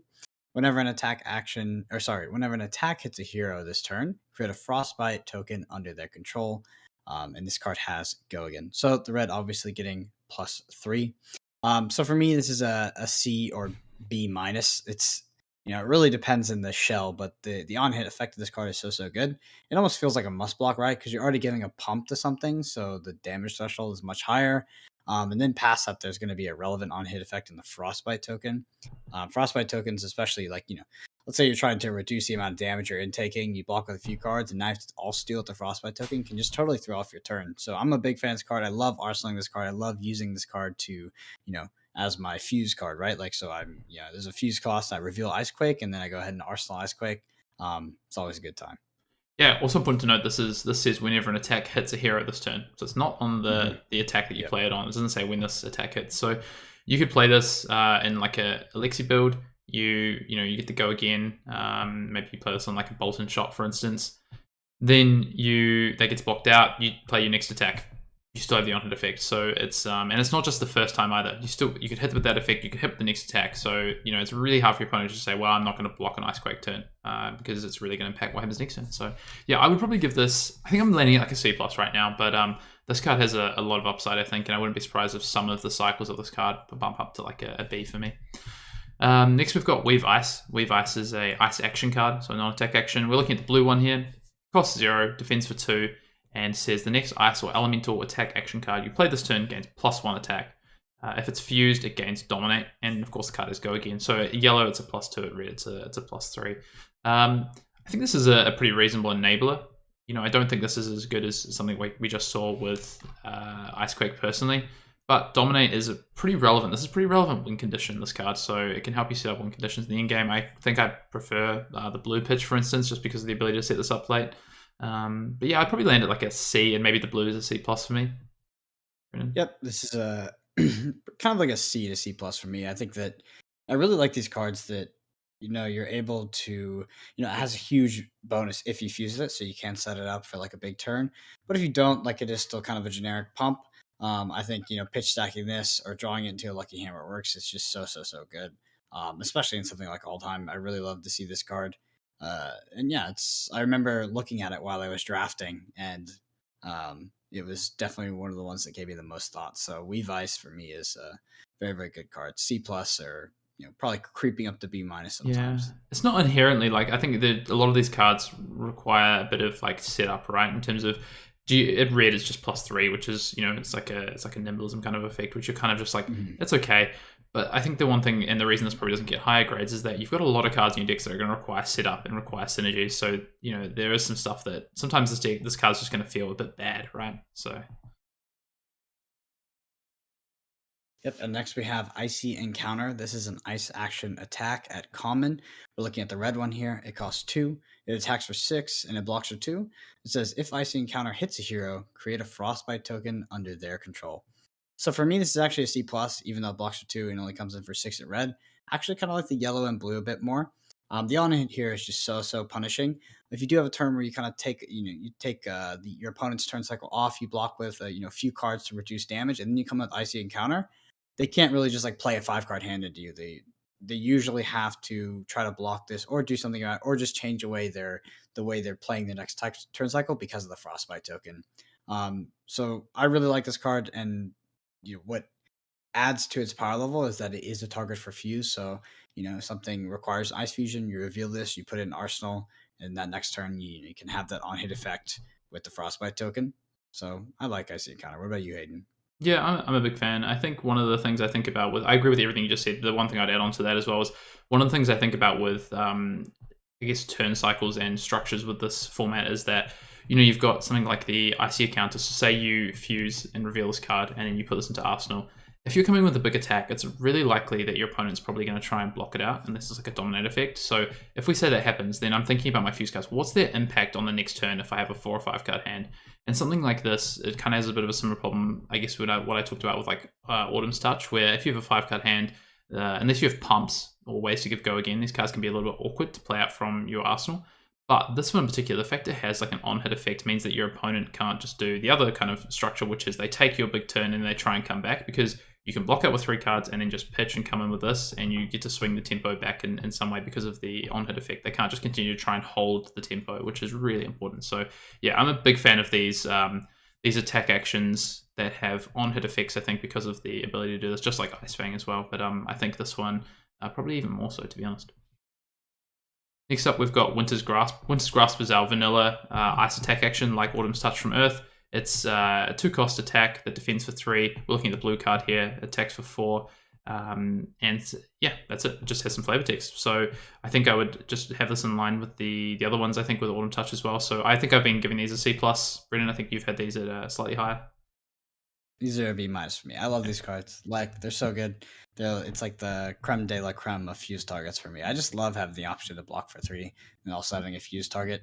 Whenever an whenever an attack hits a hero this turn, create a frostbite token under their control. And this card has go again. So the red obviously getting +3. So for me, this is a C or B minus. It's it really depends in the shell, but the on hit effect of this card is so good. It almost feels like a must block, right? Because you're already giving a pump to something, so the damage threshold is much higher. And then past that, there's going to be a relevant on hit effect in the frostbite token. Frostbite tokens, especially let's say you're trying to reduce the amount of damage you're intaking, you block with a few cards, and now you have to all steal with the frostbite token, can just totally throw off your turn. So I'm a big fan of this card. I love arsenaling this card. I love using this card to, as my fuse card, right? Like, so there's a fuse cost. I reveal Icequake, and then I go ahead and arsenal Icequake. It's always a good time. Yeah, also important to note this says whenever an attack hits a hero this turn. So it's not on the attack that you play it on. It doesn't say when this attack hits. So you could play this in like a Elixir build. You get to go again. Maybe you play this on like a bolt and shot, for instance. Then that gets blocked out. You play your next attack. You still have the on-hit effect. So it's and it's not just the first time either. You could hit with that effect. You could hit with the next attack. So it's really hard for your opponent to say, well, I'm not going to block an Icequake turn because it's really going to impact what happens next turn. So yeah, I would probably give this. I think I'm landing at like a C+ right now, but this card has a lot of upside, I think, and I wouldn't be surprised if some of the cycles of this card bump up to like a B for me. Next, we've got Weave Ice. Weave Ice is a ice action card, so a non-attack action. We're looking at the blue one here. Cost 0, defense for 2, and says the next ice or elemental attack action card you play this turn gains +1 attack. If it's fused, it gains dominate, and of course the card is go again. So at yellow, it's a +2. At red, it's a +3. I think this is a pretty reasonable enabler. I don't think this is as good as something we just saw with Icequake personally. But Dominate is pretty relevant. This is pretty relevant win condition, this card, so it can help you set up win conditions in the in-game. I think I prefer the blue pitch, for instance, just because of the ability to set this up late. But yeah, I'd probably land at like a C, and maybe the blue is a C+ for me. Brendan? Yep, this is a kind of like a C to C+ for me. I think that I really like these cards that you're able to it has a huge bonus if you fuse it, so you can set it up for like a big turn. But if you don't, like, it is still kind of a generic pump. I think pitch stacking this or drawing it into a Lucky Hammer works. It's just so good. Especially in something like All Time. I really love to see this card. And yeah, I remember looking at it while I was drafting, and it was definitely one of the ones that gave me the most thought. So Weave Ice for me is a very good card. C+ or probably creeping up to B- sometimes. Yeah, it's not inherently like, I think that a lot of these cards require a bit of like setup, right? In terms of at red, it's just +3, which is it's like a nimblism kind of effect, which you're kind of just like it's okay. But I think the one thing, and the reason this probably doesn't get higher grades, is that you've got a lot of cards in your decks that are going to require setup and require synergy. So there is some stuff that sometimes this card's just going to feel a bit bad, right? So. Yep, and next we have Icy Encounter. This is an ice action attack at common. We're looking at the red one here. It costs 2. It attacks for 6, and it blocks for 2. It says, if Icy Encounter hits a hero, create a frostbite token under their control. So for me, this is actually a C+, even though it blocks for 2 and only comes in for 6 at red. Actually kind of like the yellow and blue a bit more. The on-hit here is just so punishing. If you do have a turn where you kind of take, your opponent's turn cycle off, you block with, a few cards to reduce damage, and then you come with Icy Encounter, they can't really just like play a 5-card hand into you. They usually have to try to block this or do something about it, or just change away the way they're playing the next turn cycle because of the frostbite token. So I really like this card, and what adds to its power level is that it is a target for fuse. So something requires ice fusion, you reveal this, you put it in arsenal, and that next turn you can have that on hit effect with the frostbite token. So I like Icy Encounter. What about you, Hayden? Yeah, I'm a big fan. I think one of the things I think about I agree with everything you just said. The one thing I'd add on to that as well is one of the things I think about with, I guess, turn cycles and structures with this format is that, you've got something like the Icy Encounter. So say you fuse and reveal this card, and then you put this into Arsenal. If you're coming with a big attack, it's really likely that your opponent's probably going to try and block it out, and this is like a dominate effect. So if we say that happens, then I'm thinking about my fuse cards. What's their impact on the next turn if I have a 4 or 5 card hand? And something like this, it kind of has a bit of a similar problem, I guess, with what I talked about with like Autumn's Touch, where if you have a 5-card hand, unless you have pumps or ways to give go again, these cards can be a little bit awkward to play out from your arsenal. But this one in particular, the fact it has like an on-hit effect means that your opponent can't just do the other kind of structure, which is they take your big turn and they try and come back, because you can block out with 3 cards and then just pitch and come in with this, and you get to swing the tempo back in some way because of the on-hit effect. They can't just continue to try and hold the tempo, which is really important. So yeah, I'm a big fan of these attack actions that have on-hit effects, I think, because of the ability to do this, just like Ice Fang as well. But I think this one probably even more so, to be honest. Next up, we've got Winter's Grasp. Winter's Grasp is our vanilla ice attack action, like Autumn's Touch from Earth. It's a 2-cost attack that defends for 3. We're looking at the blue card here, attacks for 4. And yeah, that's it. It just has some flavor text. So I think I would just have this in line with the other ones, I think, with Autumn Touch as well. So I think I've been giving these a C+. Brendan, I think you've had these at slightly higher. These are a B minus for me. I love these cards. Like, they're so good. It's like the creme de la creme of fuse targets for me. I just love having the option to block for 3 and also having a fuse target.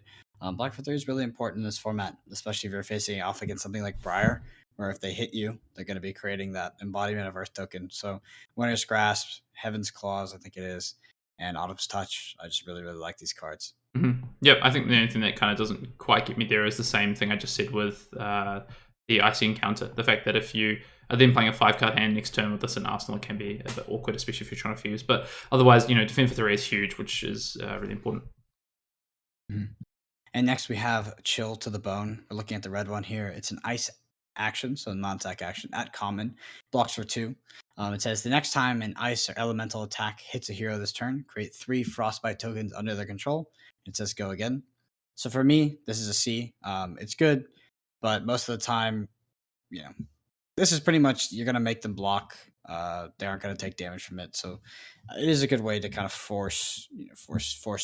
Block for 3 is really important in this format, especially if you're facing off against something like Briar, where if they hit you, they're going to be creating that embodiment of Earth token. So Winter's Grasp, Heaven's Claws, I think it is, and Autumn's Touch. I just really, really like these cards. Yep, I think the only thing that kind of doesn't quite get me there is the same thing I just said with the Icy Encounter. The fact that if you are then playing a 5-card hand next turn with this in Arsenal, it can be a bit awkward, especially if you're trying to fuse. But otherwise, defend for 3 is huge, which is really important. And next we have Chill to the Bone. We're looking at the red one here. It's an ice action, so non-attack action at common. Blocks for 2. It says the next time an ice or elemental attack hits a hero this turn, create 3 frostbite tokens under their control. It says go again. So for me, this is a C. It's good, but most of the time, this is pretty much you're gonna make them block. They aren't gonna take damage from it, so it is a good way to kind of force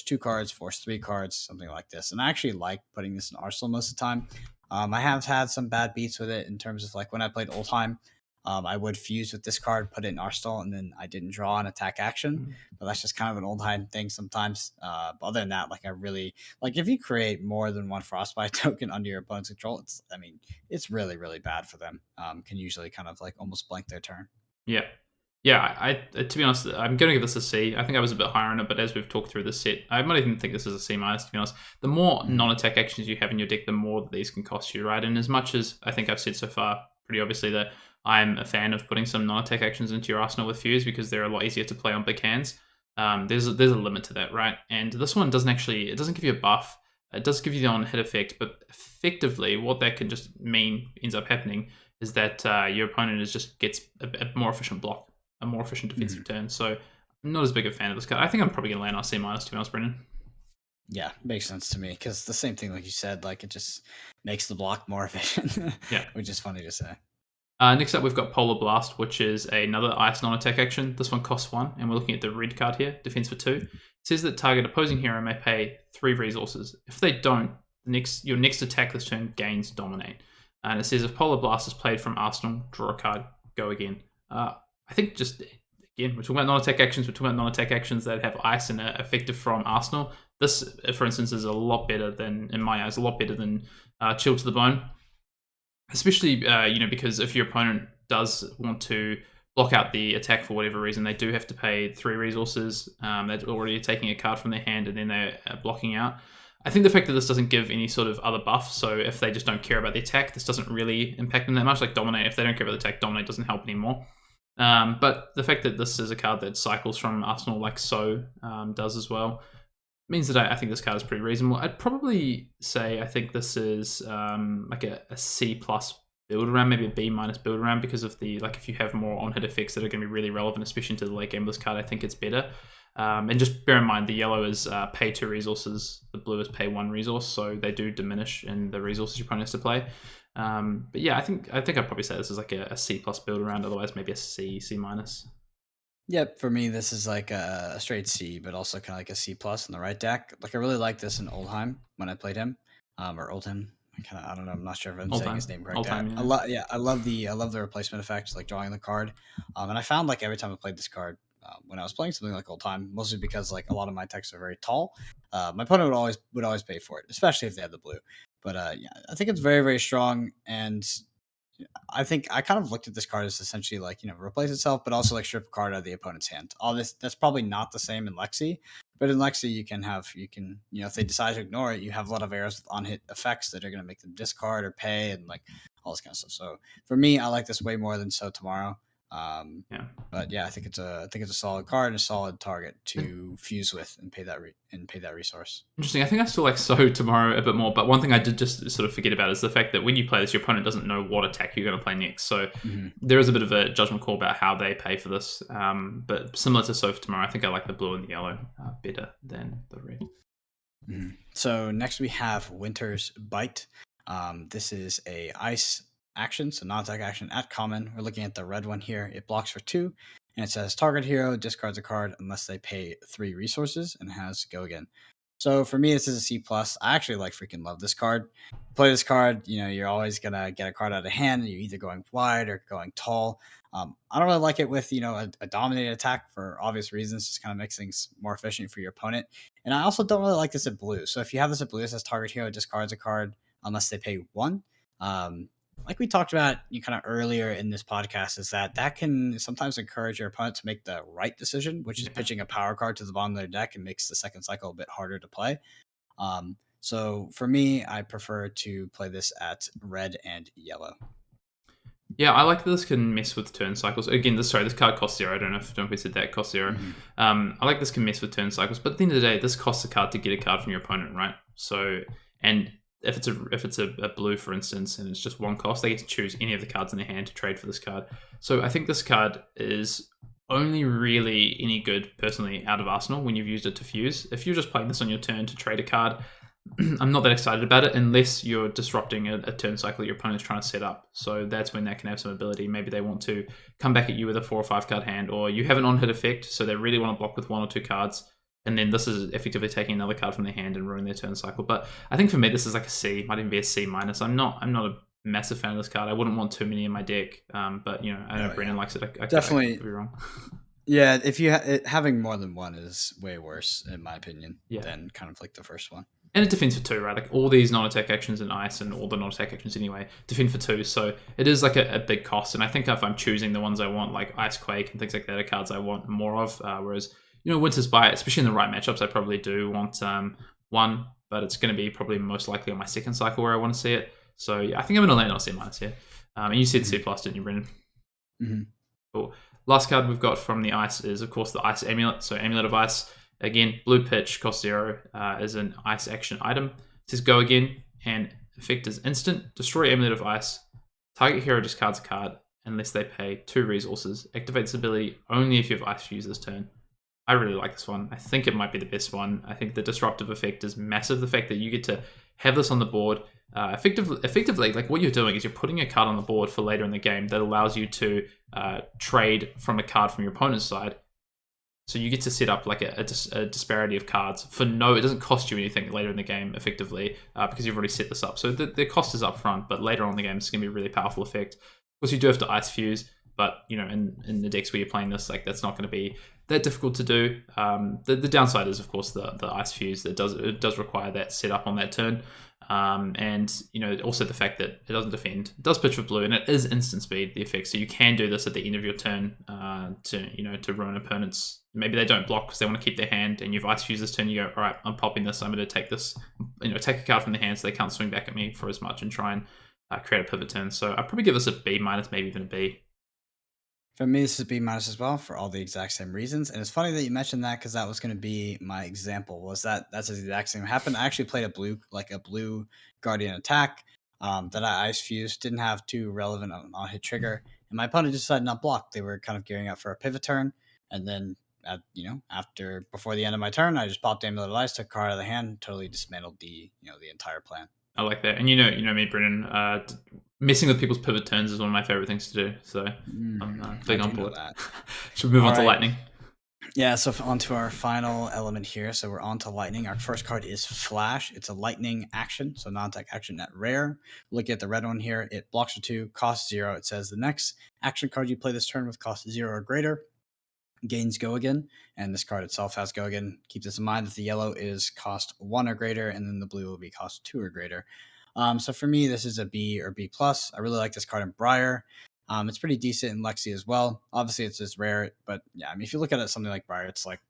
2 cards, force 3 cards, something like this. And I actually like putting this in Arsenal most of the time. I have had some bad beats with it in terms of like when I played Oldhim. I would fuse with this card, put it in Arsenal, and then I didn't draw an attack action. But that's just kind of an Oldhim thing sometimes. But other than that, like I really like if you create more than 1 frostbite token under your opponent's control, it's really, really bad for them. Can usually kind of like almost blank their turn. Yeah. Yeah, I to be honest, I'm going to give this a C. I think I was a bit higher on it, but as we've talked through this set, I might even think this is a C minus, to be honest. The more non-attack actions you have in your deck, the more that these can cost you, right? And as much as I think I've said so far, pretty obviously, that I'm a fan of putting some non-attack actions into your arsenal with Fuse because they're a lot easier to play on big hands. There's a limit to that, right? And this one doesn't give you a buff. It does give you the on-hit effect, but effectively, what that can just mean ends up happening is that your opponent gets a more efficient block, a more efficient defensive turn. So I'm not as big a fan of this card. I think I'm probably going to land on C minus, to be honest, Brendan. Yeah, makes sense to me because the same thing, like you said, like it just makes the block more efficient. Yeah. Which is funny to say. Next up, we've got Polar Blast, which is another ice non-attack action. This one costs 1, and we're looking at the red card here, defense for 2. It says that target opposing hero may pay 3 resources. If they don't, your next attack this turn gains Dominate. And it says if Polar Blast is played from Arsenal, draw a card, go again. I think just, again, we're talking about non-attack actions. We're talking about non-attack actions that have ice and are effective from Arsenal. This, for instance, is a lot better than, in my eyes, Chill to the Bone. Especially, because if your opponent does want to block out the attack for whatever reason, they do have to pay 3 resources. They're already taking a card from their hand and then they're blocking out. I think the fact that this doesn't give any sort of other buff, so if they just don't care about the attack, this doesn't really impact them that much. Like Dominate, if they don't care about the attack, Dominate doesn't help anymore. But the fact that this is a card that cycles from Arsenal like so does as well, means that I think this card is pretty reasonable. I'd probably say I think this is like a C plus build around, maybe a B minus build around because of the, like if you have more on-hit effects that are going to be really relevant, especially into the late game of this card, I think it's better. And just bear in mind, the yellow is pay 2 resources, the blue is pay 1 resource, so they do diminish in the resources your opponent has to play. But yeah, I think I'd probably say this is like a C plus build around, otherwise maybe a C minus. Yep, for me this is like a straight C, but also kind of like a C plus in the right deck. Like I really like this in Oldhim when I played him, or Oldhim. I don't know. I'm not sure if I'm saying his name correct. I love the replacement effect, like drawing the card. And I found like every time I played this card, when I was playing something like Oldhim, mostly because like a lot of my decks are very tall, my opponent would always pay for it, especially if they had the blue. But yeah, I think it's very, very strong, and I think I kind of looked at this card as essentially like, replace itself, but also like strip a card out of the opponent's hand. All this that's probably not the same in Lexi, but in Lexi if they decide to ignore it, you have a lot of arrows with on hit effects that are going to make them discard or pay and like all this kind of stuff. So for me, I like this way more than So Tomorrow. Um, Yeah. but yeah, I think it's a solid card and a solid target to fuse with and pay that resource. Interesting. I think I still like So Tomorrow a bit more, but one thing I did just sort of forget about is the fact that when you play this, your opponent doesn't know what attack you're going to play next. So Mhm. there is a bit of a judgment call about how they pay for this. But similar to So Tomorrow, I think I like the blue and the yellow better than the red. So next we have Winter's Bite. This is a ice action, so non-attack action at common. We're looking at the red one here. It blocks for 2, and it says target hero discards a card unless they pay 3 resources, and has go again. So for me, this is a C plus. I actually like freaking love this card. Play this card, you're always gonna get a card out of hand. You're either going wide or going tall. I don't really like it with a dominated attack for obvious reasons. Just kind of makes things more efficient for your opponent. And I also don't really like this at blue. So if you have this at blue, it says target hero discards a card unless they pay 1. Um, like we talked about kind of earlier in this podcast, is that can sometimes encourage your opponent to make the right decision, which is Yeah. pitching a power card to the bottom of their deck and makes the second cycle a bit harder to play. So for me, I prefer to play this at red and yellow. Yeah, I like that this can mess with turn cycles. Again, this card costs 0. I don't know if we said that, it costs 0. Mhm. I like this can mess with turn cycles, but at the end of the day, this costs a card to get a card from your opponent, right? So, and if it's a blue, for instance, and it's just 1 cost, they get to choose any of the cards in their hand to trade for this card. So I think this card is only really any good, personally, out of Arsenal when you've used it to fuse. If you're just playing this on your turn to trade a card, I'm not that excited about it unless you're disrupting a turn cycle your opponent's trying to set up. So that's when that can have some ability. Maybe they want to come back at you with a 4 or 5 card hand, or you have an on-hit effect, so they really want to block with 1 or 2 cards. And then this is effectively taking another card from their hand and ruining their turn cycle. But I think for me, this is like a C, might even be a C minus. I'm not a massive fan of this card. I wouldn't want too many in my deck. But I know Brendan likes it. I Definitely. could be wrong. Yeah, if having more than one is way worse in my opinion than kind of like the first one. And it defends for 2, right? Like all these non-attack actions in ice and all the non-attack actions anyway defend for 2. So it is like a big cost. And I think if I'm choosing the ones I want, like Ice Quake and things like that, are cards I want more of. Whereas, Winter's Bite, especially in the right matchups, I probably do want 1, but it's going to be probably most likely on my second cycle where I want to see it. So yeah, I think I'm going to land on C minus here. And you said C plus, didn't you, Brendan? Mm-hmm. Cool. Last card we've got from the ice is, of course, the Ice Amulet. So Amulet of Ice. Again, blue pitch, cost 0, is an ice action item. It says go again, and effect is instant. Destroy Amulet of Ice. Target hero discards a card unless they pay 2 resources. Activate this ability only if you have Ice Fuse this turn. I really like this one. I think it might be the best one. I think the disruptive effect is massive. The fact that you get to have this on the board, effectively, like what you're doing is you're putting a card on the board for later in the game that allows you to trade from a card from your opponent's side. So you get to set up like a disparity of cards for no, it doesn't cost you anything later in the game, effectively, because you've already set this up. So the cost is up front, but later on in the game, it's going to be a really powerful effect. Of course, you do have to Ice Fuse, but in the decks where you're playing this, like that's not going to be that difficult to do. The downside is, of course, the Ice Fuse. It does require that setup on that turn. And also the fact that it doesn't defend. It does pitch for blue, and it is instant speed, the effect. So you can do this at the end of your turn to ruin opponents. Maybe they don't block because they want to keep their hand, and you've Ice Fuse this turn. You go, all right, I'm popping this. I'm going to take this, take a card from the hand, so they can't swing back at me for as much and try and create a pivot turn. So I'd probably give this a B minus, maybe even a B. For me, this is B minus as well for all the exact same reasons. And it's funny that you mentioned that because that was going to be my example. That's the exact same happened. I actually played a blue Guardian attack that I Ice Fused. Didn't have too relevant on hit trigger, and my opponent just decided not block. They were kind of gearing up for a pivot turn, and then before the end of my turn, I just popped Amulet of Ice, took a card out of the hand, totally dismantled the entire plan. I like that, and you know me, Brendan. Messing with people's pivot turns is one of my favorite things to do. So I'm big on board. Should we move on to lightning? Yeah, so on to our final element here. So we're on to lightning. Our first card is Flash. It's a lightning action, so non-attack action at rare. Look at the red one here. It blocks for 2, costs 0. It says the next action card you play this turn with cost 0 or greater gains go again, and this card itself has go again. Keep this in mind that the yellow is cost 1 or greater, and then the blue will be cost 2 or greater. So for me, this is a B or B plus. I really like this card in Briar. It's pretty decent in Lexi as well. Obviously, it's just rare, but yeah, I mean, if you look at it something like Briar, it's like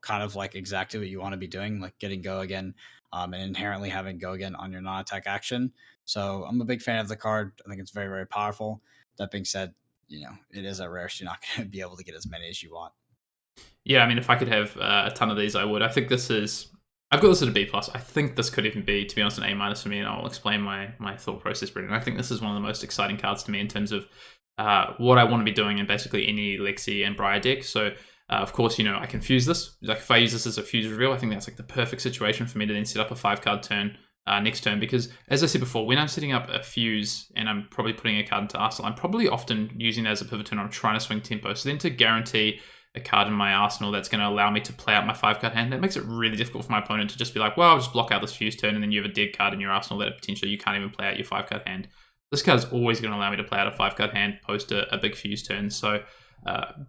kind of like exactly what you want to be doing, like getting go again, and inherently having go again on your non-attack action. So I'm a big fan of the card. I think it's very, very powerful. That being said, it is a rare, so you're not going to be able to get as many as you want. Yeah, I mean, if I could have a ton of these, I would. I think this is. I've got this at a B plus. I think this could even be, to be honest, an A minus for me, and I'll explain my thought process, Brendan. I think this is one of the most exciting cards to me in terms of what I want to be doing in basically any Lexi and Briar deck. So, of course, I can fuse this. Like if I use this as a fuse reveal, I think that's like the perfect situation for me to then set up a 5-card turn next turn. Because as I said before, when I'm setting up a fuse and I'm probably putting a card into Arsenal, I'm probably often using that as a pivot turn. I'm trying to swing tempo. So then to guarantee a card in my arsenal that's going to allow me to play out my 5-card hand, that makes it really difficult for my opponent to just be like, well, I'll just block out this fuse turn, and then you have a dead card in your arsenal that potentially you can't even play out your 5-card hand. This card is always going to allow me to play out a 5-card hand post a big fuse turn, so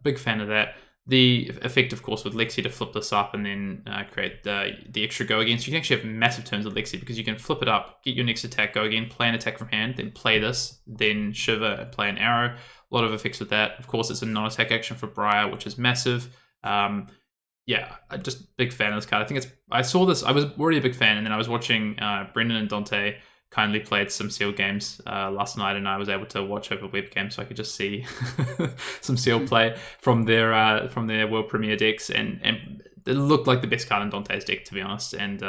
big fan of that. The effect, of course, with Lexi to flip this up and then create the extra go again. So you can actually have massive turns with Lexi because you can flip it up, get your next attack, go again, play an attack from hand, then play this, then shiver and play an arrow. A lot of effects with that. Of course, it's a non-attack action for Briar, which is massive. Yeah, just big fan of this card. I saw this, I was already a big fan, and then I was watching Brendan and Dante kindly played some Seal games last night, and I was able to watch over webcam, so I could just see some Seal play from their world premiere decks, and it looked like the best card in Dante's deck, to be honest. And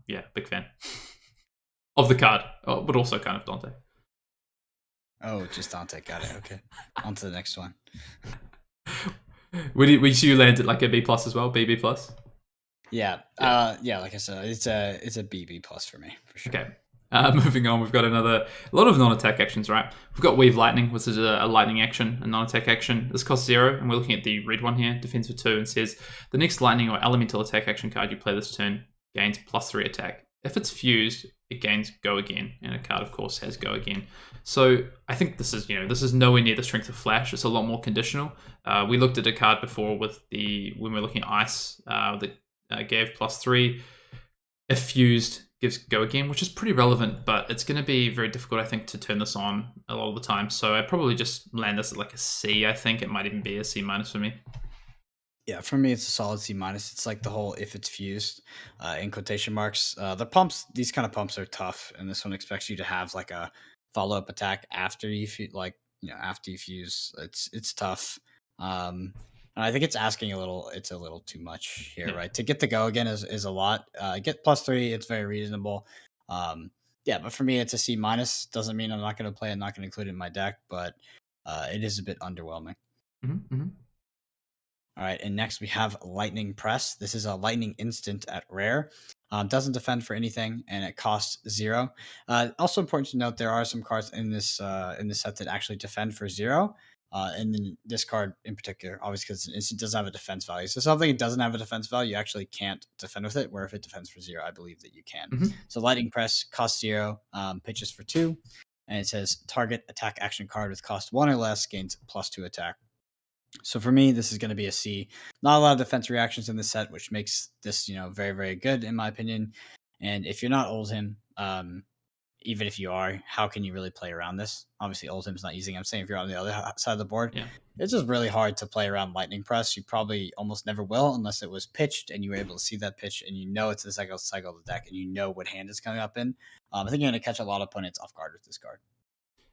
yeah, big fan of the card, but also kind of Dante. Oh, just Dante. Got it. Okay, on to the next one. Would you land at like a B plus as well? B plus? Yeah. Yeah. Like I said, it's a B plus for me for sure. Okay. Moving on, we've got a lot of non-attack actions, right? We've got Weave Lightning, which is a lightning action, a non-attack action. This costs 0, and we're looking at the red one here, defends for 2, and says the next lightning or elemental attack action card you play this turn gains +3 attack. If it's fused, it gains go again, and a card, of course, has go again. So I think this is nowhere near the strength of Flash. It's a lot more conditional. We looked at a card before when we were looking at Ice that gave +3. If fused, gives go again, which is pretty relevant, but it's going to be very difficult, I think, to turn this on a lot of the time. So I probably just land this at like a C. I think it might even be a C- for me. Yeah, for me, it's a solid C-. It's like the whole if it's fused in quotation marks. The pumps, these kind of pumps are tough, and this one expects you to have like a follow-up attack after you after you fuse. It's tough. And I think it's asking it's a little too much here, right? To get the go again is a lot. Get +3, it's very reasonable. Yeah, but for me, it's a C-. Doesn't mean I'm not going to play it, not going to include it in my deck, but it is a bit underwhelming. Mm-hmm. All right, and next we have Lightning Press. This is a lightning instant at rare. Doesn't defend for anything, and it costs 0. Also important to note, there are some cards in this set that actually defend for 0. And then this card in particular, obviously because it doesn't have a defense value. So something that doesn't have a defense value, you actually can't defend with it, where if it defends for 0, I believe that you can. Mm-hmm. So Lightning Press costs 0, pitches for 2, and it says target attack action card with cost 1 or less gains +2 attack. So for me, this is going to be a C. Not a lot of defense reactions in this set, which makes this, very, very good in my opinion. And if you're not Oldhim, even if you are, how can you really play around this? Obviously, Oldhim's not using it. I'm saying if you're on the other side of the board, It's just really hard to play around Lightning Press. You probably almost never will unless it was pitched and you were able to see that pitch and it's the cycle of the deck and you know what hand it's coming up in. I think you're going to catch a lot of opponents off guard with this card.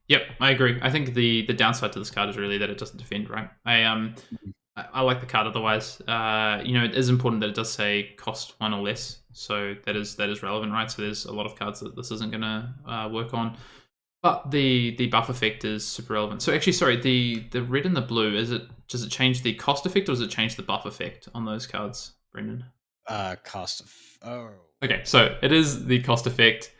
Yep, I agree. I think the downside to this card is really that it doesn't defend, right? I like the card otherwise. It is important that it does say cost 1 or less, so that is relevant, right? So there's a lot of cards that this isn't going to work on, but the buff effect is super relevant. So actually, sorry, the red and the blue, does it change the cost effect or does it change the buff effect on those cards, Brendan? Okay, so it is the cost effect.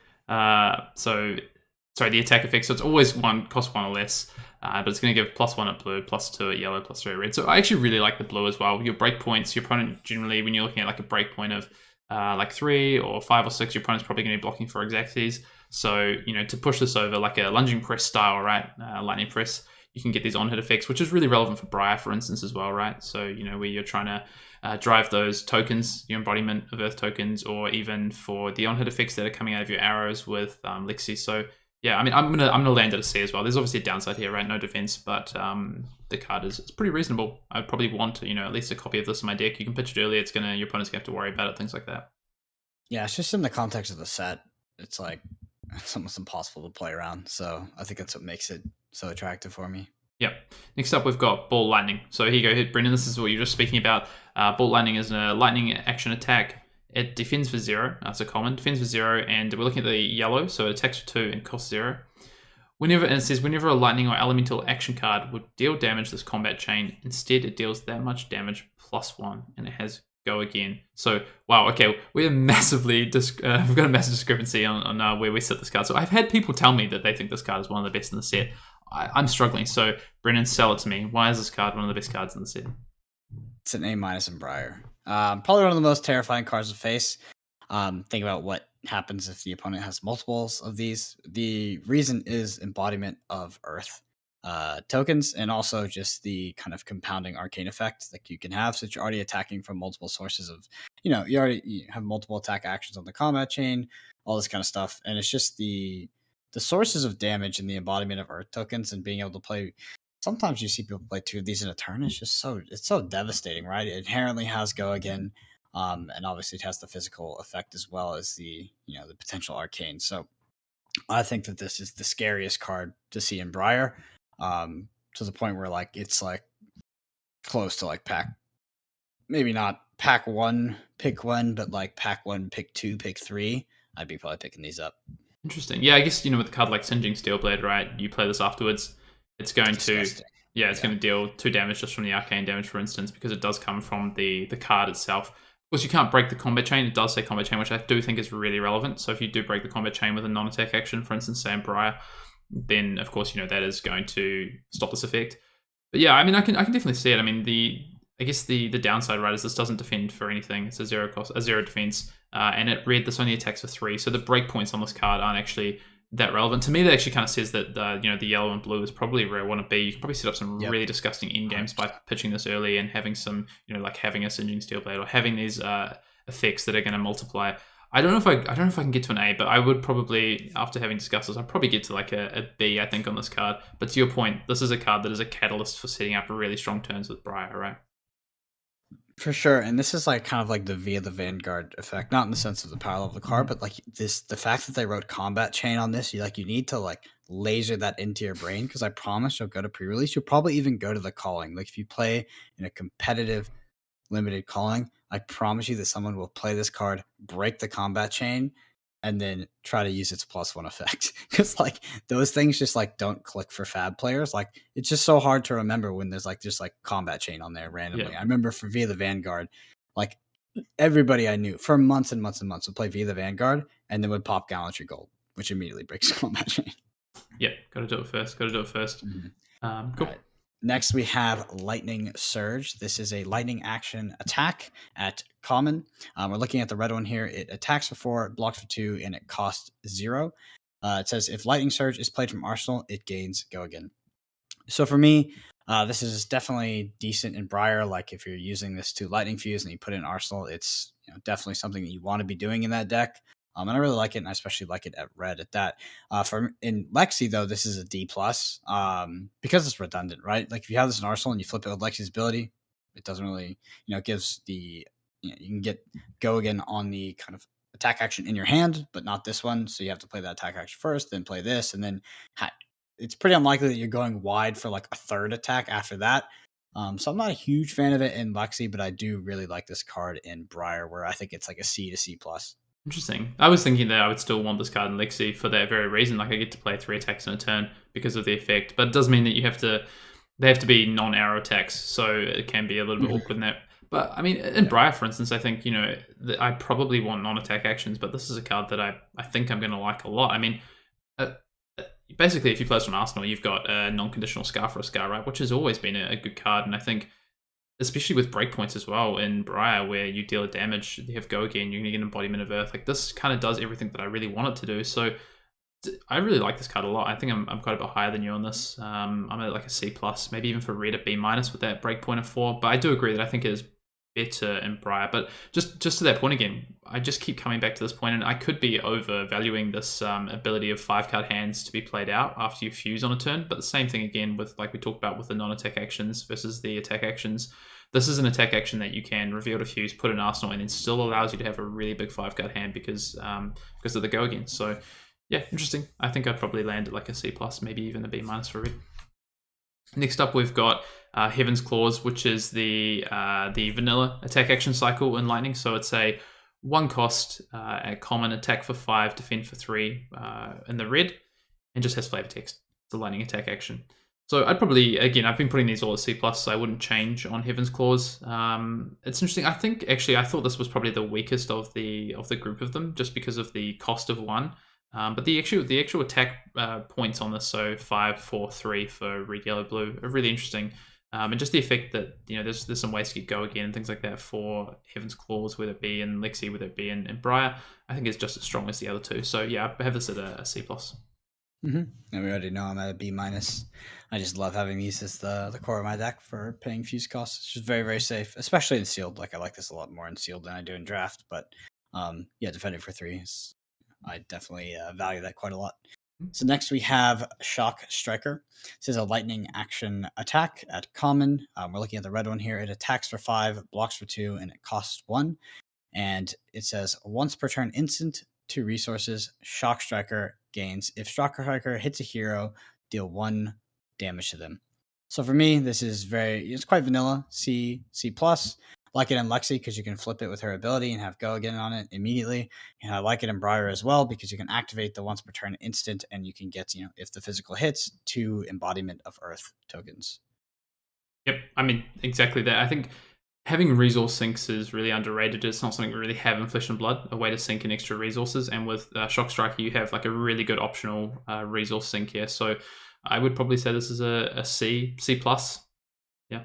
The attack effect. So it's always cost 1 or less, but it's going to give +1 at blue, +2 at yellow, +3 at red. So I actually really like the blue as well. Your breakpoints, your opponent generally, when you're looking at like a breakpoint of like 3 or 5 or 6, your opponent's probably going to be blocking for exacties. So, to push this over like a lunging press style, right? Lightning press, you can get these on-hit effects, which is really relevant for Briar, for instance, as well, right? So, where you're trying to drive those tokens, your embodiment of Earth tokens, or even for the on-hit effects that are coming out of your arrows with Lexi. So, yeah, I mean, I'm gonna land at a C as well. There's obviously a downside here, right? No defense, but the card is pretty reasonable. I'd probably want at least a copy of this in my deck. You can pitch it early. Your opponent's gonna have to worry about it, things like that. Yeah, it's just in the context of the set. It's like it's almost impossible to play around. So I think that's what makes it so attractive for me. Yep. Next up, we've got Ball Lightning. So here you go, Brendan. This is what you were just speaking about. Ball Lightning is a lightning action attack. It defends for 0. That's a common. Defends for 0, and we're looking at the yellow, so it attacks for 2 and costs 0. It says whenever a lightning or elemental action card would deal damage this combat chain, instead it deals that much damage +1, and it has go again. So wow, okay, we're massively we've got a massive discrepancy on where we set this card. So I've had people tell me that they think this card is one of the best in the set. I'm struggling. So Brennan, sell it to me. Why is this card one of the best cards in the set? It's an A- in Briar. Probably one of the most terrifying cards to face. Think about what happens if the opponent has multiples of these. The reason is embodiment of Earth tokens, and also just the kind of compounding arcane effect that you can have. So you're already attacking from multiple sources of, you have multiple attack actions on the combat chain, all this kind of stuff, and it's just the sources of damage and the embodiment of Earth tokens, and being able to play. Sometimes you see people play 2 of these in a turn. It's just so devastating, right? It inherently has go again. And obviously it has the physical effect as well as the the potential arcane. So I think that this is the scariest card to see in Briar, to the point where it's close to pack, maybe not pack 1 pick 1, but pack 1 pick 2 pick 3. I'd be probably picking these up. Interesting. Yeah, I guess with a card like Singeing Steelblade, right? You play this afterwards. It's going to going to deal 2 damage just from the arcane damage, for instance, because it does come from the card itself. Of course, you can't break the combat chain. It does say combat chain, which I do think is really relevant. So if you do break the combat chain with a non-attack action, for instance, say in Briar, then of course that is going to stop this effect. But yeah, I mean, I can definitely see it. I mean, I guess the downside, right, is this doesn't defend for anything. It's a 0 defense, and this only attacks for 3. So the breakpoints on this card aren't actually that relevant. To me, that actually kind of says that the yellow and blue is probably where I want to be. You can probably set up some really disgusting end games by pitching this early and having some, like having a Singeing Steelblade or having these effects that are going to multiply. I don't know if I can get to an A, but I would probably, after having discussed this, I'd probably get to a B, I think, on this card. But to your point, this is a card that is a catalyst for setting up really strong turns with Briar, right? For sure, and this is kind of the Via the Vanguard effect, not in the sense of the power of the card, but the fact that they wrote combat chain on this, you need to laser that into your brain, because I promise you'll go to pre-release, you'll probably even go to the calling. If you play in a competitive limited calling, I promise you that someone will play this card, break the combat chain, and then try to use its +1 effect. Because those things just don't click for fab players. It's just so hard to remember when there's just combat chain on there randomly. Yeah. I remember for Via the Vanguard, everybody I knew for months and months and months would play Via the Vanguard and then would pop Gallantry Gold, which immediately breaks combat chain. Yeah, gotta do it first. Mm-hmm. Cool. Right. Next, we have Lightning Surge. This is a lightning action attack at common. We're looking at the red one here. It attacks for 4, blocks for 2, and it costs 0. It says if Lightning Surge is played from Arsenal, it gains go again. So for me, this is definitely decent in Briar. If you're using this to Lightning Fuse and you put it in Arsenal, it's definitely something that you want to be doing in that deck. And I really like it, and I especially like it at red at that. In Lexi, though, this is a D+, because it's redundant, right? If you have this in Arsenal and you flip it with Lexi's ability, it doesn't really, it gives the, you can get go again on the kind of attack action in your hand, but not this one. So you have to play that attack action first, then play this, and then it's pretty unlikely that you're going wide for a third attack after that. So I'm not a huge fan of it in Lexi, but I do really like this card in Briar, where I think it's a C to C+. Interesting. I was thinking that I would still want this card in Lexi for that very reason. I get to play 3 attacks in a turn because of the effect. But it does mean that they have to be non-arrow attacks, so it can be a little bit awkward in that. But I mean, in Briar, for instance, I think I probably want non-attack actions, but this is a card that I think I'm going to like a lot. I mean, basically, if you play this from Arsenal, you've got a non-conditional Scar for a Scar, right? Which has always been a good card, and I think, especially with breakpoints as well in Briar, where you deal damage, you have go again, you're going to get an embodiment of Earth. This kind of does everything that I really want it to do. So I really like this card a lot. I think I'm quite a bit higher than you on this. I'm at like a C plus, maybe even for red a B minus with that breakpoint of 4. But I do agree that I think it is better in Briar. But just to that point again, I just keep coming back to this point, and I could be overvaluing this ability of 5 card hands to be played out after you fuse on a turn. But the same thing again with, like we talked about, with the non-attack actions versus the attack actions. This is an attack action that you can reveal to fuse, put in arsenal, and then still allows you to have a really big 5 card hand because of the go again. So yeah, interesting. I think I'd probably land at like a C plus, maybe even a B minus for red. Next up, we've got Heaven's Claws, which is the vanilla attack action cycle in Lightning. So it's a 1 cost a common attack for 5, defend for 3 in the red, and just has flavor text. It's a Lightning attack action. So I'd probably, again, I've been putting these all at C plus, so I wouldn't change on Heaven's Claws. It's interesting. I think actually I thought this was probably the weakest of the group of them, just because of the cost of 1. But the actual attack points on this, so 5, 4, 3 for red, yellow, blue, are really interesting. And just the effect that, there's some ways to get go again and things like that for Heaven's Claws, whether it be in Lexi, whether it be in Briar, I think is just as strong as the other two. So yeah, I have this at a C plus. And we already know I'm at a B minus. I just love having these as the core of my deck for paying fuse costs. It's just very, very safe, especially in sealed. Like I like this a lot more in sealed than I do in draft. But yeah, defending for 3 is, I definitely value that quite a lot. So next we have Shock Striker. This is a lightning action attack at common. We're looking at the red one here. It attacks for 5, blocks for 2, and it costs 1. And it says once per turn instant, 2 resources, Shock Striker gains. If Shock Striker hits a hero, deal 1 damage to them. So for me, this is it's quite vanilla, C plus. Like it in Lexi because you can flip it with her ability and have go again on it immediately. And I like it in Briar as well because you can activate the once per turn instant and you can get, if the physical hits, 2 embodiment of Earth tokens. Yep, I mean, exactly that. I think having resource sinks is really underrated. It's not something we really have in Flesh and Blood, a way to sink in extra resources. And with Shock Striker, you have like a really good optional resource sink here. So I would probably say this is a C plus. Yeah.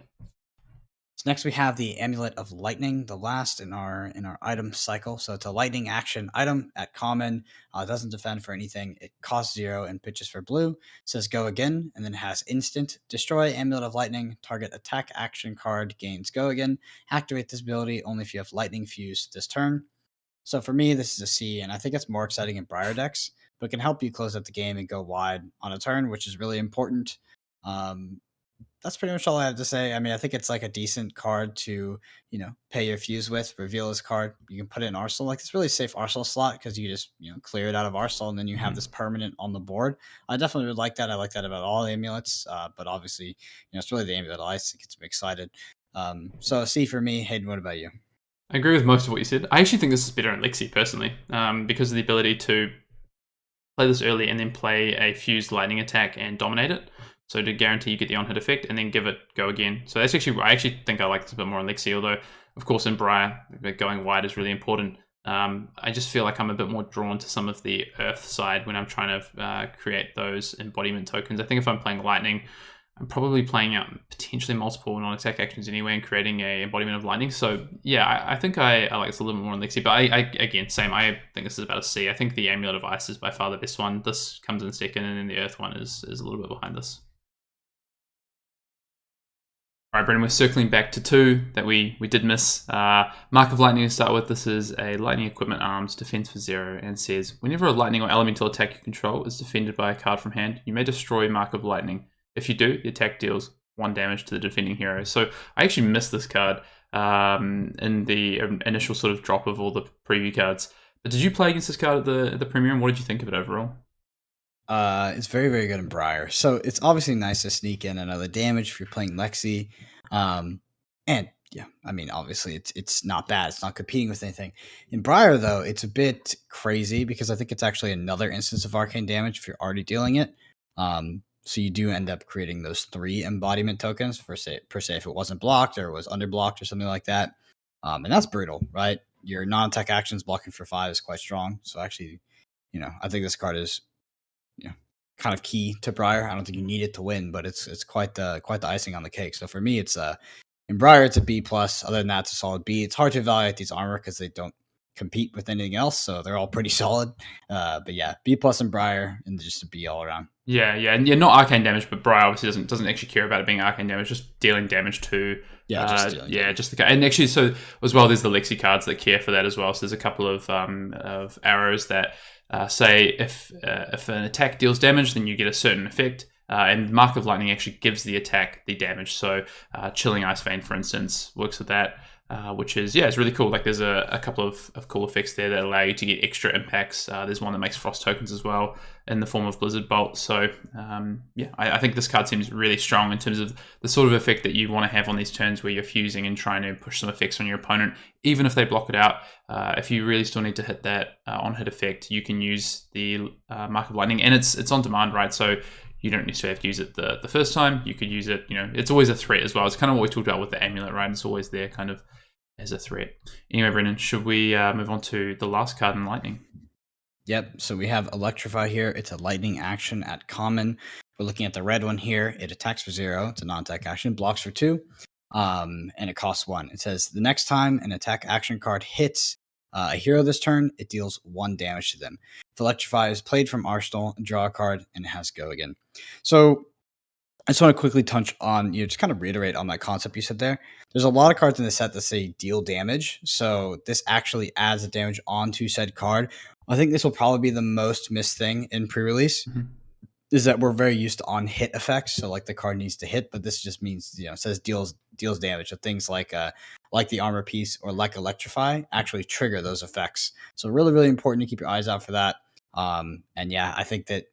So next we have the Amulet of Lightning, the last in our item cycle. So it's a lightning action item at common. Doesn't defend for anything. It costs 0 and pitches for blue. It says go again, and then it has instant. Destroy Amulet of Lightning. Target attack action card gains go again. Activate this ability only if you have lightning fuse this turn. So for me, this is a C, and I think it's more exciting in Briar decks, but it can help you close out the game and go wide on a turn, which is really important. That's pretty much all I have to say. I mean, I think it's like a decent card to, pay your fuse with, reveal this card. You can put it in Arsenal. Like it's really safe Arsenal slot because you just, clear it out of Arsenal and then you have this permanent on the board. I definitely would like that. I like that about all the amulets. But obviously, it's really the amulet I think gets me excited. So C for me. Hayden, what about you? I agree with most of what you said. I actually think this is better in Lexi personally, because of the ability to play this early and then play a fused lightning attack and dominate it. So to guarantee you get the on-hit effect and then give it go again. So that's I actually think I like this a bit more in Lexi, although of course in Briar, going wide is really important. I just feel like I'm a bit more drawn to some of the Earth side when I'm trying to create those embodiment tokens. I think if I'm playing Lightning, I'm probably playing out potentially multiple non-attack actions anyway and creating a embodiment of lightning. So yeah, I think I like this a little bit more in Lexi, but I again, same. I think this is about a C. I think the Amulet of Ice is by far the best one. This comes in second, and then the Earth one is a little bit behind this. All right, Brendan, we're circling back to 2 that we did miss. Mark of Lightning to start with. This is a Lightning Equipment Arms, defense for 0, and says, whenever a Lightning or Elemental attack you control is defended by a card from hand, you may destroy Mark of Lightning. If you do, the attack deals 1 damage to the defending hero. So I actually missed this card in the initial sort of drop of all the preview cards. But did you play against this card at the premium? What did you think of it overall? It's very, very good in Briar. So it's obviously nice to sneak in another damage if you're playing Lexi. And yeah, I mean, obviously it's not bad. It's not competing with anything. In Briar, though, it's a bit crazy because I think it's actually another instance of arcane damage if you're already dealing it. So you do end up creating those 3 embodiment tokens per se if it wasn't blocked or was underblocked or something like that. And that's brutal, right? Your non-attack actions blocking for 5 is quite strong. So actually, I think this card is kind of key to Briar. I don't think you need it to win, but it's quite the icing on the cake. So for me, it's in Briar, it's a B plus. Other than that, it's a solid B. It's hard to evaluate these armor because they don't compete with anything else, so they're all pretty solid. But yeah, B plus and Briar, and just a B all around. Yeah, and not arcane damage, but Briar obviously doesn't actually care about it being arcane damage, just dealing damage to Just dealing damage. just the and actually so as well there's the Lexi cards that care for that as well. So there's a couple of arrows that say if an attack deals damage, then you get a certain effect. And Mark of Lightning actually gives the attack the damage. So Chilling Ice Vein, for instance, works with that. Which is, it's really cool. Like there's a couple of cool effects there that allow you to get extra impacts. There's one that makes frost tokens as well in the form of Blizzard Bolt. So I think this card seems really strong in terms of the sort of effect that you want to have on these turns where you're fusing and trying to push some effects on your opponent, even if they block it out. If you really still need to hit that on-hit effect, you can use the Mark of Lightning, and it's on demand, right? So you don't necessarily have to use it the first time. You could use it, it's always a threat as well. It's kind of what we talked about with the amulet, right? It's always there kind of as a threat. Anyway, Brendan, should we move on to the last card in Lightning? Yep, so we have Electrify here. It's a lightning action at common. We're looking at the red one here. It attacks for 0. It's a non-attack action. Blocks for 2. And it costs 1. It says, the next time an attack action card hits a hero this turn, it deals 1 damage to them. If Electrify is played from Arsenal, draw a card, and it has go again. So I just want to quickly touch on, just kind of reiterate on that concept you said there. There's a lot of cards in the set that say deal damage. So this actually adds the damage onto said card. I think this will probably be the most missed thing in pre-release, is that we're very used to on hit effects. So like the card needs to hit, but this just means, it says deals damage. So things like the armor piece or like Electrify actually trigger those effects. So really, really important to keep your eyes out for that. And yeah, I think that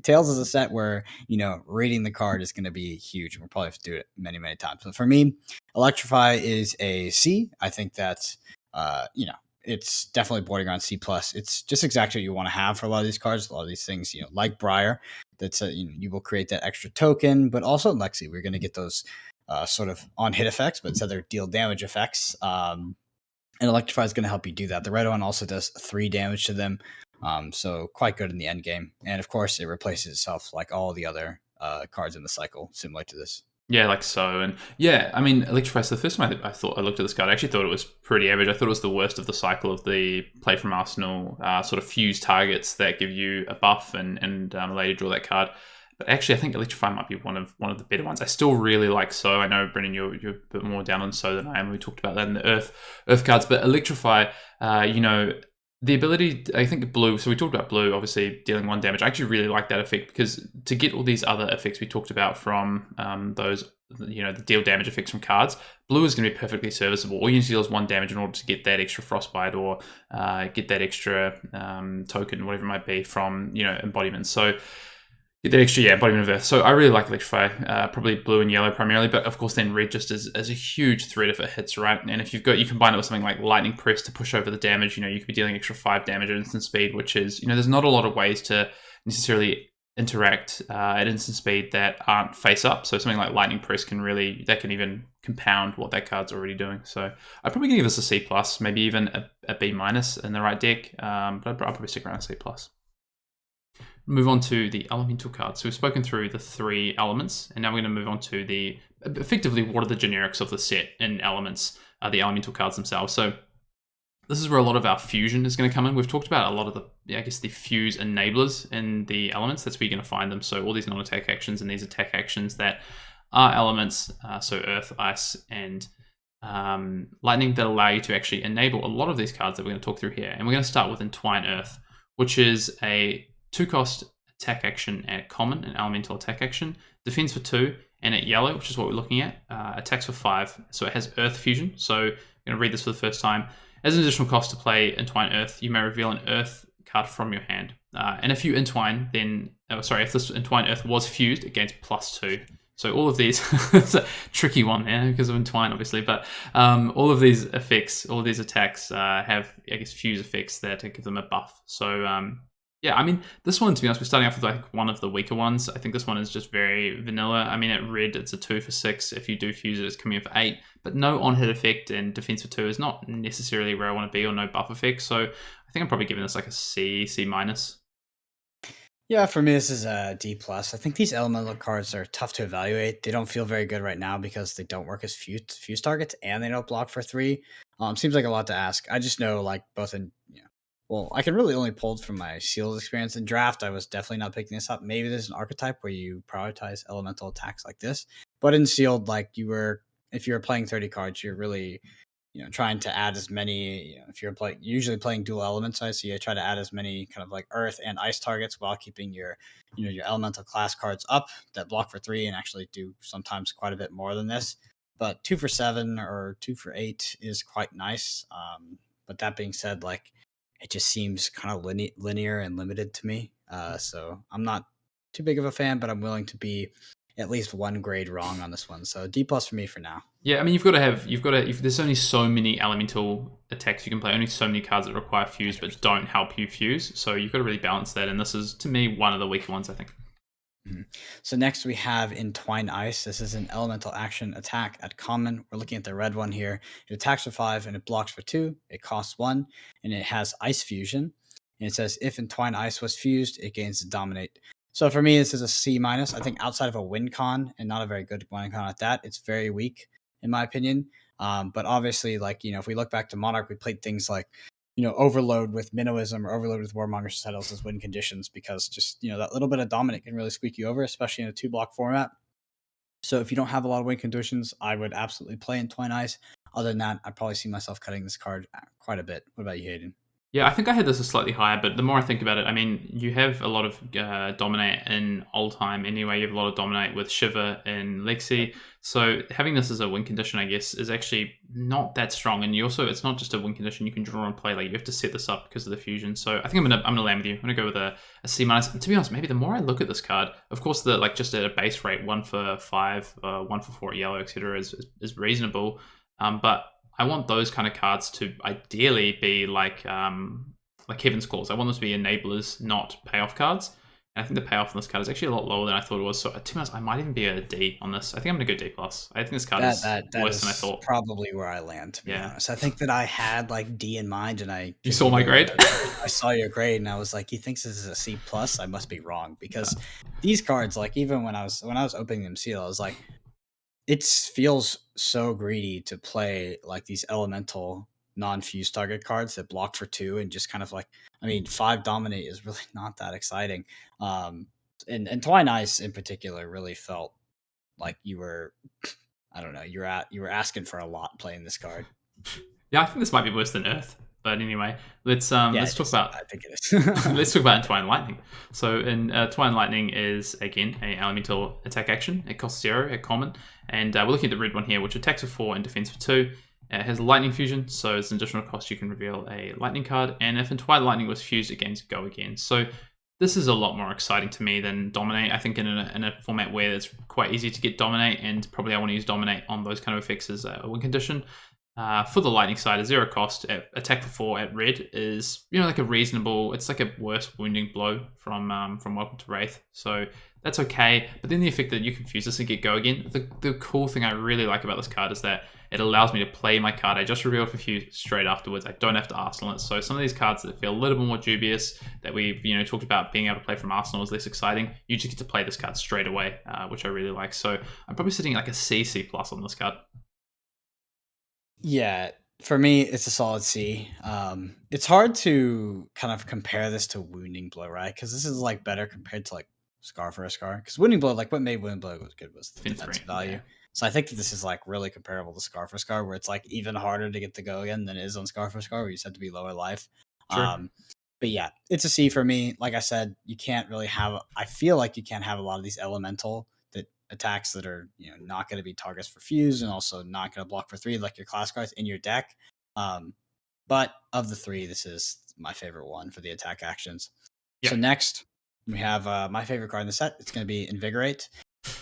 Tales is a set where, reading the card is going to be huge. We'll probably have to do it many, many times. But for me, Electrify is a C. I think that's, it's definitely bordering on C+. It's just exactly what you want to have for a lot of these cards. A lot of these things, like Briar, that's you will create that extra token, but also Lexi, we're going to get those sort of on hit effects, but instead they're deal damage effects. And Electrify is going to help you do that. The red one also does 3 damage to them. So quite good in the end game. And of course, it replaces itself like all the other cards in the cycle, similar to this. Yeah, like so. And yeah, I mean, Electrify, so the first time I looked at this card, I actually thought it was pretty average. I thought it was the worst of the cycle of the play from Arsenal sort of fuse targets that give you a buff and allow you to draw that card. But actually, I think Electrify might be one of the better ones. I still really like So. I know, Brendan, you're a bit more down on So than I am. We talked about that in the Earth cards. But Electrify, the ability, I think blue, so we talked about blue, obviously dealing 1 damage. I actually really like that effect because to get all these other effects we talked about from those, the deal damage effects from cards, blue is going to be perfectly serviceable. All you need to deal is 1 damage in order to get that extra frostbite or get that extra token, whatever it might be, from, embodiments. So get that extra, embodiment of Earth. So I really like Electrify, probably blue and yellow primarily, but of course then red just as a huge threat if it hits, right? And if you combine it with something like Lightning Press to push over the damage, you could be dealing extra 5 damage at instant speed, which is, there's not a lot of ways to necessarily interact at instant speed that aren't face up. So something like Lightning Press can even compound what that card's already doing. So I'd probably give this a C+, maybe even a B- in the right deck, but I'd probably stick around a C+. Move on to the elemental cards. So we've spoken through the 3 elements, and now we're going to move on to effectively what are the generics of the set in elements, the elemental cards themselves. So this is where a lot of our fusion is going to come in. We've talked about a lot of the fuse enablers in the elements. That's where you're going to find them. So all these non-attack actions and these attack actions that are elements, so earth, ice, and lightning, that allow you to actually enable a lot of these cards that we're going to talk through here. And we're going to start with Entwine Earth, which is a 2-cost attack action at common, an elemental attack action, defense for 2, and at yellow, which is what we're looking at, attacks for 5. So it has Earth Fusion. So I'm going to read this for the first time. As an additional cost to play Entwine Earth, you may reveal an Earth card from your hand. And if you entwine, if this Entwine Earth was fused, it gains +2. So all of these, it's a tricky one there because of Entwine, obviously, but all of these effects, all of these attacks have, fuse effects that give them a buff. So this one, to be honest, we're starting off with one of the weaker ones. I think this one is just very vanilla. I mean, at red, it's a 2 for 6. If you do fuse it, it's coming in for 8. But no on-hit effect and defense for 2 is not necessarily where I want to be, or no buff effect. So I think I'm probably giving this like a C-. Yeah, for me, this is a D plus. I think these elemental cards are tough to evaluate. They don't feel very good right now because they don't work as fuse targets and they don't block for three. Seems like a lot to ask. I just know like both in well, I can really only pull from my sealed experience in draft. I was definitely not picking this up. Maybe there's an archetype where you prioritize elemental attacks like this, but in sealed, like you were, if you were playing 30 cards, you're really trying to add as many, if you're playing, usually playing dual element size, so you try to add as many kind of like earth and ice targets while keeping your, your elemental class cards up that block for three and actually do sometimes quite a bit more than this. But 2 for 7 or 2 for 8 is quite nice. But that being said, like it just seems kind of linear and limited to me. So I'm not too big of a fan, but I'm willing to be at least one grade wrong on this one. So D plus for me for now. Yeah, I mean, if there's only so many elemental attacks you can play, only so many cards that require fuse but 100%. don't help you fuse. So you've got to really balance that. And this is, to me, one of the weaker ones, I think. Mhm. So next we have Entwine Ice. This is an elemental action attack at common. We're looking at the red one here. It attacks for 5 and it blocks for 2. It costs 1 and it has Ice Fusion. And it says if Entwine Ice was fused, it gains Dominate. So for me, this is a C minus. I think outside of a win con and not a very good win con at that, it's very weak in my opinion. But obviously, like if we look back to Monarch, we played things like overload with Minnowism or overload with Warmonger settles as win conditions because just, that little bit of dominant can really squeak you over, especially in a 2 block format. So if you don't have a lot of win conditions, I would absolutely play in Twine Ice. Other than that, I probably see myself cutting this card quite a bit. What about you, Hayden? Yeah, I think I had this a slightly higher, but the more I think about it, I mean, you have a lot of Dominate in old time anyway. You have a lot of Dominate with Shiver and Lexi. So having this as a win condition, I guess, is actually not that strong. And you also, it's not just a win condition you can draw and play. Like you have to set this up because of the fusion. So I think I'm gonna land with you. I'm gonna go with a C minus. And to be honest, maybe the more I look at this card, of course, the like just at a base rate, 1 for 5, 1 for 4 yellow, etc., is reasonable. But I want those kind of cards to ideally be like Heaven's Calls. I want them to be enablers, not payoff cards. And I think the payoff on this card is actually a lot lower than I thought it was. So to be honest, I might even be a D on this. I think I'm gonna go D plus. I think this card That is that that worse than I is thought. probably where I land, to be Yeah. honest. I think that I had like D in mind, and You saw my grade? I saw your grade, and I was like, he thinks this is a C plus. I must be wrong Yeah. because these cards, like even when I was opening them sealed, I was like, it feels so greedy to play like these elemental non-fuse target cards that block for 2 and just kind of like, I mean, 5 dominate is really not that exciting. Um and Twine Ice in particular really felt like you were, I don't know, you were asking for a lot playing this card. Yeah, I think this might be worse than Earth. But anyway, let's Yeah, let's it talk is. about I think it is. let's talk about Entwine Lightning. So, in Twine Lightning is again a elemental attack action. It costs 0 at common, and we're looking at the red one here, which attacks for 4 and defends for 2. It has lightning fusion, so as an additional cost, you can reveal a lightning card. And if Entwine Lightning was fused, it gains Go again. So this is a lot more exciting to me than Dominate. I think in a format where it's quite easy to get Dominate, and probably I want to use Dominate on those kind of effects as a win condition. For the lightning side, a 0 cost at attack for 4 at red is like a reasonable. It's like a worse wounding blow from Welcome to Wraith, so that's okay. But then the effect that you can fuse this and get Go again. The cool thing I really like about this card is that it allows me to play my card I just revealed for fuse straight afterwards. I don't have to Arsenal it. So some of these cards that feel a little bit more dubious that we've talked about being able to play from Arsenal is less exciting. You just get to play this card straight away, which I really like. So I'm probably sitting at like a C plus on this card. Yeah, for me, it's a solid C. It's hard to kind of compare this to Wounding Blow, right? Because this is like better compared to like Scar for a Scar. Because Wounding Blow, like what made Wounding Blow was good was the Fin defensive 3, value. yeah. So I think that this is like really comparable to Scar for Scar, where it's like even harder to get the go again than it is on Scar for Scar, where you just have to be lower life. True. But yeah, it's a C for me. Like I said, you can't really have. I feel like you can't have a lot of these elemental attacks that are not going to be targets for fuse and also not going to block for 3 like your class cards in your deck. But of the 3, this is my favorite one for the attack actions. Yeah. So next we have my favorite card in the set. It's going to be Invigorate,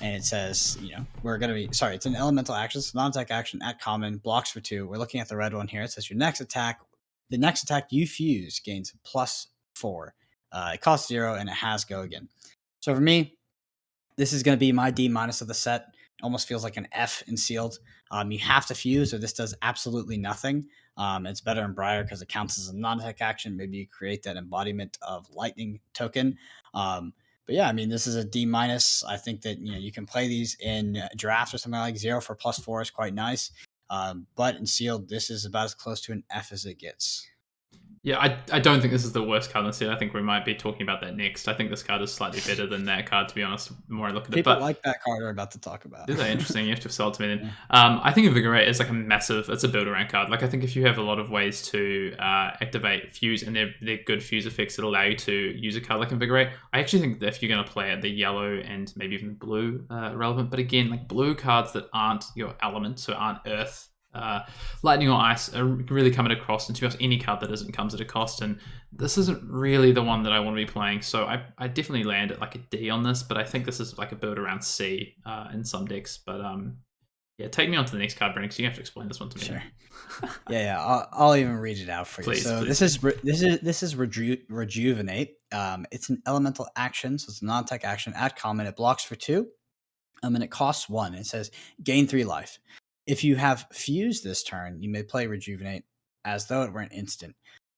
and it says we're going to be it's an elemental action, so non-attack action at common, blocks for 2. We're looking at the red one here. It says the next attack you fuse gains +4. It costs 0 and it has Go again. So for me, this is going to be my D minus of the set. Almost feels like an F in sealed. You have to fuse, or this does absolutely nothing. It's better in Briar because it counts as a non-attack action. Maybe you create that embodiment of lightning token. But yeah, I mean, this is a D minus. I think that you can play these in draft or something like 0 for +4 is quite nice. But in sealed, this is about as close to an F as it gets. Yeah, I don't think this is the worst card in the set. I think we might be talking about that next. I think this card is slightly better than that card, to be honest, the more I look at it. People But like that card we're about to talk about. is that interesting? You have to sell it to me then. Yeah. I think Invigorate is like it's a build around card. Like I think if you have a lot of ways to activate Fuse and they're good Fuse effects that allow you to use a card like Invigorate, I actually think that if you're going to play it, the yellow and maybe even blue relevant. But again, like blue cards that aren't your element, so aren't Earth, lightning or ice are really coming across, and to be honest, any card that isn't comes at a cost, and this isn't really the one that I want to be playing, so I definitely land at like a D on this, but I think this is like a build around C in some decks. But yeah, take me on to the next card, Brendan, because you have to explain this one to me. Sure. yeah, I'll even read it out for you. Please, So please. this is rejuvenate. It's an elemental action, so it's a non-attack action at common. It blocks for 2. And it costs 1. It says gain 3 life. If you have Fuse this turn, you may play Rejuvenate as though it were an instant.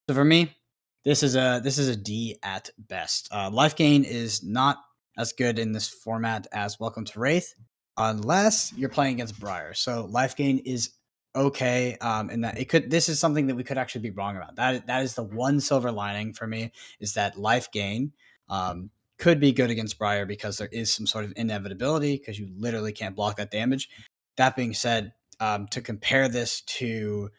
So for me, this is a D at best. Life gain is not as good in this format as Welcome to Wraith, unless you're playing against Briar. So life gain is okay. In that this is something that we could actually be wrong about. That is the one silver lining for me, is that life gain could be good against Briar because there is some sort of inevitability because you literally can't block that damage. That being said, to compare this to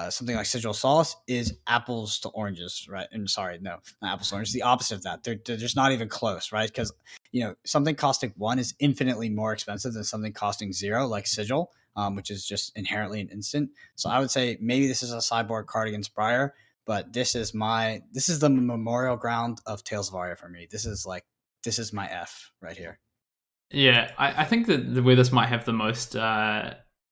something like Sigil Solace is apples to oranges, right? And sorry, no, not apples to oranges. The opposite of that. They're just not even close, right? Because something costing 1 is infinitely more expensive than something costing 0, like Sigil, which is just inherently an instant. So I would say maybe this is a sideboard card against Briar, but this is the memorial ground of Tales of Aria for me. This is my F right here. Yeah, I think that where this might have the most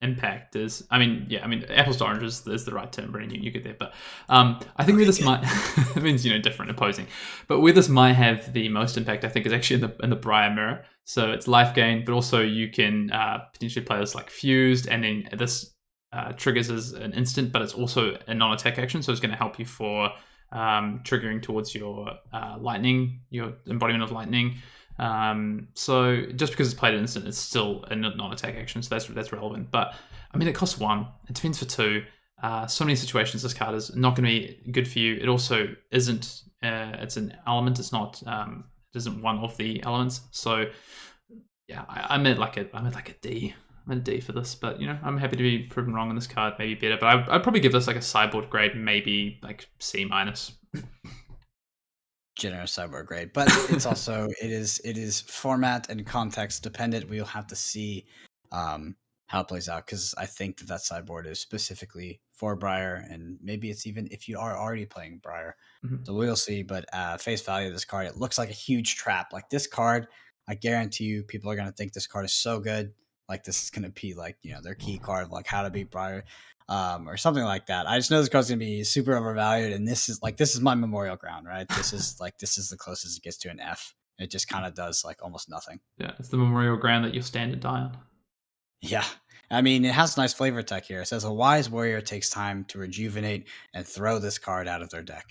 impact is, apples to oranges is the right term, Brendan. You get there, but I think where this might it means different, opposing, but where this might have the most impact, I think, is actually in the Briar Mirror. So it's life gain, but also you can potentially play this like Fused, and then this triggers as an instant, but it's also a non-attack action, so it's going to help you for triggering towards your lightning, your embodiment of lightning. So just because it's played at instant, it's still a non-attack action, so that's relevant. But I mean, it costs 1, it defends for 2. So many situations this card is not going to be good for you. It also isn't. It's an element. It's not. It isn't one of the elements. So yeah, I'm at like a D. I'm at a D for this, but I'm happy to be proven wrong on this card. Maybe better, but I'd probably give this like a sideboard grade, maybe like C minus. Generous sideboard grade, but it's also it is format and context dependent. We'll have to see how it plays out, because I think that sideboard is specifically for Briar, and maybe it's even if you are already playing Briar. Mm-hmm. So we'll see. But face value of this card, it looks like a huge trap. Like this card, I guarantee you, people are gonna think this card is so good. Like this is gonna be like their key card, like how to beat Briar. Or something like that. I just know this card's gonna be super overvalued, and this is my memorial ground, right? This is the closest it gets to an F. It just kind of does like almost nothing. Yeah, it's the memorial ground that your standard die on. Yeah, I mean, it has nice flavor text here. It says a wise warrior takes time to rejuvenate and throw this card out of their deck.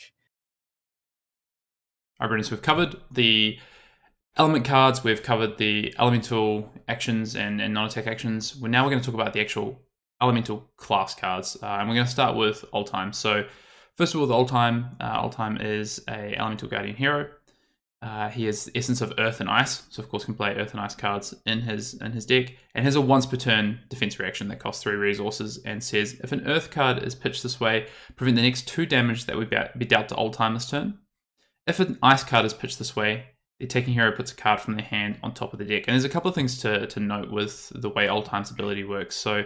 All right, Brendan, so we've covered the element cards, we've covered the elemental actions and non-attack actions. Now we're going to talk about the actual elemental class cards, and we're going to start with Oldtime. So first of all, the Oldtime is a elemental guardian hero. He has the essence of earth and ice, so of course can play earth and ice cards in his deck, and has a once per turn defense reaction that costs 3 resources, and says if an earth card is pitched this way, prevent the next 2 damage that would be dealt to Oldtime this turn. If an ice card is pitched this way, the attacking hero puts a card from their hand on top of the deck. And there's a couple of things to note with the way Oldtime's ability works. So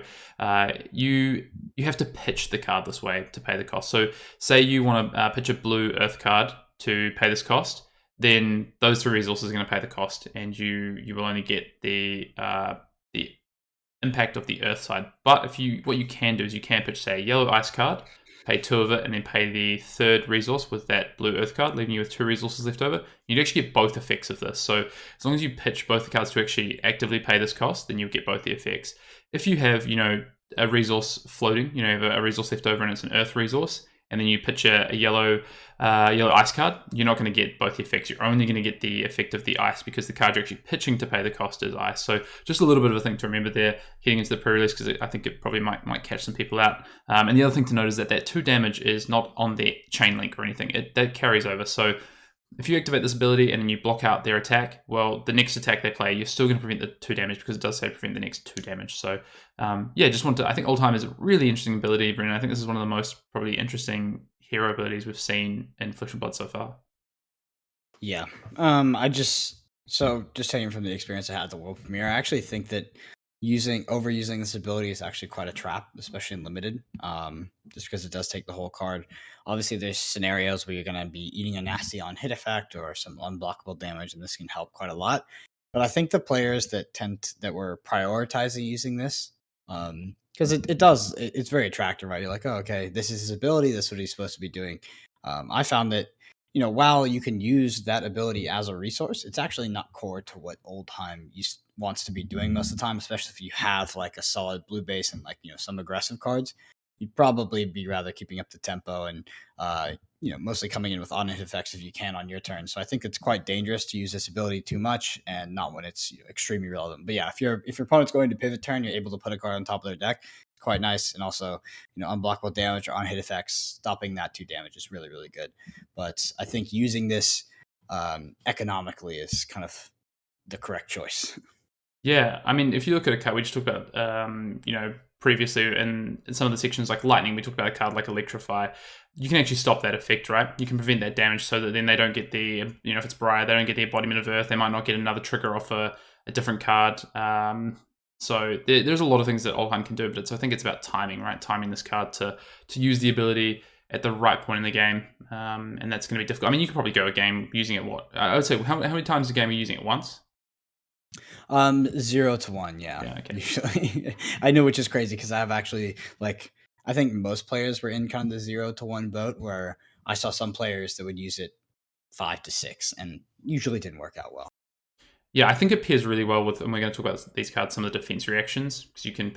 you have to pitch the card this way to pay the cost. So say you want to pitch a blue earth card to pay this cost, then those 3 resources are going to pay the cost, and you will only get the impact of the earth side. But what you can do is you can pitch, say, a yellow ice card, pay 2 of it, and then pay the 3rd resource with that blue earth card, leaving you with 2 resources left over. You'd actually get both effects of this. So as long as you pitch both the cards to actually actively pay this cost, then you'll get both the effects. If you have, a resource floating, you have a resource left over and it's an earth resource, and then you pitch a yellow ice card, you're not going to get both the effects. You're only going to get the effect of the ice because the card you're actually pitching to pay the cost is ice. So just a little bit of a thing to remember there heading into the pre-release, because I think it probably might catch some people out. And the other thing to note is that 2 damage is not on the chain link or anything. That carries over. So if you activate this ability and then you block out their attack, well, the next attack they play, you're still going to prevent the 2 damage because it does say prevent the next 2 damage. So, just want to. I think Old Time is a really interesting ability, Brendan. I think this is one of the most probably interesting hero abilities we've seen in Flesh and Blood so far. Yeah. Just taking from the experience I had at the world premiere, I actually think that overusing this ability is actually quite a trap, especially in limited. Just because it does take the whole card. Obviously, there's scenarios where you're gonna be eating a nasty on hit effect or some unblockable damage, and this can help quite a lot. But I think the players that were prioritizing using this, because it's very attractive, right? You're like, oh, okay, this is his ability. This is what he's supposed to be doing. I found that while you can use that ability as a resource, it's actually not core to what Oldhim wants to be doing most of the time, especially if you have like a solid blue base and like, some aggressive cards. You'd probably be rather keeping up the tempo and, mostly coming in with on-hit effects if you can on your turn. So I think it's quite dangerous to use this ability too much and not when it's extremely relevant. But yeah, if your opponent's going to pivot turn, you're able to put a card on top of their deck. Quite nice. And also, unblockable damage or on-hit effects, stopping that 2 damage is really, really good. But I think using this economically is kind of the correct choice. Yeah, I mean, if you look at a card, we just talked about, previously in some of the sections like Lightning, we talked about a card like Electrify. You can actually stop that effect, right? You can prevent that damage so that then they don't get if it's Briar, they don't get the embodiment of Earth. They might not get another trigger off a different card. So there's a lot of things that Oldhim can do, but I think it's about timing, right? Timing this card to use the ability at the right point in the game, and that's going to be difficult. I mean, you could probably go a game using it. I would say, how many times a game are you using it? Once? 0 to 1, yeah. Okay. Usually, I know, which is crazy because I have actually I think most players were in kind of the 0 to 1 boat where I saw some players that would use it 5 to 6 and usually didn't work out well. Yeah, I think it pairs really well with, and we're going to talk about these cards, some of the defense reactions, because you can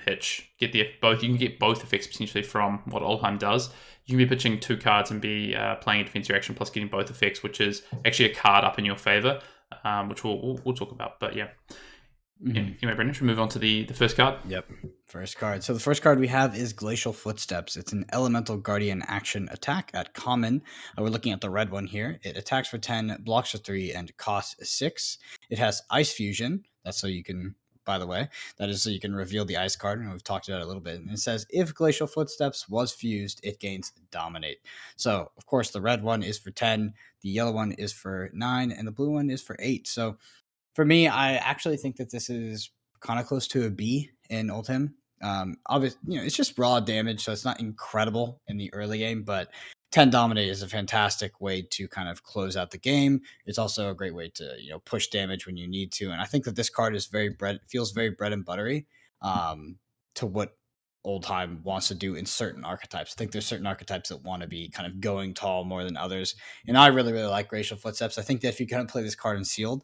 both. You can get both effects potentially from what Oldhim does. You can be pitching 2 cards and be playing a defense reaction plus getting both effects, which is actually a card up in your favor, which we'll talk about. But yeah. Mm-hmm. Anyway, Brendan, should we move on to the first card? Yep. First card. So the first card we have is Glacial Footsteps. It's an Elemental Guardian action attack at common. We're looking at the red one here. It attacks for 10, blocks for 3, and costs 6. It has Ice Fusion. That's so you can, by the way, that is so you can reveal the ice card, and we've talked about it a little bit. And it says, if Glacial Footsteps was fused, it gains Dominate. So, of course, the red one is for 10, the yellow one is for 9, and the blue one is for 8. So for me, I actually think that this is kind of close to a B in Oldhim. Obviously, it's just raw damage, so it's not incredible in the early game, but 10 Dominate is a fantastic way to kind of close out the game. It's also a great way to, push damage when you need to. And I think that this card is feels very bread and buttery to what Oldhim wants to do in certain archetypes. I think there's certain archetypes that want to be kind of going tall more than others. And I really, really like Glacial Footsteps. I think that if you're going to play this card in sealed,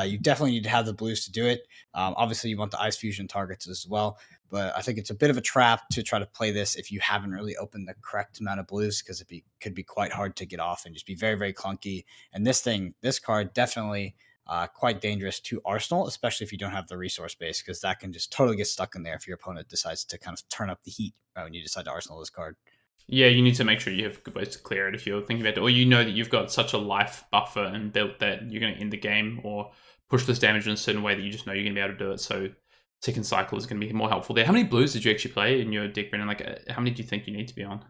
you definitely need to have the blues to do it. Obviously, you want the Ice Fusion targets as well, but I think it's a bit of a trap to try to play this if you haven't really opened the correct amount of blues, because could be quite hard to get off and just be very, very clunky. And this card definitely quite dangerous to Arsenal, especially if you don't have the resource base, because that can just totally get stuck in there if your opponent decides to kind of turn up the heat when you decide to Arsenal this card. Yeah, you need to make sure you have good ways to clear it if you're thinking about it, or that you've got such a life buffer and built that you're going to end the game or push this damage in a certain way that you just know you're going to be able to do it. So second cycle is going to be more helpful there. How many blues did you actually play in your deck, Brendan? How many do you think you need to be on?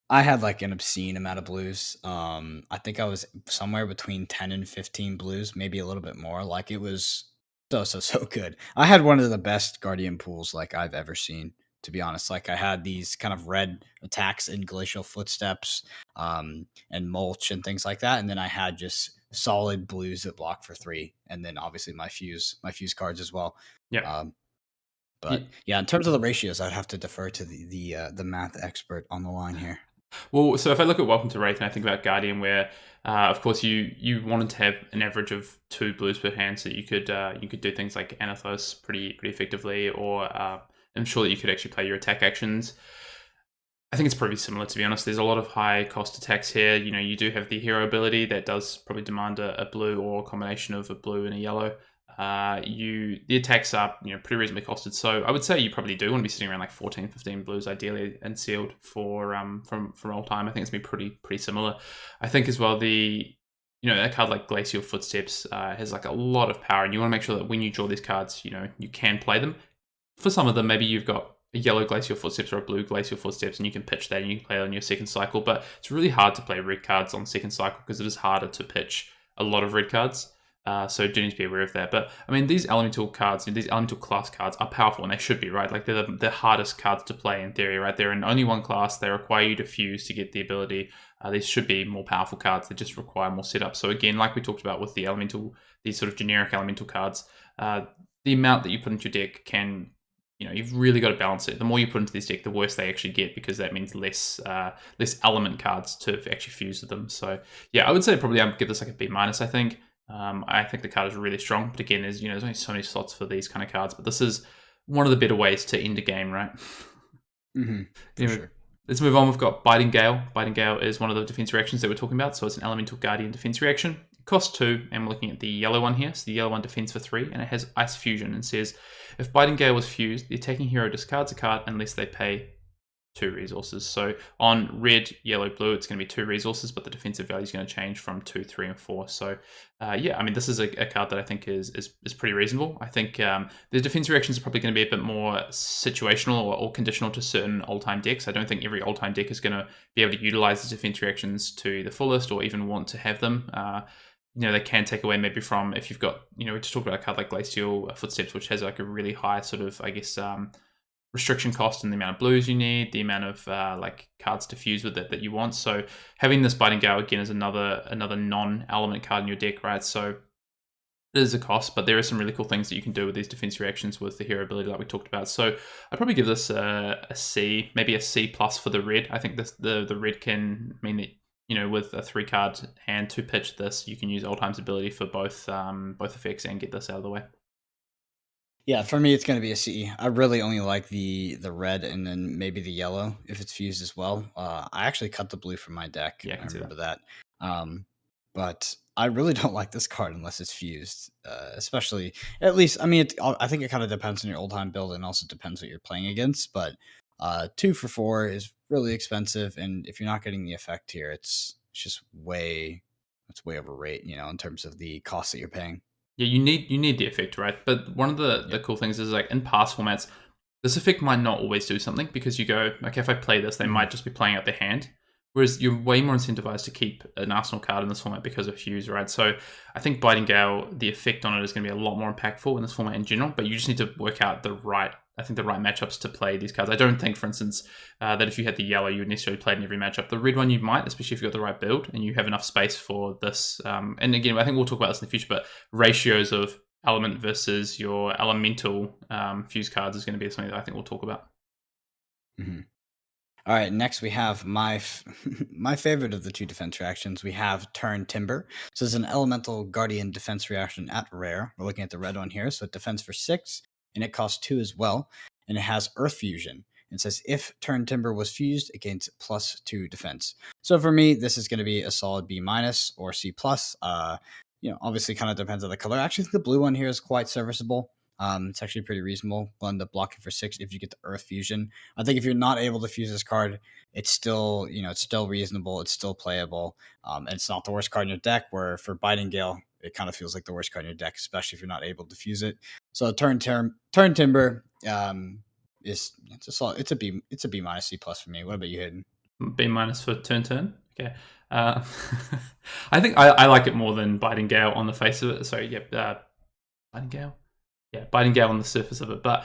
I had an obscene amount of blues. I think I was somewhere between 10 and 15 blues, maybe a little bit more. It was so good. I had one of the best Guardian pools I've ever seen, to be honest. I had these kind of red attacks in Glacial Footsteps, and Mulch and things like that. And then I had just solid blues that block for 3. And then obviously my fuse cards as well. Yeah. But yeah, in terms of the ratios, I'd have to defer to the math expert on the line here. Well, so if I look at Welcome to Wraith and I think about Guardian, where of course you wanted to have an average of 2 blues per hand, so you could do things like Anathos pretty effectively, or ensure that you could actually play your attack actions. I think it's pretty similar, to be honest. There's a lot of high cost attacks here. You do have the hero ability that does probably demand a blue or a combination of a blue and a yellow. The attacks are pretty reasonably costed, so I would say you probably do want to be sitting around like 14, 15 blues ideally and sealed for from all time. I think it's gonna be pretty similar. I think as well a card like Glacial Footsteps has like a lot of power, and you want to make sure that when you draw these cards, you can play them. For some of them, maybe you've got a yellow Glacial Footsteps or a blue Glacial Footsteps, and you can pitch that and you can play it on your second cycle. But it's really hard to play red cards on second cycle because it is harder to pitch a lot of red cards. So do need to be aware of that. But I mean, these elemental cards, these elemental class cards are powerful, and they should be, right? Like they're the hardest cards to play in theory, right? They're in only one class. They require you to fuse to get the ability. These should be more powerful cards. They just require more setup. So again, like we talked about with these sort of generic elemental cards, the amount that you put into your deck can, you've really got to balance it. The more you put into this deck, the worse they actually get, because that means less element cards to actually fuse with them. So yeah, I would say probably I'd give this like a B-. I think. I think the card is really strong, but again, there's only so many slots for these kind of cards. But this is one of the better ways to end a game, right? Sure. Let's move on. We've got Biting Gale. Biting Gale is one of the defense reactions that we're talking about. So it's an Elemental Guardian defense reaction. It costs 2, and we're looking at the yellow one here. So the yellow one defends for 3, and it has Ice Fusion, and says, if Biting Gale was fused, the attacking hero discards a card unless they pay 2 resources. So on red, yellow, blue, it's going to be 2 resources, but the defensive value is going to change from 2, 3, and 4. So yeah, I mean, this is a card that I think is pretty reasonable. I think the defense reactions are probably going to be a bit more situational or conditional to certain old-time decks. I don't think every old-time deck is going to be able to utilize the defense reactions to the fullest or even want to have them. They can take away maybe from, if you've got, we just talked about a card like Glacial Footsteps, which has like a really high sort of, I guess, restriction cost and the amount of blues you need, the amount of like cards to fuse with it that you want. So having this Biting Gale again is another non-element card in your deck, right? So it is a cost, but there are some really cool things that you can do with these defense reactions with the hero ability like we talked about. So I'd probably give this a C, maybe a C plus for the red. I think the red can mean that, with a 3-card hand to pitch this, you can use Old Time's ability for both effects and get this out of the way. Yeah, for me, it's going to be a C. I really only like the red and then maybe the yellow if it's fused as well. I actually cut the blue from my deck. Yeah, I can see remember that. But I really don't like this card unless it's fused. Especially, at least, I mean, I think it kind of depends on your old time build and also depends what you're playing against. But 2 for 4 is really expensive, and if you're not getting the effect here, it's way overrated, in terms of the cost that you're paying. Yeah, you need the effect, right? But one of the cool things is, like, in past formats, this effect might not always do something, because you go, okay, if I play this, they might just be playing out their hand. Whereas you're way more incentivized to keep an Arsenal card in this format because of Fuse, right? So I think Biting Gale, the effect on it is going to be a lot more impactful in this format in general, but you just need to work out the right matchups to play these cards. I don't think, for instance, that if you had the yellow, you would necessarily play it in every matchup. The red one you might, especially if you've got the right build and you have enough space for this. And again, I think we'll talk about this in the future, but ratios of element versus your elemental Fuse cards is going to be something that I think we'll talk about. Mm-hmm. All right, next we have my favorite of the 2 defense reactions. We have Turn Timber. So it's an elemental guardian defense reaction at rare. We're looking at the red one here. So it defends for 6, and it costs 2 as well. And it has Earth Fusion. It says if Turn Timber was fused, it gains +2 defense. So for me, this is going to be a solid B- or C+. Obviously kind of depends on the color. I actually think the blue one here is quite serviceable. It's actually pretty reasonable. We'll end up blocking for 6 if you get the Earth Fusion. I think if you're not able to fuse this card, it's still, it's still reasonable. It's still playable. And it's not the worst card in your deck, where for Biting Gale, it kind of feels like the worst card in your deck, especially if you're not able to fuse it. So Turn Timber it's a B- C+ for me. What about you, Hayden? B- for Turn. Okay. I think I like it more than Biting Gale on the face of it. Sorry, Biting Gale. Yeah, Biting Gale on the surface of it. But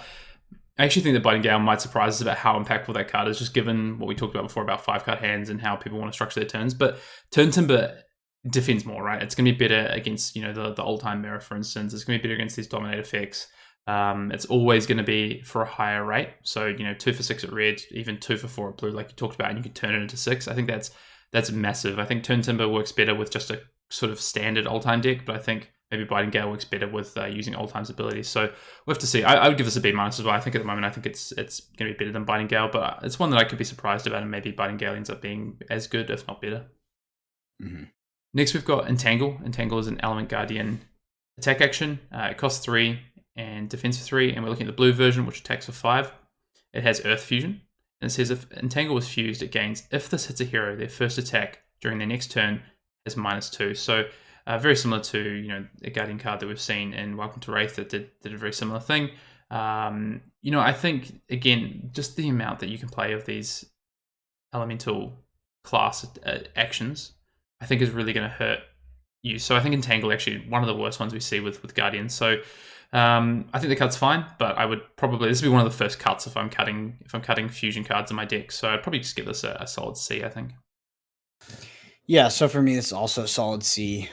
I actually think that Biting Gale might surprise us about how impactful that card is, just given what we talked about before about 5-card hands and how people want to structure their turns. But Turn Timber defends more, right? It's going to be better against, the old-time mirror, for instance. It's going to be better against these dominate effects. It's always going to be for a higher rate. So, 2 for 6 at red, even 2 for 4 at blue, like you talked about, and you can turn it into 6. I think that's massive. I think Turn Timber works better with just a sort of standard old-time deck, but I think maybe Biting Gale works better with using Old Time's abilities. So we'll have to see. I would give this a B- as well. I think at the moment, I think it's going to be better than Biting Gale, but it's one that I could be surprised about, and maybe Biting Gale ends up being as good, if not better. Mm-hmm. Next, we've got Entangle. Entangle is an Element Guardian attack action. It costs 3 and defense for 3, and we're looking at the blue version, which attacks for 5. It has Earth Fusion, and it says if Entangle is fused, it gains, if this hits a hero, their first attack during their next turn is -2. So very similar to a Guardian card that we've seen in Welcome to Wraith that did a very similar thing. I think again, just the amount that you can play of these elemental class actions, I think is really going to hurt you. So I think Entangle actually one of the worst ones we see with Guardians. So I think the card's fine, but I would probably, this would be one of the first cuts if I'm cutting fusion cards in my deck. So I'd probably just give this a solid C, I think. Yeah, so for me, it's also a solid C,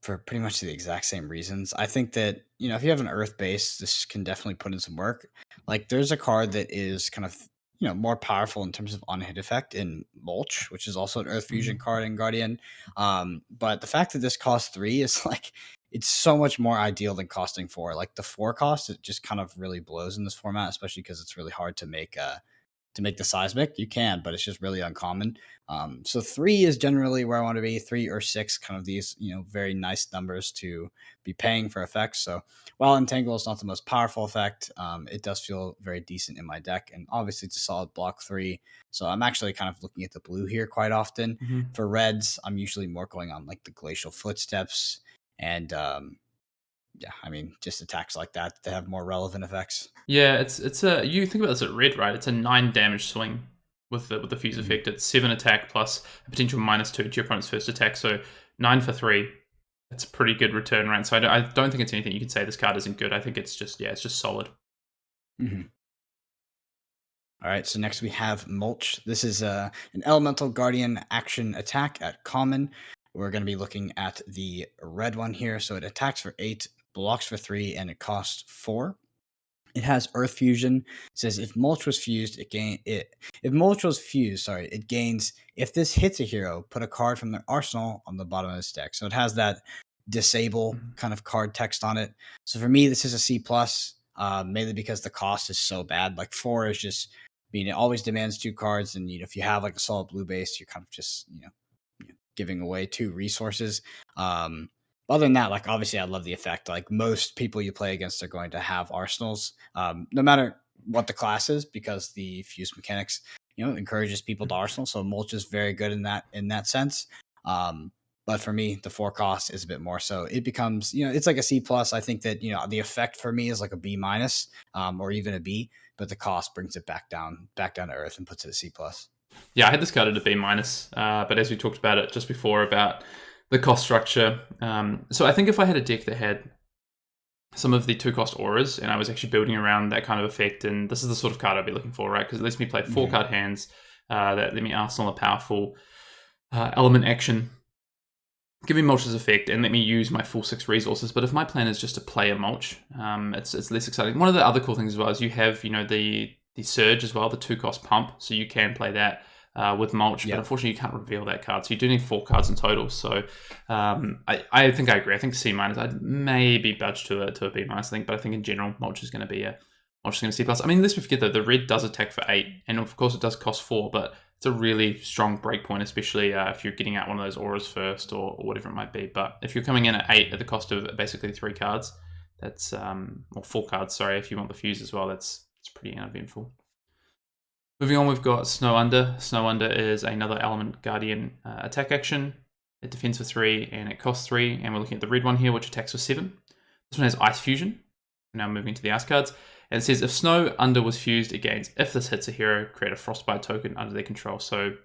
for pretty much the exact same reasons. I think that, if you have an Earth base, this can definitely put in some work. Like, there's a card that is kind of, more powerful in terms of on-hit effect in Mulch, which is also an Earth Fusion card in Guardian. But the fact that this costs 3 is like, it's so much more ideal than costing 4. Like, the 4 cost, it just kind of really blows in this format, especially because it's really hard to make the seismic. You can, but it's just really uncommon. So 3 is generally where I want to be. 3 or 6, kind of these, very nice numbers to be paying for effects. So while Entangle is not the most powerful effect, it does feel very decent in my deck. And obviously it's a solid block 3. So I'm actually kind of looking at the blue here quite often. Mm-hmm. For reds, I'm usually more going on like the Glacial Footsteps and yeah, I mean, just attacks like that have more relevant effects. Yeah, it's a, you think about this at red, right? It's a 9 damage swing with the fuse Mhm. effect. It's 7 attack plus a potential -2 to your opponent's first attack. So 9 for 3. That's a pretty good return, right? So I don't think it's anything you can say this card isn't good. I think it's just solid. Mhm. All right, so next we have Mulch. This is an Elemental Guardian action attack at common. We're going to be looking at the red one here. So it attacks for 8, blocks for 3, and it costs 4. It has Earth Fusion. It says if Mulch was fused, if Mulch was fused, sorry, it gains, if this hits a hero, put a card from their arsenal on the bottom of this deck. So it has that disable Mhm. kind of card text on it. So for me, this is a C plus, mainly because the cost is so bad. Like 4 is just, it always demands 2 cards, and if you have like a solid blue base, you're kind of just giving away 2 resources. Other than that, like obviously, I love the effect. Like most people you play against are going to have arsenals, no matter what the class is, because the fuse mechanics, encourages people to arsenal. So Mulch is very good in that sense. But for me, the 4 cost is a bit more. So it becomes, it's like a C plus. I think that the effect for me is like a B minus, or even a B, but the cost brings it back down to earth and puts it at C plus. Yeah, I had this card at a B minus, but as we talked about it just before about the cost structure, so I think if I had a deck that had some of the 2 cost auras and I was actually building around that kind of effect, and this is the sort of card I'd be looking for, right? Because it lets me play 4 Mhm. card hands that let me arsenal a powerful element action, give me Mulch's effect, and let me use my full 6 resources. But if my plan is just to play a Mulch, it's less exciting. One of the other cool things as well is you have the Surge as well, the 2 cost pump, so you can play that with Mulch, but Yeah. unfortunately you can't reveal that card, so you do need 4 cards in total. So I think I agree. I think C minus, I'd maybe budge to a B minus, I think, but I think in general Mulch is going to be C plus. I mean, let's forget though, the red does attack for 8, and of course it does cost 4, but it's a really strong breakpoint, especially if you're getting out one of those auras first or whatever it might be. But if you're coming in at 8 at the cost of basically 3 cards, that's or 4 cards, sorry, if you want the fuse as well, it's pretty uneventful. Moving on, we've got Snow Under. Snow Under is another Element Guardian attack action. It defends for 3 and it costs 3, and we're looking at the red one here, which attacks for 7. This one has Ice Fusion. Now moving to the ice cards. And it says, if Snow Under was fused, it gains, if this hits a hero, create a Frostbite token under their control. So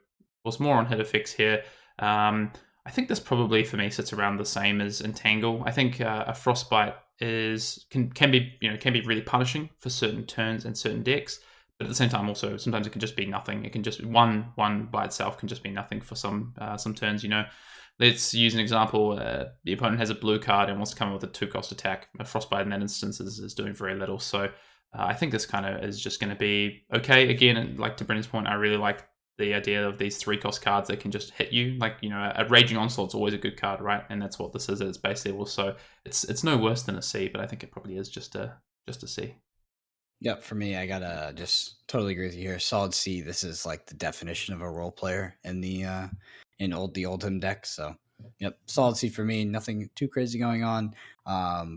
was more on hit effects here. I think this probably, for me, sits around the same as Entangle. I think a Frostbite can be really punishing for certain turns and certain decks. But at the same time, also, sometimes it can just be nothing. It can just, one by itself can just be nothing for some turns, Let's use an example. The opponent has a blue card and wants to come up with a 2-cost attack. A Frostbite in that instance is doing very little. So I think this kind of is just going to be okay. Again, like to Brendan's point, I really like the idea of these 3-cost cards that can just hit you. Like, a Raging Onslaught's always a good card, right? And that's what this is at its base level. So it's no worse than a C, but I think it probably is just a C. Yep, for me, I gotta just totally agree with you here. Solid C. This is like the definition of a role player in the Oldhim deck. So, yep, solid C for me. Nothing too crazy going on.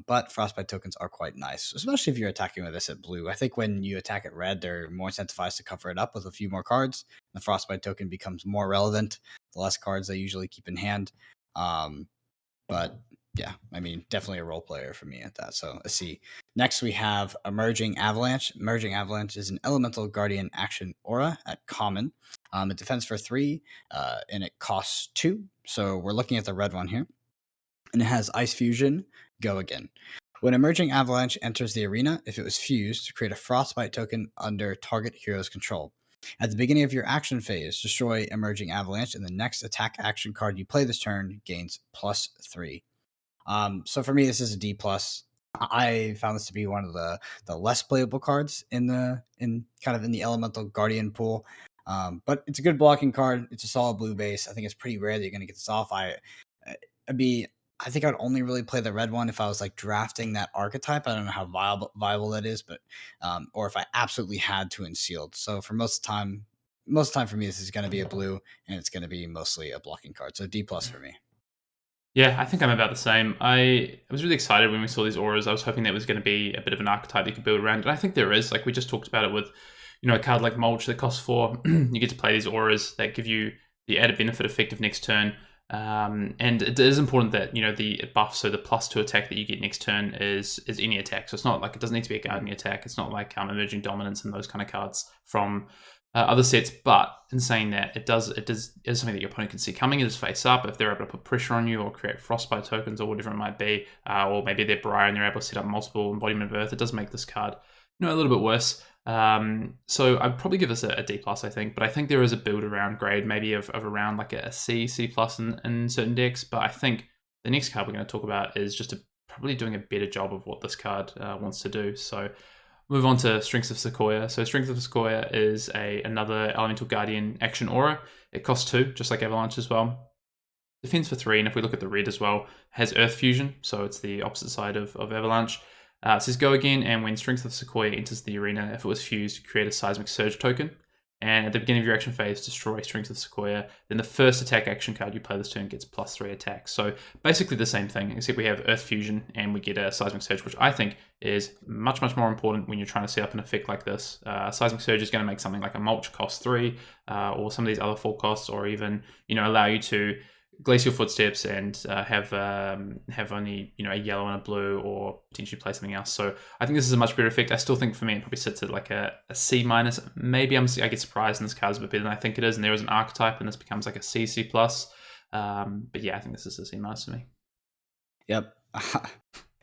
But frostbite tokens are quite nice, especially if you're attacking with this at blue. I think when you attack at red, they're more incentivized to cover it up with a few more cards. The frostbite token becomes more relevant the less cards they usually keep in hand. But yeah, I mean, definitely a role player for me at that. So let's see. Next, we have Emerging Avalanche. Emerging Avalanche is an elemental guardian action aura at common. It defends for 3, and it costs 2. So we're looking at the red one here. And it has Ice Fusion, go again. When Emerging Avalanche enters the arena, if it was fused, create a Frostbite token under target hero's control. At the beginning of your action phase, destroy Emerging Avalanche, and the next attack action card you play this turn gains +3. So for me, this is a D plus. I found this to be one of the less playable cards in the elemental guardian pool. But it's a good blocking card. It's a solid blue base. I think it's pretty rare that you're going to get this off. I'd be I think I'd only really play the red one if I was like drafting that archetype. I don't know how viable that is, but or if I absolutely had to in sealed. So for most of the time for me, this is going to be a blue, and it's going to be mostly a blocking card. So D plus for me. Yeah, I think I'm about the same. I was really excited when we saw these auras. I was hoping there was going to be a bit of an archetype that you could build around, and I think there is. Like we just talked about it with, a card like Mulch that costs 4. You get to play these auras that give you the added benefit effect of next turn. And it is important that the buff, so the +2 attack that you get next turn is any attack. So it's not like it doesn't need to be a guarding attack. It's not like emerging dominance and those kind of cards from other sets. But in saying that, it is something that your opponent can see coming. It is face up if they're able to put pressure on you or create frostbite tokens or whatever it might be, or maybe they're Briar and they're able to set up multiple embodiment of Earth. It does make this card a little bit worse. So I'd probably give this a D plus, I think, but I think there is a build around grade, maybe of around like a C plus in certain decks. But I think the next card we're going to talk about is just probably doing a better job of what this card wants to do. So move on to Strength of Sequoia. So Strength of Sequoia is another Elemental Guardian action aura. It costs 2, just like Avalanche as well. Defends for 3, and if we look at the red as well, has Earth Fusion, so it's the opposite side of Avalanche. It says go again, and when Strength of Sequoia enters the arena, if it was fused, create a Seismic Surge token. And at the beginning of your action phase, destroy Strength of Sequoia. Then the first attack action card you play this turn gets +3 attacks. So basically the same thing, except we have Earth Fusion and we get a Seismic Surge, which I think is much, much more important when you're trying to set up an effect like this. Seismic Surge is going to make something like a Mulch cost 3, or some of these other 4 costs, or even allow you to Glacial Footsteps and have only a yellow and a blue, or potentially play something else. So I think this is a much better effect. I still think for me it probably sits at like a C minus. Maybe I get surprised and this card's a bit better than I think it is, and there is an archetype and this becomes like a C plus. But yeah, I think this is a C minus for me. Yep.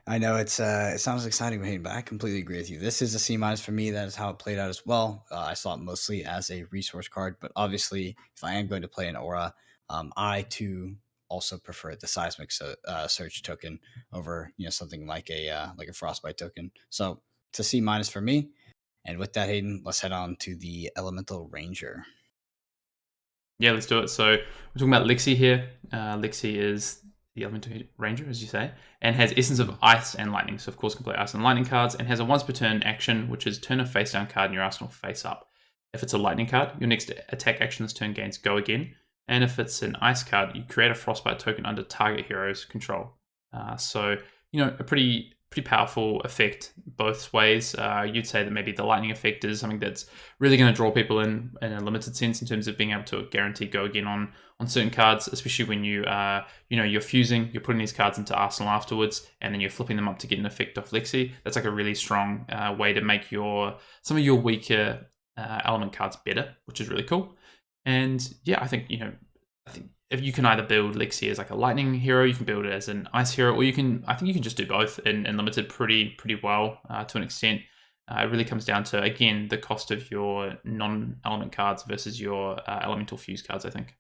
I know it sounds exciting, but I completely agree with you. This is a C minus for me. That is how it played out as well. I saw it mostly as a resource card, but obviously, if I am going to play an aura, I too also prefer the seismic surge token over something like a frostbite token. So it's a C minus for me. And with that, Hayden, let's head on to the elemental ranger. Yeah, let's do it. So we're talking about Lexi here. Lexi is the Elemental Ranger, as you say, and has Essence of Ice and Lightning. So, of course, can play Ice and Lightning cards, and has a once per turn action, which is turn a face down card in your arsenal face up. If it's a Lightning card, your next attack action this turn gains Go Again. And if it's an Ice card, you create a Frostbite token under target hero's control. So, a pretty powerful effect both ways. You'd say that maybe the Lightning effect is something that's really going to draw people in a limited sense in terms of being able to guarantee Go Again on certain cards, especially when you're fusing, you're putting these cards into Arsenal afterwards, and then you're flipping them up to get an effect off Lexi. That's like a really strong way to make some of your weaker element cards better, which is really cool. And yeah, I think if you can either build Lexi as like a lightning hero, you can build it as an ice hero, or I think you can just do both in limited pretty well to an extent. It really comes down to, again, the cost of your non-element cards versus your elemental fuse cards, I think.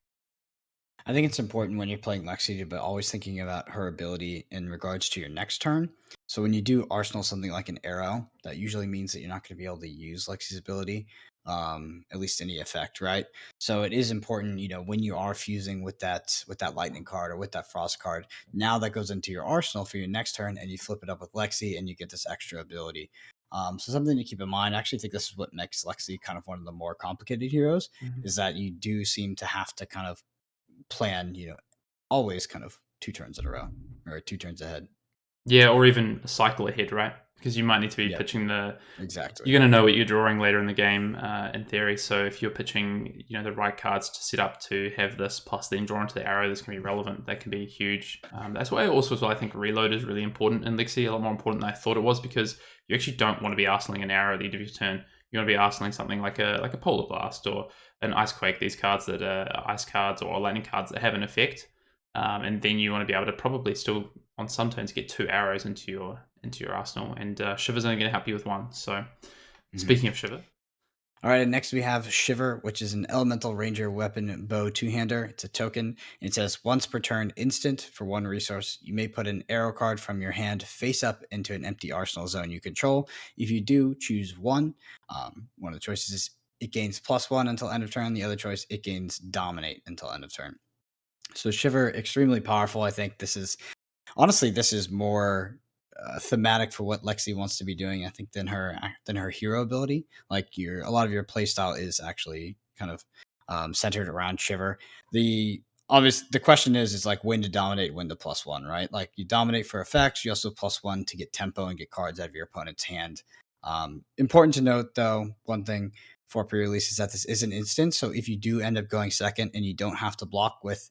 I think it's important when you're playing Lexi, but always thinking about her ability in regards to your next turn. So when you do Arsenal something like an arrow, that usually means that you're not going to be able to use Lexi's ability. at least any effect, right? So it is important, when you are fusing with that lightning card or with that frost card, now that goes into your arsenal for your next turn, and you flip it up with Lexi, and you get this extra ability. So something to keep in mind. I actually think this is what makes Lexi kind of one of the more complicated heroes, Mhm. is that you do seem to have to kind of plan, always kind of 2 turns in a row, or 2 turns ahead. Yeah, or even a cycle ahead, right? Because you might need to be Yep, pitching the. exactly. You're going to know what you're drawing later in the game, in theory. So if you're pitching, the right cards to set up to have this, plus then draw into the arrow, that's going to be relevant. That can be huge. That's why also as well, I think reload is really important in Lexi, a lot more important than I thought it was, because you actually don't want to be arsenaling an arrow at the end of your turn. You want to be arsenaling something like a polar blast or an ice quake. These cards that are ice cards or lightning cards that have an effect, and then you want to be able to probably still on some turns get 2 arrows into your arsenal, and Shiver's only going to help you with one. So, Mhm. speaking of Shiver, All right, and next we have Shiver, which is an elemental ranger weapon bow two-hander. It's a token, and it says once per turn, instant for 1 resource. You may put an arrow card from your hand face up into an empty arsenal zone you control. If you do, choose one. One of the choices is it gains +1 until end of turn. The other choice, it gains dominate until end of turn. So Shiver, extremely powerful. I think honestly, this is more thematic for what Lexi wants to be doing, I think, than her hero ability. Like a lot of your playstyle is actually kind of centered around Shiver. The question is like when to dominate, when to +1, right? Like you dominate for effects, you also +1 to get tempo and get cards out of your opponent's hand. Important to note, though, one thing for pre-release is that this is an instant. So if you do end up going second and you don't have to block with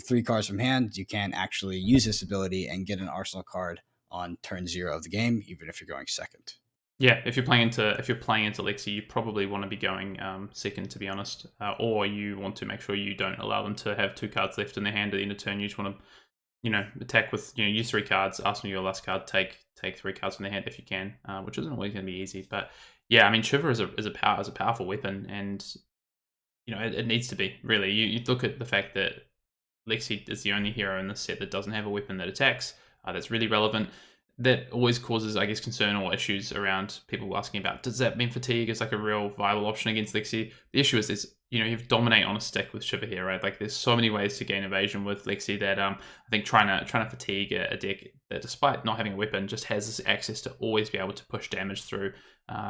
3 cards from hand, you can actually use this ability and get an arsenal card on turn 0 of the game, even if you're going second. yeah, if you're playing into Lexi, you probably want to be going second, to be honest, or you want to make sure you don't allow them to have 2 cards left in their hand at the end of turn. You just want to, attack with, use 3 cards, arsenal your last card, take 3 cards from their hand if you can, which isn't always going to be easy, but yeah, I mean, Shiver is a powerful weapon, and it needs to be really. You look at the fact that Lexi is the only hero in this set that doesn't have a weapon that attacks. That's really relevant. That always causes, I guess, concern or issues around people asking about, does that mean fatigue is like a real viable option against Lexi? The issue is you have dominate on a stick with Shiver here, right? Like there's so many ways to gain evasion with Lexi that I think trying to fatigue a deck that, despite not having a weapon, just has this access to always be able to push damage through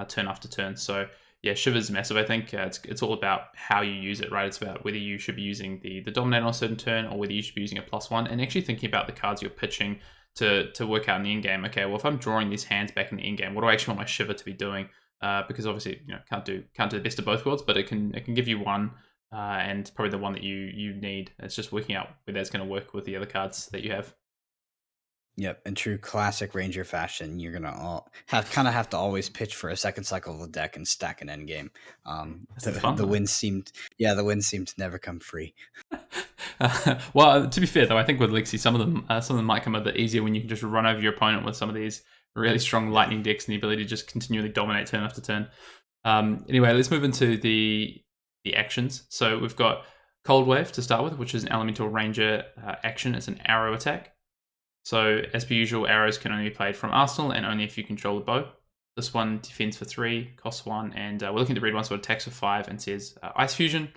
turn after turn. So yeah, Shiver's massive. I think it's all about how you use it, right? It's about whether you should be using the dominate on a certain turn, or whether you should be using a +1, and actually thinking about the cards you're pitching to work out in the in game. Okay, well, if I'm drawing these hands back in the in game, what do I actually want my Shiver to be doing? Because obviously, can't do the best of both worlds, but it can give you one, and probably the one that you need. It's just working out whether that's going to work with the other cards that you have. Yep, in true classic Ranger fashion, you're gonna have to always pitch for a second cycle of the deck and stack an end game. That's the The fun, the though. wins seemed yeah the wins seem to never come free. Well, to be fair though, I think with Lexi, some of them might come a bit easier when you can just run over your opponent with some of these really strong Yeah. lightning decks and the ability to just continually dominate turn after turn. Anyway, let's move into the actions. So we've got Cold Wave to start with, which is an Elemental Ranger action. It's an arrow attack. So as per usual, arrows can only be played from Arsenal and only if you control the bow. This one defends for 3, costs 1, and we're looking at the red one, so it attacks for 5 and says Ice Fusion.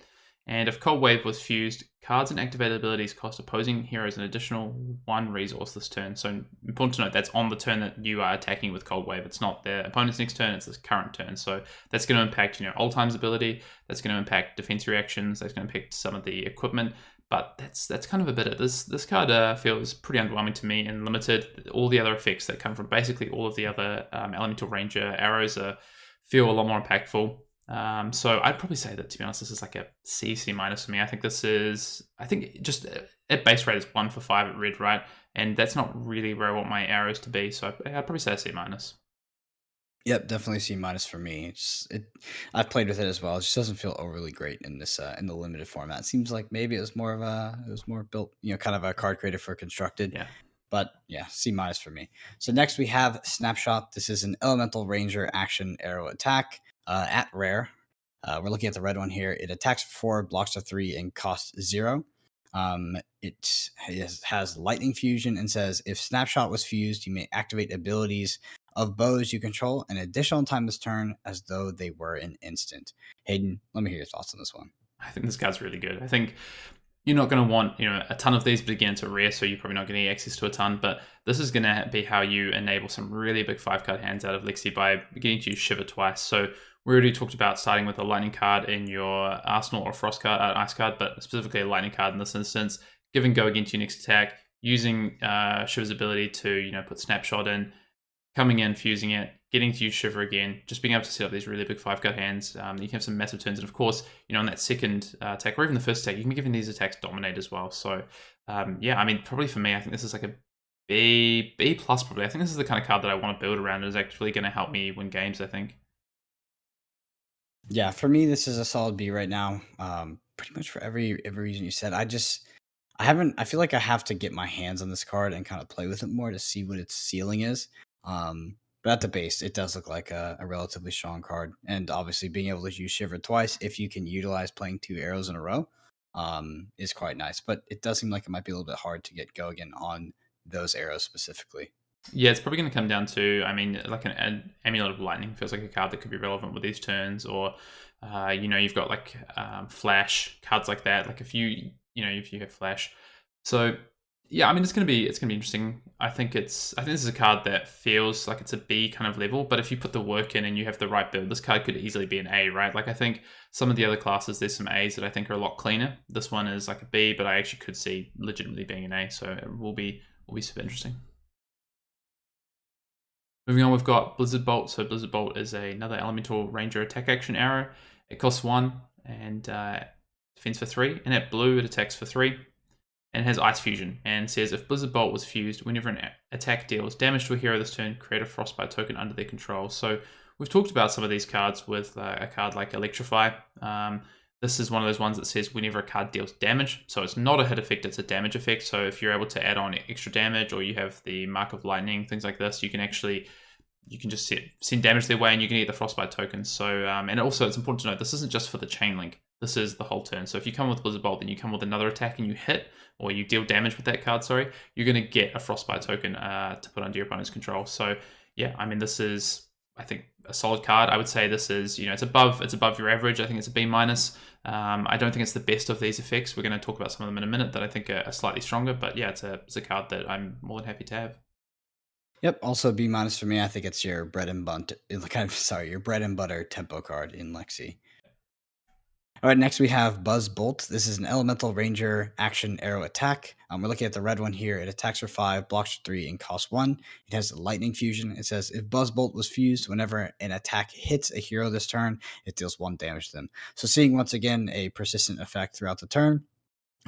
And if Cold Wave was fused, cards and activated abilities cost opposing heroes an additional 1 resource this turn. So important to note, that's on the turn that you are attacking with Cold Wave. It's not their opponent's next turn, it's the current turn. So that's going to impact, Old Time's ability, that's going to impact defense reactions, that's going to impact some of the equipment. But that's kind of a bit of this card feels pretty underwhelming to me and limited. All the other effects that come from basically all of the other Elemental Ranger arrows feel a lot more impactful. So I'd probably say that, to be honest, this is like a C minus for me. I think just at base rate is 1 for 5 at red, right? And that's not really where I want my arrows to be. So I'd probably say a C minus. Yep, definitely C minus for me. I've played with it as well. It just doesn't feel overly great in the limited format. It seems like maybe it was more built, kind of a card created for constructed. Yeah. But yeah, C minus for me. So next we have Snapshot. This is an Elemental Ranger action arrow attack at rare. We're looking at the red one here. It attacks for 4, blocks for 3, and costs 0. Has lightning fusion and says if snapshot was fused, you may activate abilities of bows you control an additional time this turn as though they were an instant. Hayden, let me hear your thoughts on this one. I think this card's really good. I think you're not going to want a ton of these, but again, it's a rare, so you're probably not going to get access to a ton. But this is going to be how you enable some really big 5-card hands out of Lexi by getting to use Shiver twice. So we already talked about starting with a lightning card in your arsenal or a frost card, ice card, but specifically a lightning card in this instance. Giving go against your next attack, using Shiver's ability to put snapshot in, coming in, fusing it, getting to use Shiver again, just being able to set up these really big 5-card hands. You can have some massive turns. And of course, on that second attack, or even the first attack, you can be giving these attacks dominate as well. So yeah, I mean, probably for me, I think this is like a B plus probably. I think this is the kind of card that I want to build around. It is actually going to help me win games, I think. Yeah, for me, this is a solid B right now. Pretty much for every reason you said. I haven't. I feel like I have to get my hands on this card and kind of play with it more to see what its ceiling is. But at the base, it does look like a relatively strong card, and obviously being able to use Shiver twice if you can utilize playing 2 arrows in a row, is quite nice. But it does seem like it might be a little bit hard to get go again on those arrows specifically. Yeah, it's probably going to come down to, I mean, like an Amulet of Lightning feels like a card that could be relevant with these turns, or you've got like Flash cards like that. Like if you have Flash, so yeah, I mean it's gonna be interesting. I think this is a card that feels like it's a B kind of level, but if you put the work in and you have the right build, this card could easily be an A, right? Like I think some of the other classes, there's some A's that I think are a lot cleaner. This one is like a B, but I actually could see legitimately being an A, so it will be super interesting. Moving on, we've got Blizzard Bolt. So Blizzard Bolt is another elemental ranger attack action arrow. It costs 1 and defends for 3. And at blue, it attacks for 3. And it has Ice Fusion. And says if Blizzard Bolt was fused, whenever an attack deals damage to a hero this turn, create a Frostbite token under their control. So we've talked about some of these cards with a card like Electrify. This is one of those ones that says whenever a card deals damage. So it's not a hit effect, it's a damage effect. So if you're able to add on extra damage, or you have the Mark of Lightning, things like this, you can just send damage their way and you can get the Frostbite tokens. So, and also it's important to note, this isn't just for the chain link. This is the whole turn. So if you come with Blizzard Bolt, then you come with another attack and you hit, or you deal damage with that card, you're going to get a Frostbite token to put under your opponent's control. So yeah, I mean, this is, I think, a solid card. I would say this is, it's above your average. I think it's a B minus. I don't think it's the best of these effects. We're going to talk about some of them in a minute that I think are slightly stronger, but yeah, it's a card that I'm more than happy to have. Yep, also B minus for me. I think it's your bread and butter, your bread and butter tempo card in Lexi. All right, next we have Buzz Bolt. This is an elemental ranger action arrow attack. We're looking at the red one here. It attacks for 5, blocks for 3, and costs 1. It has lightning fusion. It says if Buzz Bolt was fused, whenever an attack hits a hero this turn, it deals 1 damage to them. So seeing once again a persistent effect throughout the turn.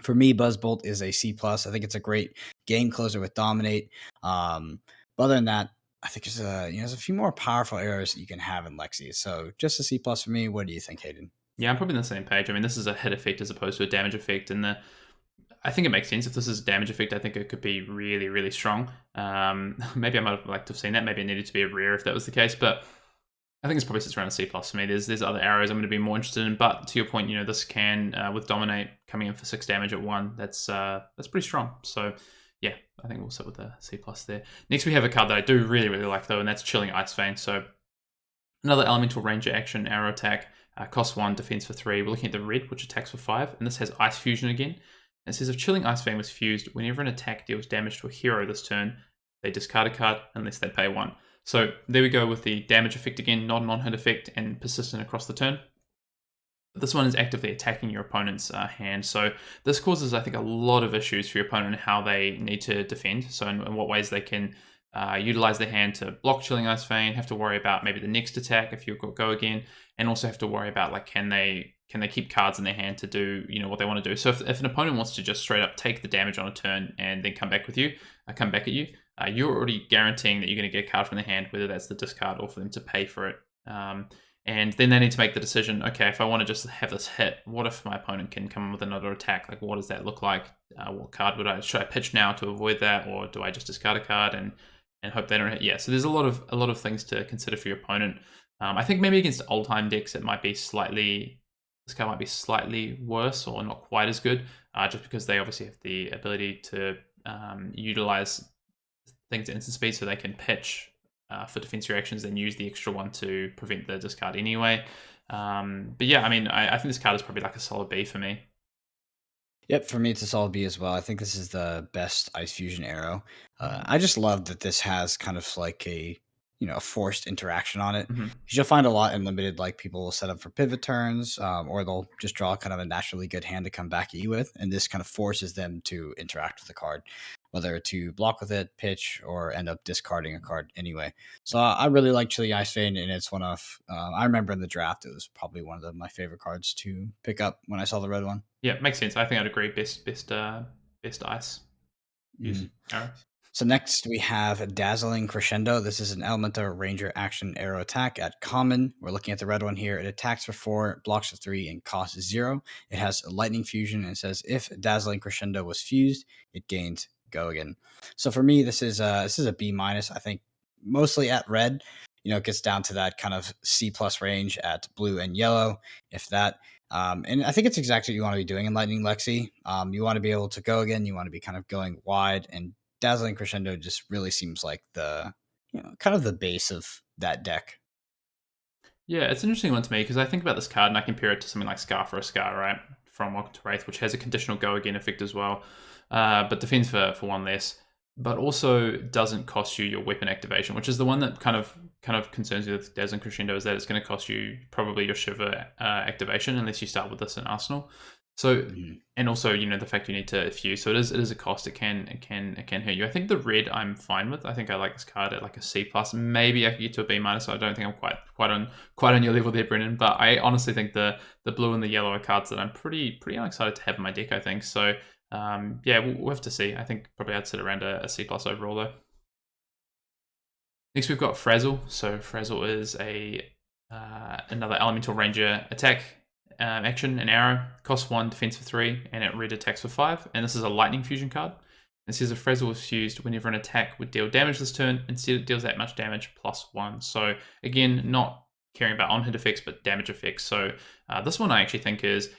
For me, Buzz Bolt is a C plus. I think it's a great game closer with Dominate. But other than that, I think there's a few more powerful arrows that you can have in Lexi. So just a C plus for me. What do you think, Hayden? Yeah, I'm probably on the same page. I mean, this is a hit effect as opposed to a damage effect, and I think it makes sense. If this is a damage effect, I think it could be really, really strong. Maybe I might have liked to have seen that. Maybe it needed to be a rare if that was the case, but I think it's probably sits around a C plus for me. There's other arrows I'm going to be more interested in, but to your point, this can with Dominate coming in for 6 damage at 1. That's pretty strong. So yeah, I think we'll sit with a C plus there. Next, we have a card that I do really, really like though, and that's Chilling Ice Vein. So another elemental ranger action arrow attack. Costs 1, defense for 3. We're looking at the red, which attacks for 5, and this has Ice Fusion again. And it says if Chilling Ice Vein was fused, whenever an attack deals damage to a hero this turn, they discard a card unless they pay 1. So there we go with the damage effect again, non-hit effect, and persistent across the turn. This one is actively attacking your opponent's hand. So this causes, I think, a lot of issues for your opponent and how they need to defend. So in what ways they can utilize their hand to block Chilling Ice Vein, have to worry about maybe the next attack if you go again, and also have to worry about like can they keep cards in their hand to do what they want to do. So if an opponent wants to just straight up take the damage on a turn and then come back at you, you're already guaranteeing that you're going to get a card from their hand, whether that's the discard or for them to pay for it. And then they need to make the decision, okay, if I want to just have this hit, what if my opponent can come in with another attack? Like, what does that look like? What card should I pitch now to avoid that? Or do I just discard a card and hope they don't hit? Yeah, so there's a lot of things to consider for your opponent. I think maybe against old time decks, it might be slightly this card might be slightly worse or not quite as good, just because they obviously have the ability to utilize things at instant speed, so they can pitch for defense reactions, then use the extra one to prevent the discard anyway. But yeah, I mean, I think this card is probably like a solid B for me. Yep, for me it's a solid B as well. I think this is the best Ice Fusion arrow. I just love that this has kind of like a a forced interaction on it. Mm-hmm. 'Cause you'll find a lot in limited, like people will set up for pivot turns, or they'll just draw kind of a naturally good hand to come back at you with, and this kind of forces them to interact with the card, whether to block with it, pitch, or end up discarding a card anyway. So I really like Chili Ice Vein, and it's one of I remember in the draft it was probably one of my favorite cards to pick up when I saw the red one. Yeah, makes sense. I think I'd agree. Best ice use Mhm. arrow. So next we have Dazzling Crescendo. This is an Elemental Ranger action arrow attack at common. We're looking at the red one here. It attacks for 4, blocks for 3, and costs 0. It has a lightning fusion and it says if Dazzling Crescendo was fused, it gains go again. So for me, this is a B minus. I think mostly at red. It gets down to that kind of C plus range at blue and yellow, if that. And I think it's exactly what you want to be doing in Lightning Lexi. You want to be able to go again. You want to be kind of going wide, and Dazzling Crescendo just really seems like the kind of the base of that deck. Yeah, it's an interesting one to me because I think about this card and I compare it to something like Scar for a Scar, right? From Welcome to Wraith, which has a conditional go again effect as well, but defends for 1 less, but also doesn't cost you your weapon activation, which is the one that kind of concerns me with Dazzling Crescendo, is that it's going to cost you probably your Shiver activation unless you start with this in Arsenal. So, Mhm. and also, the fact you need to fuse. So it is a cost. It can hurt you. I think the red I'm fine with. I think I like this card at like a C plus. Maybe I could get to a B minus. So I don't think I'm quite on your level there, Brendan. But I honestly think the blue and the yellow are cards that I'm pretty excited to have in my deck. I think so. Yeah, we'll have to see. I think probably I'd sit around a C plus overall though. Next we've got Frazzle. So Frazzle is another Elemental Ranger attack action, an arrow, costs 1, defense for 3, and it red attacks for 5. And this is a lightning fusion card. It says if Frazzle was fused, whenever an attack would deal damage this turn, instead it deals that much damage plus 1. So again, not caring about on-hit effects, but damage effects. So this one I actually think is,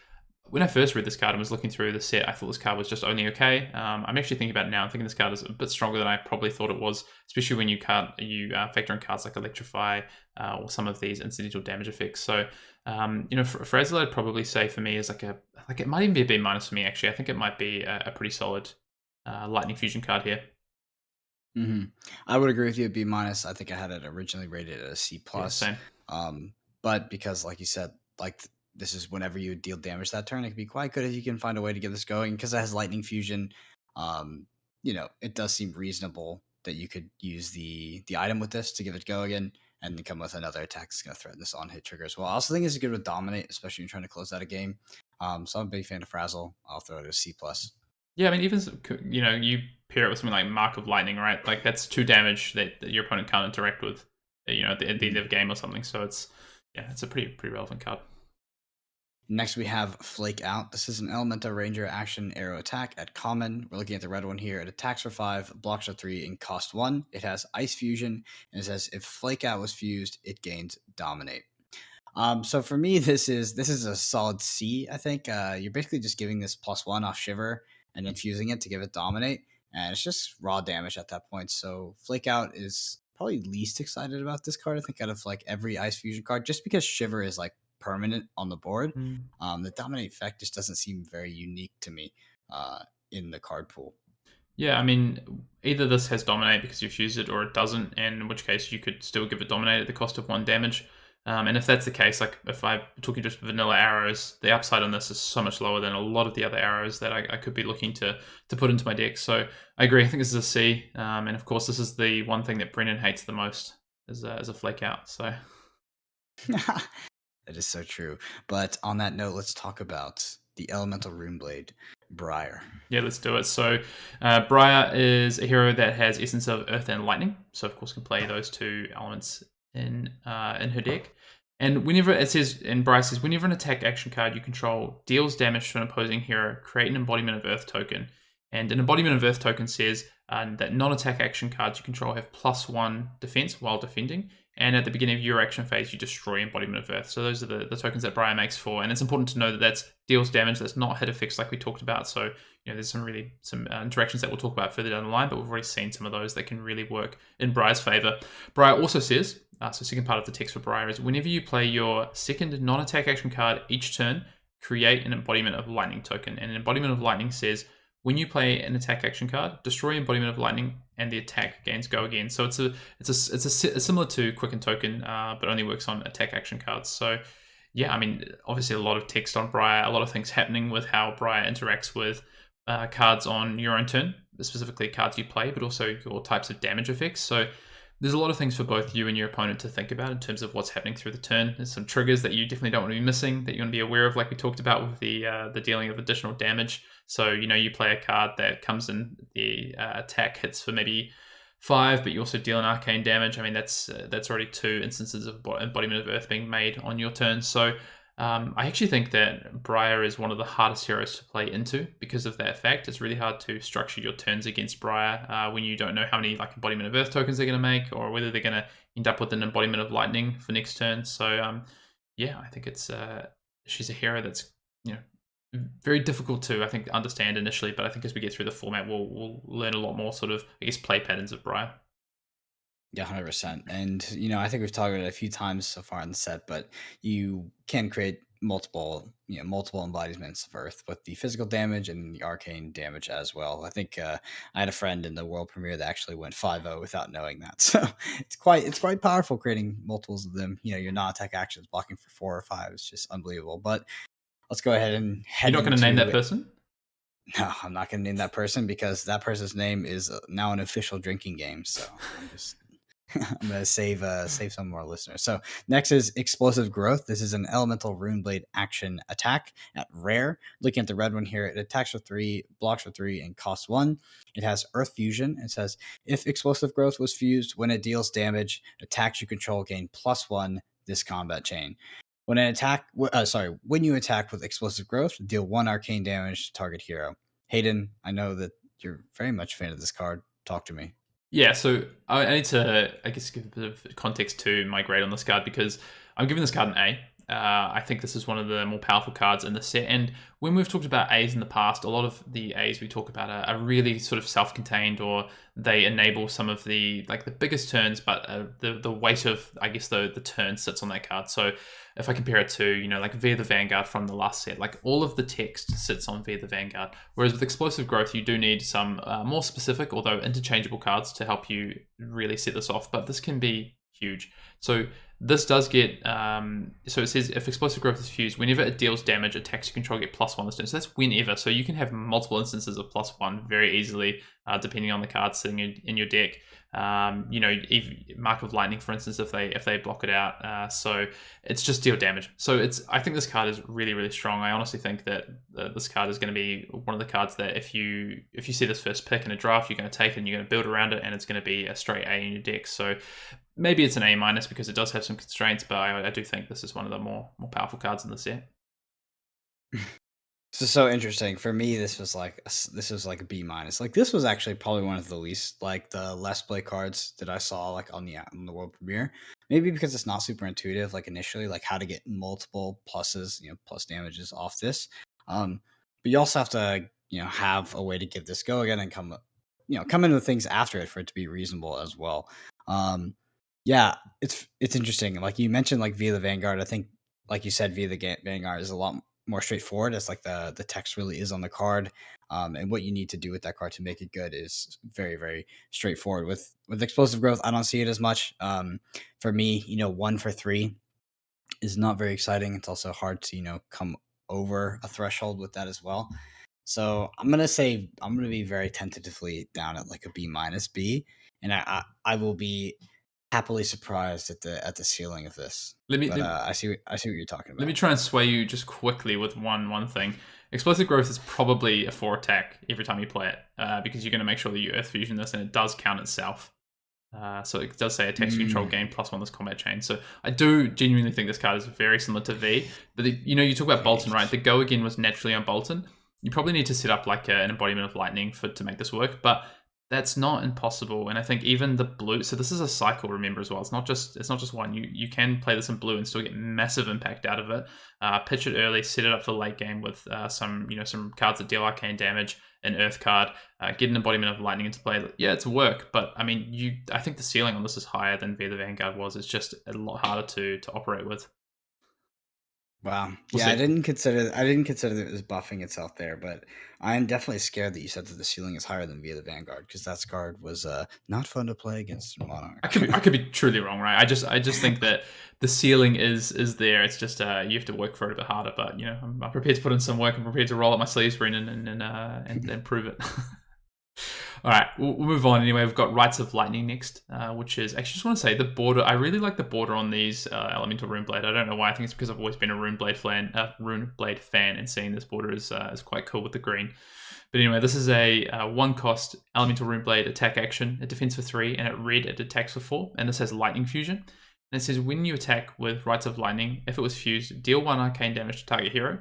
when I first read this card and was looking through the set, I thought this card was just only okay. I'm actually thinking about it now. I'm thinking this card is a bit stronger than I probably thought it was, especially when you factor in cards like Electrify or some of these incidental damage effects. So, Frazzle, I'd probably say for me is like it might even be a B minus for me. Actually, I think it might be a pretty solid Lightning Fusion card here. hmm I would agree with you at B minus. I think I had it originally rated at a C Yeah, plus. same. But because, like you said, like this is whenever you deal damage that turn, it can be quite good if you can find a way to get this going. Because it has lightning fusion, um, it does seem reasonable that you could use the item with this to give it go again, and then come with another attack that's going to threaten this on hit trigger as well. I also think it's good with dominate, especially when you're trying to close out a game. So I'm a big fan of Frazzle. I'll throw it a C plus. Yeah, I mean, even you pair it with something like Mark of Lightning, right? Like that's 2 damage that your opponent can't interact with, at the end of the game or something. So it's a pretty relevant card. Next, we have Flake Out. This is an Elemental Ranger action arrow attack at common. We're looking at the red one here. It attacks for 5, blocks for 3, and cost 1. It has Ice Fusion, and it says if Flake Out was fused, it gains Dominate. So for me, this is a solid C. I think you're basically just giving this +1 off Shiver and then fusing it to give it Dominate, and it's just raw damage at that point. So Flake Out is probably least excited about this card. I think out of like every Ice Fusion card, just because Shiver is like permanent on the board. Mm. The Dominate effect just doesn't seem very unique to me in the card pool. Yeah, I mean, either this has Dominate because you've used it, or it doesn't, and in which case you could still give it Dominate at the cost of 1 damage. And if that's the case, like if I'm talking just vanilla arrows, the upside on this is so much lower than a lot of the other arrows that I could be looking to put into my deck. So I agree. I think this is a C. And of course, this is the one thing that Brendan hates the most as a flake out. So That is so true. But on that note, let's talk about the Elemental Runeblade, Briar. yeah, let's do it. So Briar is a hero that has Essence of Earth and Lightning. So of course can play those 2 elements in her deck. And whenever it says, and Briar says, whenever an attack action card you control deals damage to an opposing hero, create an embodiment of Earth token. And an Embodiment of Earth token says that non-attack action cards you control have +1 defense while defending. And at the beginning of your action phase, you destroy Embodiment of Earth. So those are the tokens that Briar makes for. And it's important to know that that's deals damage. That's not hit effects like we talked about. So there's some interactions that we'll talk about further down the line, but we've already seen some of those that can really work in Briar's favor. Briar also says, so second part of the text for Briar is, whenever you play your second non-attack action card each turn, create an Embodiment of Lightning token. And an Embodiment of Lightning says, when you play an attack action card, destroy Embodiment of Lightning, and the attack gains go again. So it's similar to Quicken token, but only works on attack action cards. So yeah, I mean, obviously a lot of text on Briar, a lot of things happening with how Briar interacts with cards on your own turn, specifically cards you play, but also your types of damage effects. So there's a lot of things for both you and your opponent to think about in terms of what's happening through the turn. There's some triggers that you definitely don't want to be missing, that you want to be aware of, like we talked about with the dealing of additional damage. So, you play a card that comes in, the attack hits for maybe 5, but you also deal an arcane damage. I mean, that's already 2 instances of Embodiment of Earth being made on your turn. So I actually think that Briar is one of the hardest heroes to play into because of that fact. It's really hard to structure your turns against Briar when you don't know how many Embodiment of Earth tokens they're going to make, or whether they're going to end up with an Embodiment of Lightning for next turn. So yeah, I think she's a hero that's very difficult to, I think, understand initially, but I think as we get through the format, we'll learn a lot more sort of, I guess, play patterns of Briar. Yeah, 100%. And, I think we've talked about it a few times so far in the set, but you can create multiple embodiments of Earth with the physical damage and the arcane damage as well. I think I had a friend in the world premiere that actually went 5-0 without knowing that. So it's quite powerful creating multiples of them. Your non-attack actions blocking for 4 or 5 is just unbelievable. But let's go ahead and head You're not going to name that person? No, I'm not going to name that person because that person's name is now an official drinking game. So I'm going to save some more listeners. So next is Explosive Growth. This is an elemental Runeblade action attack at rare. Looking at the red one here, it attacks for 3, blocks for 3, and costs 1. It has Earth Fusion. It says, if Explosive Growth was fused, when it deals damage, attacks you control gain +1 this combat chain. When you attack with Explosive Growth, deal 1 arcane damage to target hero. Hayden, I know that you're very much a fan of this card. Talk to me. Yeah, so I need to, I guess, give a bit of context to my grade on this card because I'm giving this card an A. I think this is one of the more powerful cards in the set. And when we've talked about A's in the past, a lot of the A's we talk about are really sort of self-contained, or they enable some of the biggest turns, but the weight of, I guess, the turn sits on that card. So if I compare it to, Via the Vanguard from the last set, all of the text sits on Via the Vanguard. Whereas with Explosive Growth, you do need some more specific, although interchangeable cards to help you really set this off. But this can be huge. So this does get, so it says if Explosive Growth is fused, whenever it deals damage, attacks you control get +1 this turn. So that's whenever. So you can have multiple instances of +1 very easily, depending on the cards sitting in your deck. Mark of Lightning, for instance, if they block it out. So it's just deal damage. So I think this card is really, really strong. I honestly think that this card is going to be one of the cards that if you see this first pick in a draft, you're going to take it and you're going to build around it, and it's going to be a straight A in your deck. So maybe it's an A- because it does have some constraints, but I do think this is one of the more powerful cards in the set. This is so interesting. For me, this was like a B-. This was actually probably one of the least the less play cards that I saw on the world premiere. Maybe because it's not super intuitive initially, how to get multiple pluses, plus damages off this. But you also have to have a way to give this go again and come in with things after it for it to be reasonable as well. Yeah, it's interesting. Like you mentioned, Via the Vanguard. I think, like you said, Via the Vanguard is a lot more straightforward. It's the text really is on the card, and what you need to do with that card to make it good is very, very straightforward. With Explosive Growth, I don't see it as much. For me, 1 for 3 is not very exciting. It's also hard to come over a threshold with that as well. So I'm gonna be very tentatively down at a B-, B, and I will be happily surprised at the ceiling of this. I see what you're talking about. Let me try and sway you just quickly with one thing. Explosive Growth is probably a 4 attack every time you play it, because you're going to make sure that you Earth Fusion this, and it does count itself. So it does say attacks control gain +1 this combat chain. So I do genuinely think this card is very similar to V. But you talk about Bolton, right? The go again was naturally on Bolton. You probably need to set up like an embodiment of lightning for to make this work, but that's not impossible. And I think even the blue. So this is a cycle, remember as well. It's not just one. You can play this in blue and still get massive impact out of it. Pitch it early, set it up for the late game with some cards that deal arcane damage, an earth card, get an embodiment of lightning into play. Yeah, it's work, but I mean, I think the ceiling on this is higher than Via the Vanguard was. It's just a lot harder to operate with. Wow. We'll Yeah, see. I didn't consider that it was buffing itself there, but I am definitely scared that you said that the ceiling is higher than Via the Vanguard because that card was not fun to play against I Monarch. could be, I could be truly wrong, right? I just think that the ceiling is there. It's just you have to work for it a bit harder. But I'm prepared to put in some work. I'm prepared to roll up my sleeves, Brendan, and prove it. All right, we'll move on anyway. We've got Rites of Lightning next, which is actually just want to say the border. I really like the border on these Elemental Runeblade. I don't know why. I think it's because I've always been a Runeblade fan, and seeing this border is quite cool with the green. But anyway, this is a one cost Elemental Runeblade attack action. It defends for 3, and at red it attacks for 4. And this has Lightning Fusion. And it says when you attack with Rites of Lightning, if it was fused, deal 1 arcane damage to target hero.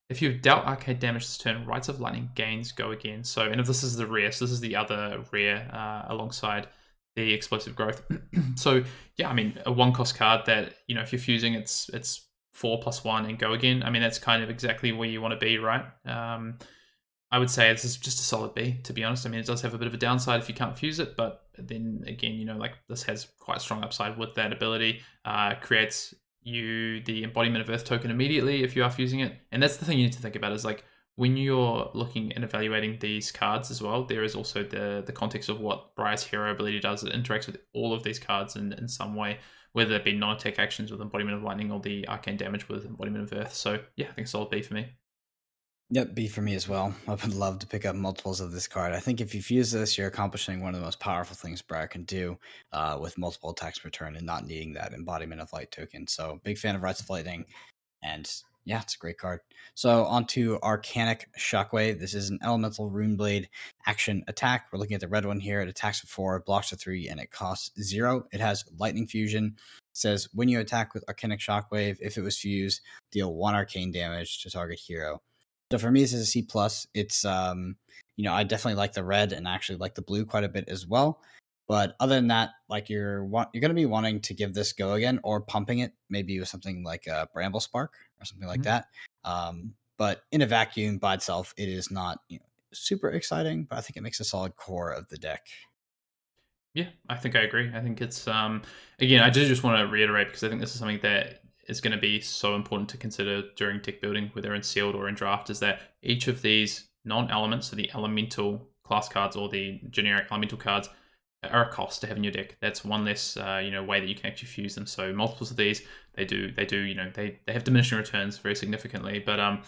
If you've dealt arcane damage this turn, Rites of Lightning gains go again. So, and if this is the rare, so this is the other rare alongside the explosive growth. So, yeah, I mean, a one cost card that if you're fusing, it's 4+1 and go again. I mean, that's kind of exactly where you want to be, right? I would say this is just a solid B, to be honest. I mean, it does have a bit of a downside if you can't fuse it, but then again, like this has quite strong upside with that ability. Creates you the embodiment of Earth token immediately if you are fusing it. And that's the thing you need to think about is like when you're looking and evaluating these cards as well, there is also the context of what Briar's hero ability does. It interacts with all of these cards in some way, whether it be non-attack actions with embodiment of lightning or the arcane damage with embodiment of Earth. So yeah, I think solid B for me. Yep, B for me as well. I would love to pick up multiples of this card. I think if you fuse this, you're accomplishing one of the most powerful things Briar can do with multiple attacks per turn and not needing that embodiment of light token. So big fan of Rites of Lightning. And yeah, it's a great card. So on to Arcanic Shockwave. This is an elemental Runeblade action attack. We're looking at the red one here. It attacks for 4, blocks for 3, and it costs 0. It has Lightning Fusion. It says when you attack with Arcanic Shockwave, if it was fused, deal 1 arcane damage to target hero. So for me, this is a C plus. It's I definitely like the red and actually like the blue quite a bit as well. But other than that, like you're going to be wanting to give this go again or pumping it maybe with something like a Bramble Spark or something like that. But in a vacuum by itself, it is not super exciting. But I think it makes a solid core of the deck. Yeah, I think I agree. I think it's again, I do just want to reiterate because I think this is something that is going to be so important to consider during deck building, whether in sealed or in draft, is that each of these non-elements, so the elemental class cards or the generic elemental cards, are a cost to have in your deck. That's one less way that you can actually fuse them. So multiples of these, they have diminishing returns very significantly. But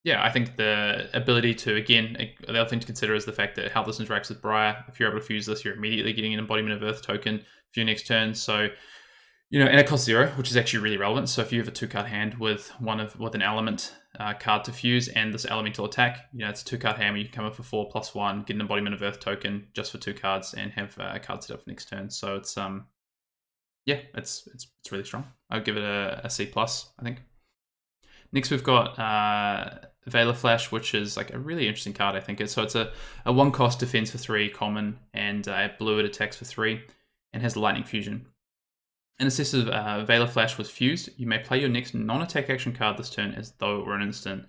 yeah, I think the ability to, again, the other thing to consider is the fact that how this interacts with Briar. If you're able to fuse this, you're immediately getting an embodiment of Earth token for your next turn. So, and it costs 0, which is actually really relevant. So if you have a 2-card hand with an element card to fuse and this elemental attack, it's a 2-card hand where you can come up for 4+1, get an embodiment of Earth token just for 2 cards, and have a card set up for next turn. So it's it's really strong. I'll give it a C plus, I think. Next, we've got Velar Flash, which is like a really interesting card, I think. It's a 1-cost defense for 3 common, and blue it attacks for 3, and has Lightning Fusion. And it says Velar Flash was fused. You may play your next non-attack action card this turn as though it were an instant.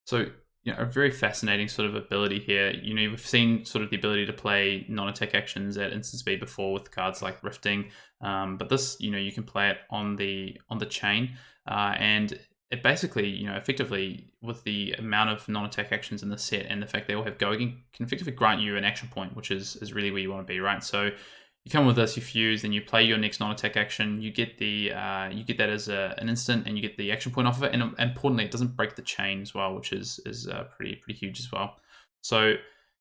So, a very fascinating sort of ability here. We've seen sort of the ability to play non-attack actions at instant speed before with cards like Rifting, but this, you can play it on the chain, and it basically, effectively, with the amount of non-attack actions in the set and the fact they all have go again, can effectively grant you an action point, which is really where you want to be, right? So you come with this, you fuse, then you play your next non-attack action. You get that as an instant, and you get the action point off of it. And importantly, it doesn't break the chain as well, which is pretty huge as well. So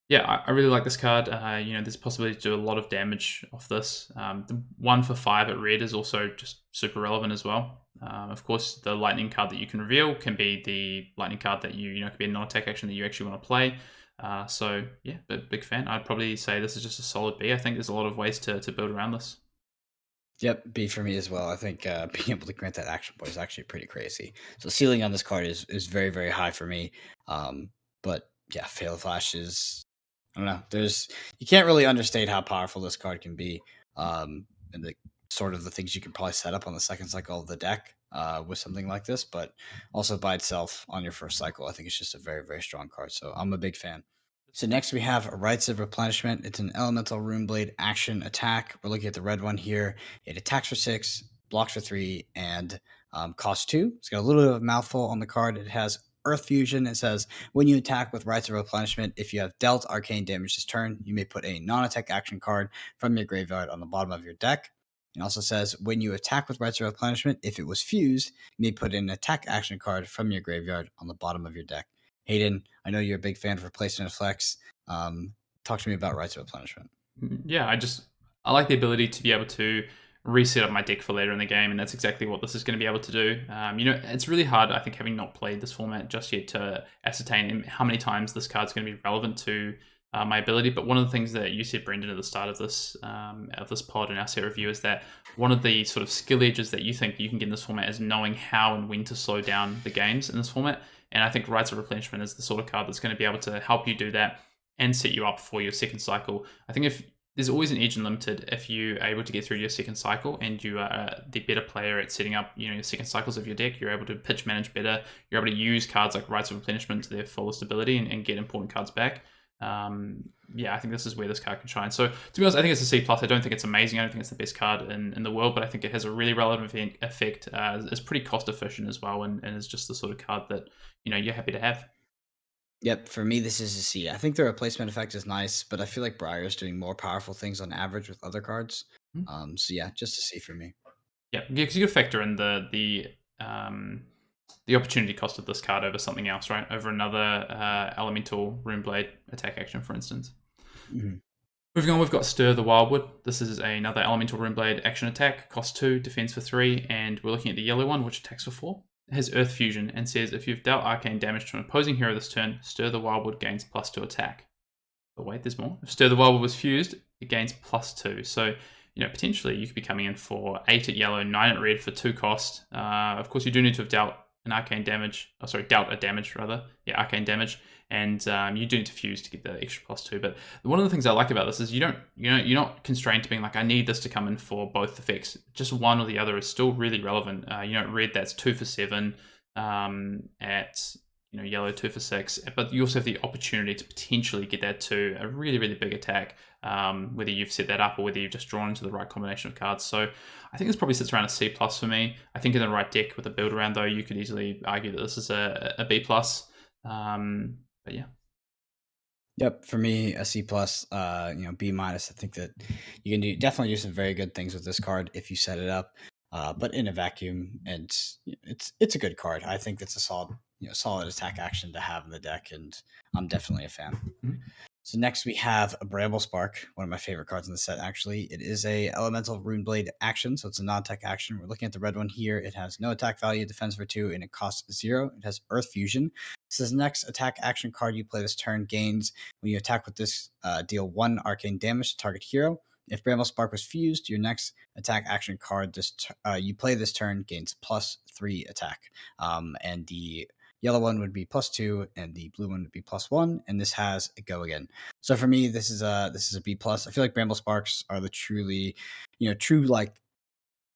yeah, I really like this card. There's a possibility to do a lot of damage off this. The 1 for 5 at red is also just super relevant as well. Of course, the lightning card that you can reveal can be the lightning card that could be a non-attack action that you actually want to play. So yeah, big fan. I'd probably say this is just a solid B. I think there's a lot of ways to build around this. Yep, B for me as well. I think being able to grant that action point is actually pretty crazy. So ceiling on this card is very, very high for me. But yeah, Fatal Flash is, I don't know. You can't really understate how powerful this card can be. And the sort of the things you can probably set up on the second cycle of the deck with something like this, but also by itself on your first cycle, I think it's just a very, very strong card. So I'm a big fan. So next we have Rites of Replenishment. It's an elemental Runeblade action attack. We're looking at the red one here. It attacks for 6, blocks for 3, and costs 2. It's got a little bit of a mouthful on the card. It has Earth Fusion. It says, when you attack with Rites of Replenishment, if you have dealt arcane damage this turn, you may put a non-attack action card from your graveyard on the bottom of your deck. It also says, when you attack with Rites of Replenishment, if it was fused, you may put an attack action card from your graveyard on the bottom of your deck. Hayden, I know you're a big fan of replacement flex. Talk to me about Rites of Replenishment. Yeah, I like the ability to be able to reset up my deck for later in the game, and that's exactly what this is going to be able to do. It's really hard, I think, having not played this format just yet, to ascertain how many times this card's going to be relevant to my ability. But one of the things that you said, Brendan, at the start of this pod in our set review is that one of the sort of skill edges that you think you can get in this format is knowing how and when to slow down the games in this format. And I think Rites of Replenishment is the sort of card that's going to be able to help you do that and set you up for your second cycle. I think if there's always an edge in Limited if you are able to get through your second cycle and you are the better player at setting up your second cycles of your deck. You're able to pitch manage better. You're able to use cards like Rites of Replenishment to their fullest ability and get important cards back. I think this is where this card can shine. So to be honest, I think it's a C+. I don't think it's amazing. I don't think it's the best card in the world, but I think it has a really relevant effect. It's pretty cost efficient as well, and is just the sort of card that you're happy to have. Yep, for me, this is a C. I think the replacement effect is nice, but I feel like Briar's doing more powerful things on average with other cards. So yeah, just a C for me. Yeah, because you could factor in the opportunity cost of this card over something else, right? Over another elemental Runeblade attack action, for instance. Mm-hmm. Moving on, we've got Stir the Wildwood. This is another elemental Runeblade action attack, cost 2, defense for 3, and we're looking at the yellow one, which attacks for 4. It has Earth Fusion and says, if you've dealt arcane damage to an opposing hero this turn, Stir the Wildwood gains +2 attack. But wait, there's more. If Stir the Wildwood was fused, it gains +2. So, potentially you could be coming in for 8 at yellow, 9 at red for 2 cost. Of course, you do need to have dealt arcane damage, arcane damage, and you do need to fuse to get the extra +2. But one of the things I like about this is you're not constrained to being like, I need this to come in for both effects. Just one or the other is still really relevant. Red, that's 2 for 7, at yellow 2 for 6, but you also have the opportunity to potentially get that to a really, really big attack, whether you've set that up or whether you've just drawn into the right combination of cards. So I think this probably sits around a C+ for me. I think in the right deck with a build around, though, you could easily argue that this is a B+. But yeah. Yep, for me, a C+, B-. I think that you can definitely do some very good things with this card if you set it up. But in a vacuum, and it's a good card. I think it's a solid attack action to have in the deck, and I'm definitely a fan. Mm-hmm. So next we have a Bramble Spark, one of my favorite cards in the set, actually. It is a elemental Runeblade action, so it's a non-attack action. We're looking at the red one here. It has no attack value, defense for 2, and it costs 0. It has Earth Fusion. This is the next attack action card you play this turn gains. When you attack with this, deal 1 arcane damage to target hero. If Bramble Spark was fused, your next attack action card you play this turn gains +3 attack. And the yellow one would be +2, and the blue one would be +1, and this has a go again. So for me, this is a B+. I feel like Bramble Sparks are the true like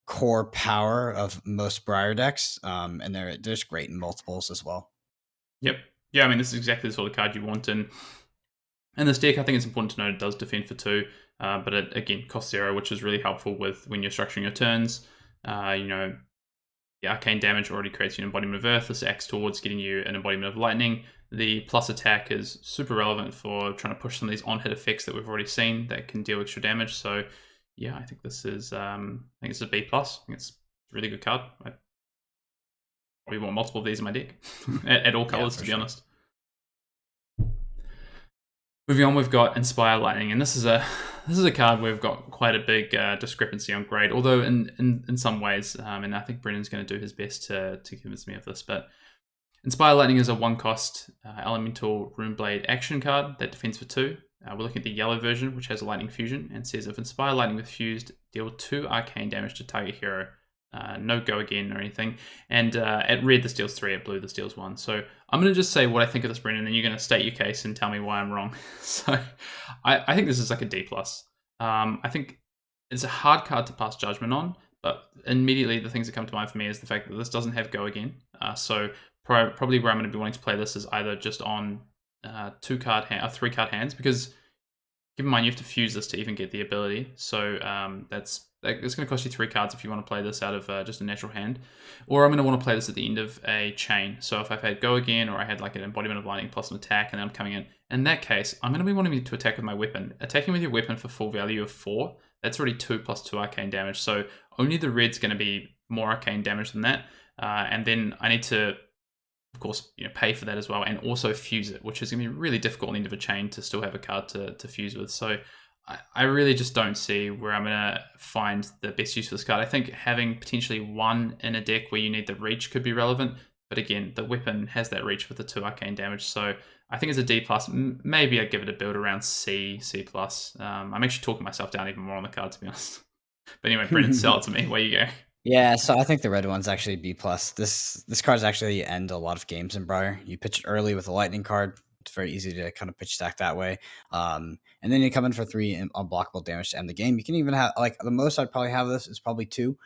core power of most Briar decks, and they're just great in multiples as well. Yep. Yeah, I mean, this is exactly the sort of card you want in this deck. I think it's important to note it does defend for 2, but it, again, costs 0, which is really helpful when you're structuring your turns. The arcane damage already creates you an embodiment of earth. This acts towards getting you an embodiment of lightning. The plus attack is super relevant for trying to push some of these on-hit effects that we've already seen that can deal extra damage. So yeah, I think this is a B+. I think it's a really good card. I probably want multiple of these in my deck at all colors, to be honest. Moving on, we've got Inspire Lightning, and this is a card where we've got quite a big discrepancy on grade, although in some ways, and I think Brendan's going to do his best to convince me of this, but Inspire Lightning is a 1-cost elemental Runeblade action card that defends for 2. We're looking at the yellow version, which has a lightning fusion, and says if Inspire Lightning with fused, deal 2 arcane damage to target hero. no go again or anything. And at red, this deals 3. At blue, this deals 1. So I'm going to just say what I think of this, Brendan, and then you're going to state your case and tell me why I'm wrong. So I think this is like a D+. I think it's a hard card to pass judgment on, but immediately the things that come to mind for me is the fact that this doesn't have go again. So probably where I'm going to be wanting to play this is either just on 3-card hands, because keep in mind you have to fuse this to even get the ability. So it's going to cost you 3 cards if you want to play this out of just a natural hand. Or I'm going to want to play this at the end of a chain. So if I've had go again, or I had like an embodiment of lightning plus an attack, and then I'm coming in that case, I'm going to be wanting to attack with my weapon. Attacking with your weapon for full value of 4, that's already 2 plus 2 arcane damage. So only the red's going to be more arcane damage than that. And then I need to, of course, pay for that as well, and also fuse it, which is going to be really difficult at the end of a chain to still have a card to fuse with. So I really just don't see where I'm going to find the best use for this card. I think having potentially 1 in a deck where you need the reach could be relevant, but again, the weapon has that reach with the 2 arcane damage. So I think it's a D+. Maybe I'd give it a build around C+. I'm actually talking myself down even more on the card, to be honest. But anyway, Brendan, sell it to me. Where you go? Yeah, so I think the red one's actually B+. This card's actually end a lot of games in Briar. You pitch it early with a lightning card. It's very easy to kind of pitch stack that way. And then you come in for 3 unblockable damage to end the game. You can even have, like, the most I'd probably have this is probably 2.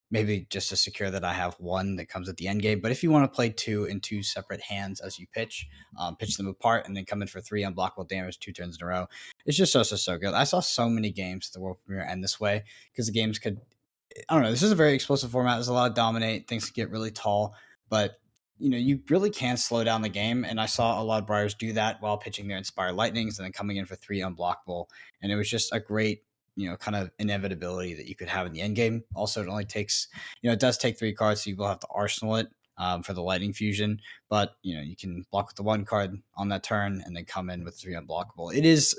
Maybe just to secure that I have 1 that comes at the end game. But if you want to play 2 in 2 separate hands as you pitch them apart, and then come in for 3 unblockable damage 2 turns in a row, it's just so good. I saw so many games at the World Premiere end this way, because the games could, I don't know, this is a very explosive format. There's a lot of dominate. Things get really tall, but you really can slow down the game. And I saw a lot of Briars do that while pitching their Inspired Lightnings and then coming in for 3 unblockable. And it was just a great, kind of inevitability that you could have in the end game. Also, it only takes, it does take 3 cards, so you will have to arsenal it for the Lightning Fusion. But, you can block with the 1 card on that turn and then come in with 3 unblockable. It is,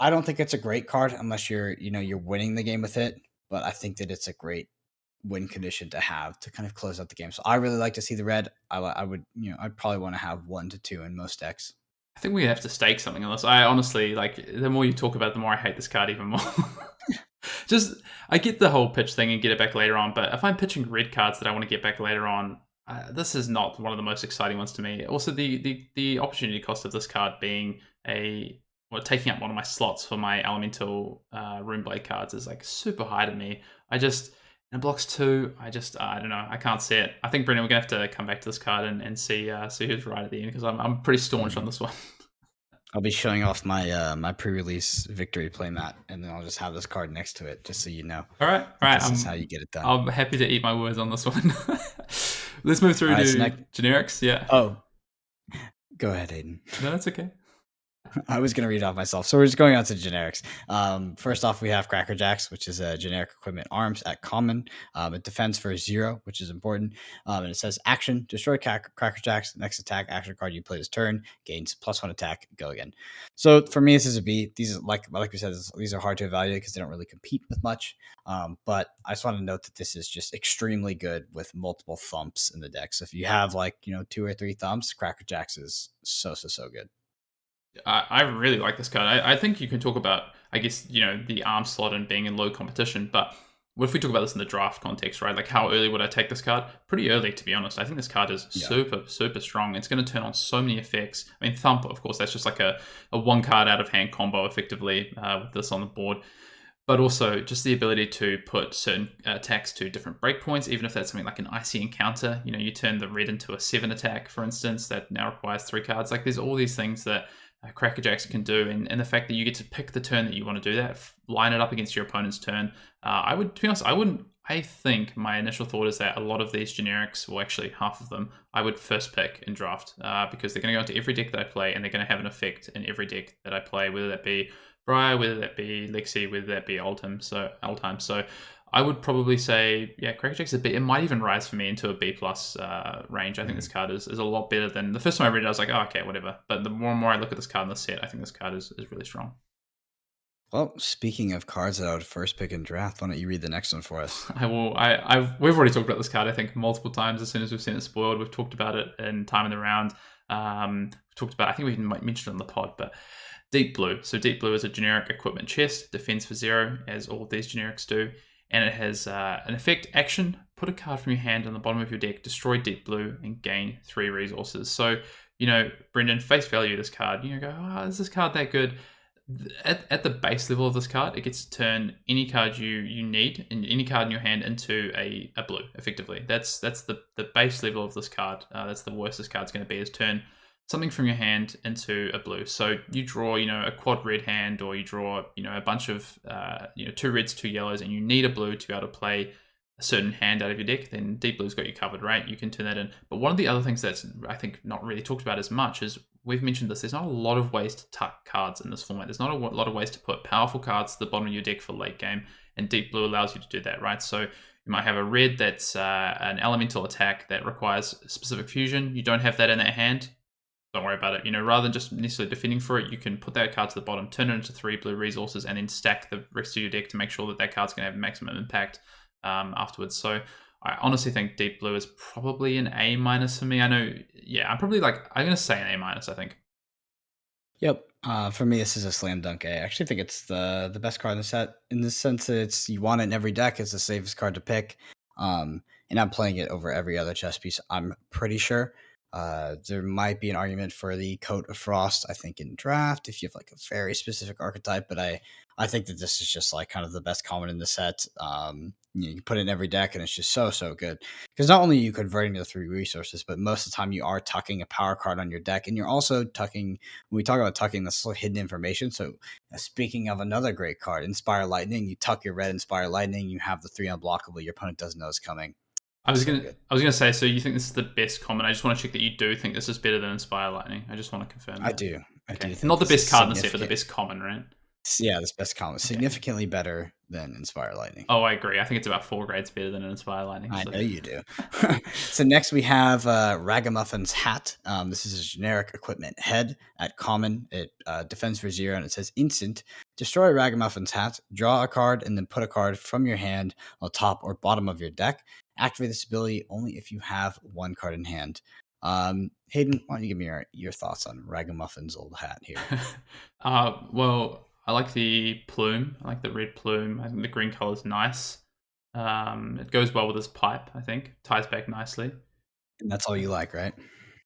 I don't think it's a great card unless you're winning the game with it. But I think that it's a great win condition to have to kind of close out the game. So I really like to see the red. I would, I'd probably want to have 1 to 2 in most decks. I think we have to stake something on this. I honestly, the more you talk about it, the more I hate this card even more. I get the whole pitch thing and get it back later on, but if I'm pitching red cards that I want to get back later on, this is not one of the most exciting ones to me. Also, the opportunity cost of this card being taking up one of my slots for my elemental Runeblade cards is super high to me. And it blocks 2. I don't know. I can't see it. I think, Brendan, we're gonna have to come back to this card and see who's right at the end, because I'm pretty staunch on this one. I'll be showing off my my pre-release victory playmat, and then I'll just have this card next to it, just so you know. All right. This is how you get it done. I'm happy to eat my words on this one. Let's move through to generics. Yeah. Oh, go ahead, Hayden. No, that's okay. I was going to read it off myself. So we're just going on to generics. First off, we have Cracker Jacks, which is a generic equipment arms at common. It defends for 0, which is important. And it says action, destroy Cracker Jacks. Next attack action card you play this turn gains +1 attack. Go again. So for me, this is a B. These, like we said, these are hard to evaluate because they don't really compete with much. But I just want to note that this is just extremely good with multiple thumps in the deck. So if you have 2 or 3 thumps, Cracker Jacks is so good. I really like this card. I think you can talk about, I guess, the arm slot and being in low competition, but what if we talk about this in the draft context, right? How early would I take this card? Pretty early, to be honest. I think this card is super strong. It's going to turn on so many effects. I mean, Thump, of course, that's just like a 1 card out of hand combo, effectively, with this on the board. But also just the ability to put certain attacks to different breakpoints, even if that's something like an icy encounter. You turn the red into a 7 attack, for instance, that now requires 3 cards. There's all these things that Cracker Jacks can do, and the fact that you get to pick the turn that you want to do that, line it up against your opponent's turn. To be honest, I think my initial thought is that a lot of these generics, well, actually half of them, I would first pick in draft, because they're going to go into every deck that I play, and they're going to have an effect in every deck that I play, whether that be Briar, whether that be Lexi, whether that be Altheim. So I would probably say, Cracker Jacks is a B. It might even rise for me into a B+ range. I think this card is a lot better than the first time I read it. I was like, oh, okay, whatever. But the more and more I look at this card in the set, I think this card is really strong. Well, speaking of cards that I would first pick in draft, why don't you read the next one for us? I will. We've already talked about this card, I think, multiple times. As soon as we've seen it spoiled, we've talked about it in Time in the Round. We've talked about, I think we might mention it on the pod, but Deep Blue. So Deep Blue is a generic equipment chest, defense for 0, as all of these generics do. and it has an effect action. Put a card from your hand on the bottom of your deck, destroy deep blue, and gain 3 resources. So, Brendan, face value this card. Go, oh, is this card that good? At the base level of this card, it gets to turn any card you need and any card in your hand into a blue, effectively. That's the base level of this card. That's the worst this card's going to be, is turn something from your hand into a blue. So you draw, a quad red hand, or you draw, a bunch of, 2 reds, 2 yellows, and you need a blue to be able to play a certain hand out of your deck, then Deep Blue's got you covered, right? You can turn that in. But one of the other things that's, I think, not really talked about as much is, we've mentioned this, there's not a lot of ways to tuck cards in this format. There's not a lot of ways to put powerful cards to the bottom of your deck for late game, and Deep Blue allows you to do that, right? So you might have a red that's an elemental attack that requires specific fusion. You don't have that in that hand, don't worry about it. Rather than just necessarily defending for it, you can put that card to the bottom, turn it into 3 blue resources, and then stack the rest of your deck to make sure that that card's going to have maximum impact afterwards. So I honestly think Deep Blue is probably an A- for me. I know, I'm probably I'm going to say an A-, I think. Yep. For me, this is a slam dunk A. I actually think it's the best card in the set, in the sense that you want it in every deck. It's the safest card to pick. And I'm playing it over every other chess piece, I'm pretty sure. There might be an argument for the Coat of Frost, I think, in draft, if you have a very specific archetype, but I think that this is just kind of the best common in the set. You can put it in every deck, and it's just so good. Because not only are you converting to the 3 resources, but most of the time you are tucking a power card on your deck, and you're also tucking, when we talk about tucking, that's hidden information. So speaking of another great card, Inspire Lightning, you tuck your red Inspire Lightning, you have the 3 unblockable, your opponent doesn't know it's coming. I was gonna say, so you think this is the best common? I just want to check that you do think this is better than Inspire Lightning. I just want to confirm that. I do. I do think not the this best is card in the set, but the best common, right? Yeah, this best common, significantly better than Inspire Lightning. Oh, I agree. I think it's about 4 grades better than an Inspire Lightning. I know you do. So next we have Ragamuffin's Hat. This is a generic equipment head at common. It defends for 0, and it says instant. Destroy Ragamuffin's Hat, draw a card, and then put a card from your hand on the top or bottom of your deck. Activate this ability only if you have 1 card in hand. Hayden, why don't you give me your thoughts on Ragamuffin's old hat here? Well, I like the plume. I like the red plume. I think the green color is nice. It goes well with his pipe, I think. Ties back nicely. And that's all you like, right?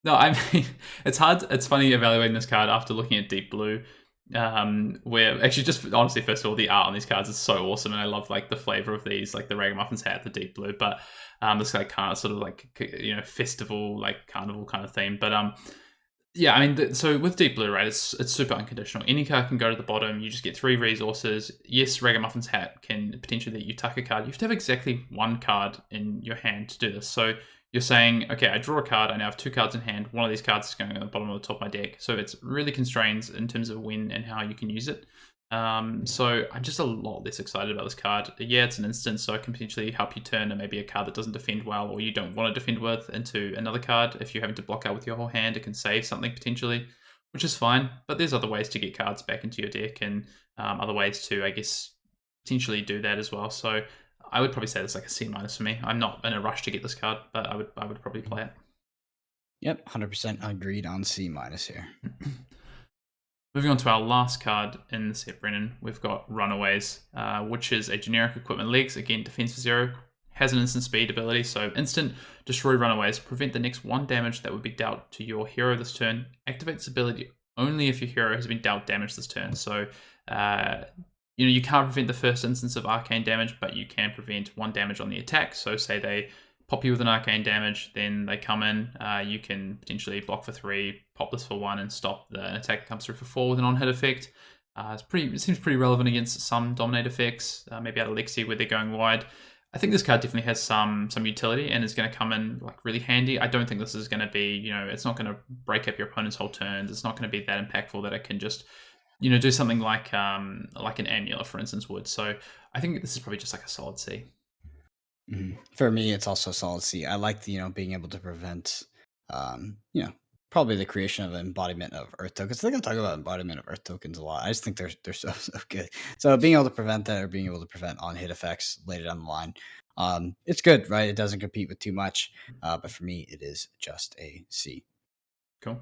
No, I mean, it's hard. It's funny evaluating this card after looking at Deep Blue, where actually, just honestly, first of all, the art on these cards is so awesome, and I love the flavor of these, the Ragamuffin's Hat, the Deep Blue, but this kind of sort of festival, carnival kind of theme. But yeah, I mean, so with Deep Blue, right, it's super unconditional. Any card can go to the bottom. You just get 3 resources. Yes, Ragamuffin's Hat can potentially let you tuck a card. You have to have exactly 1 card in your hand to do this. So you're saying, okay, I draw a card. I now have 2 cards in hand. One of these cards is going to the bottom or the top of my deck. So it's really constrains in terms of when and how you can use it. So I'm just a lot less excited about this card. Yeah, it's an instant, so it can potentially help you turn maybe a card that doesn't defend well, or you don't want to defend with, into another card. If you're having to block out with your whole hand, it can save something potentially, which is fine. But there's other ways to get cards back into your deck, and other ways to, I guess, potentially do that as well. So I would probably say it's a C- for me. I'm not in a rush to get this card, but I would probably play it. Yep, 100% agreed on C- here. Moving on to our last card in the set, Brennan, we've got Runaways, which is a generic equipment legs. Again, defense for 0, has an instant speed ability, so instant, destroy Runaways, prevent the next 1 damage that would be dealt to your hero this turn. Activate this ability only if your hero has been dealt damage this turn. So, you can't prevent the first instance of arcane damage, but you can prevent 1 damage on the attack. So say they pop you with an arcane damage, then they come in, you can potentially block for 3, pop this for 1, and stop an attack that comes through for 4 with an on-hit effect. It seems pretty relevant against some dominate effects, maybe out of Lexi where they're going wide. I think this card definitely has some utility and is going to come in really handy. I don't think this is going to be, it's not going to break up your opponent's whole turns. It's not going to be that impactful that it can just, do something like an Amulet, for instance, would. So I think this is probably just a solid C. Mm-hmm. For me, it's also solid C. I like being able to prevent, probably the creation of an embodiment of Earth tokens. I think I'll talk about embodiment of Earth tokens a lot. I just think they're so good. So being able to prevent that, or being able to prevent on-hit effects later down the line, it's good, right? It doesn't compete with too much, but for me, it is just a C. Cool.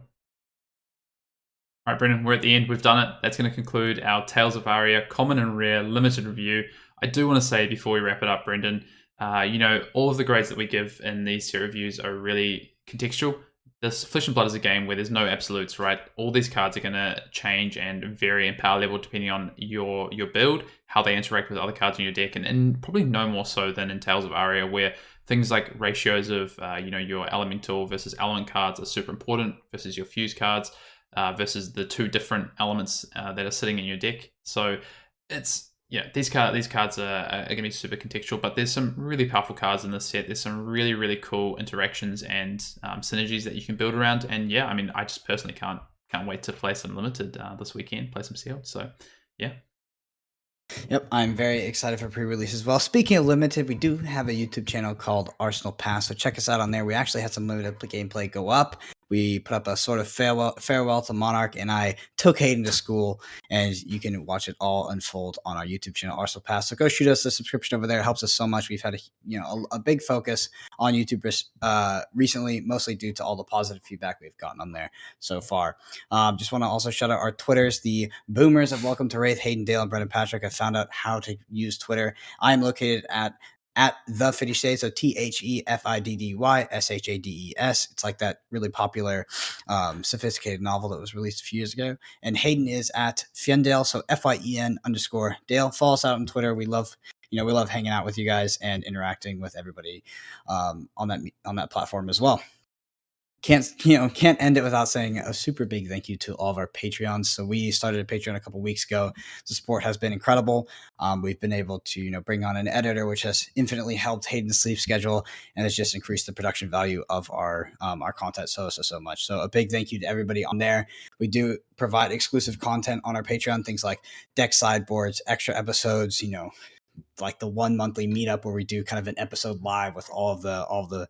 All right, Brendan, we're at the end. We've done it. That's going to conclude our Tales of Aria Common and Rare Limited Review I do want to say before we wrap it up, Brendan, all of the grades that we give in these set reviews are really contextual. This Flesh and Blood is a game where there's no absolutes, right? All these cards are going to change and vary in power level depending on your build, how they interact with other cards in your deck, and probably no more so than in Tales of Aria, where things like ratios of your elemental versus element cards are super important versus your fuse cards versus the two different elements that are sitting in your deck. So it's these cards are going to be super contextual, but there's some really powerful cards in this set. There's some really, really cool interactions and synergies that you can build around. And yeah, I mean, I just personally can't wait to play some Limited this weekend, play some Sealed. So yeah. Yep, I'm very excited for pre-release as well. Speaking of Limited, we do have a YouTube channel called Arsenal Pass, so check us out on there. We actually had some limited gameplay go up. We put up a sort of farewell to Monarch, and I took Hayden to school, and you can watch it all unfold on our YouTube channel, Arsenal Pass. So go shoot us a subscription over there. It helps us so much. We've had a big focus on YouTube recently, mostly due to all the positive feedback we've gotten on there so far. Just want to also shout out our Twitters. The boomers of Welcome to Wraith, Hayden, Dale, and Brendan Patrick have found out how to use Twitter. I am located at the Fiddy Shades, so TheFiddysHades. It's like that really popular, sophisticated novel that was released a few years ago. And Hayden is at Fiendale, so FIEN_Dale. Follow us out on Twitter. We love hanging out with you guys and interacting with everybody on that platform as well. Can't end it without saying a super big thank you to all of our Patreons. So we started a Patreon a couple weeks ago. The support has been incredible. We've been able to bring on an editor, which has infinitely helped Hayden's sleep schedule, and has just increased the production value of our content so much. So a big thank you to everybody on there. We do provide exclusive content on our Patreon, things like deck sideboards, extra episodes, like the one monthly meetup where we do kind of an episode live with all of the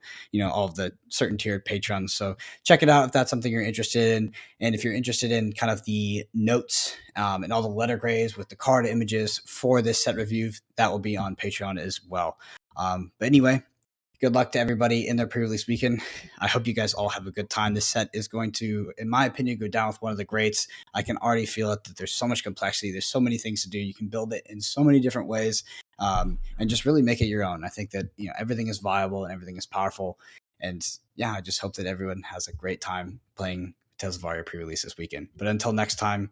certain tiered patrons. So check it out if that's something you're interested in. And if you're interested in kind of the notes and all the letter grades with the card images for this set review, that will be on Patreon as well. But anyway, good luck to everybody in their pre-release weekend. I hope you guys all have a good time. This set is going to, in my opinion, go down with one of the greats. I can already feel it, that there's so much complexity. There's so many things to do. You can build it in so many different ways, and just really make it your own. I think that everything is viable and everything is powerful. And yeah, I just hope that everyone has a great time playing Tales of Aria pre-release this weekend. But until next time,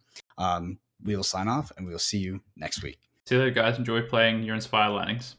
we will sign off and we will see you next week. See you later, guys. Enjoy playing your Inspire Lightnings.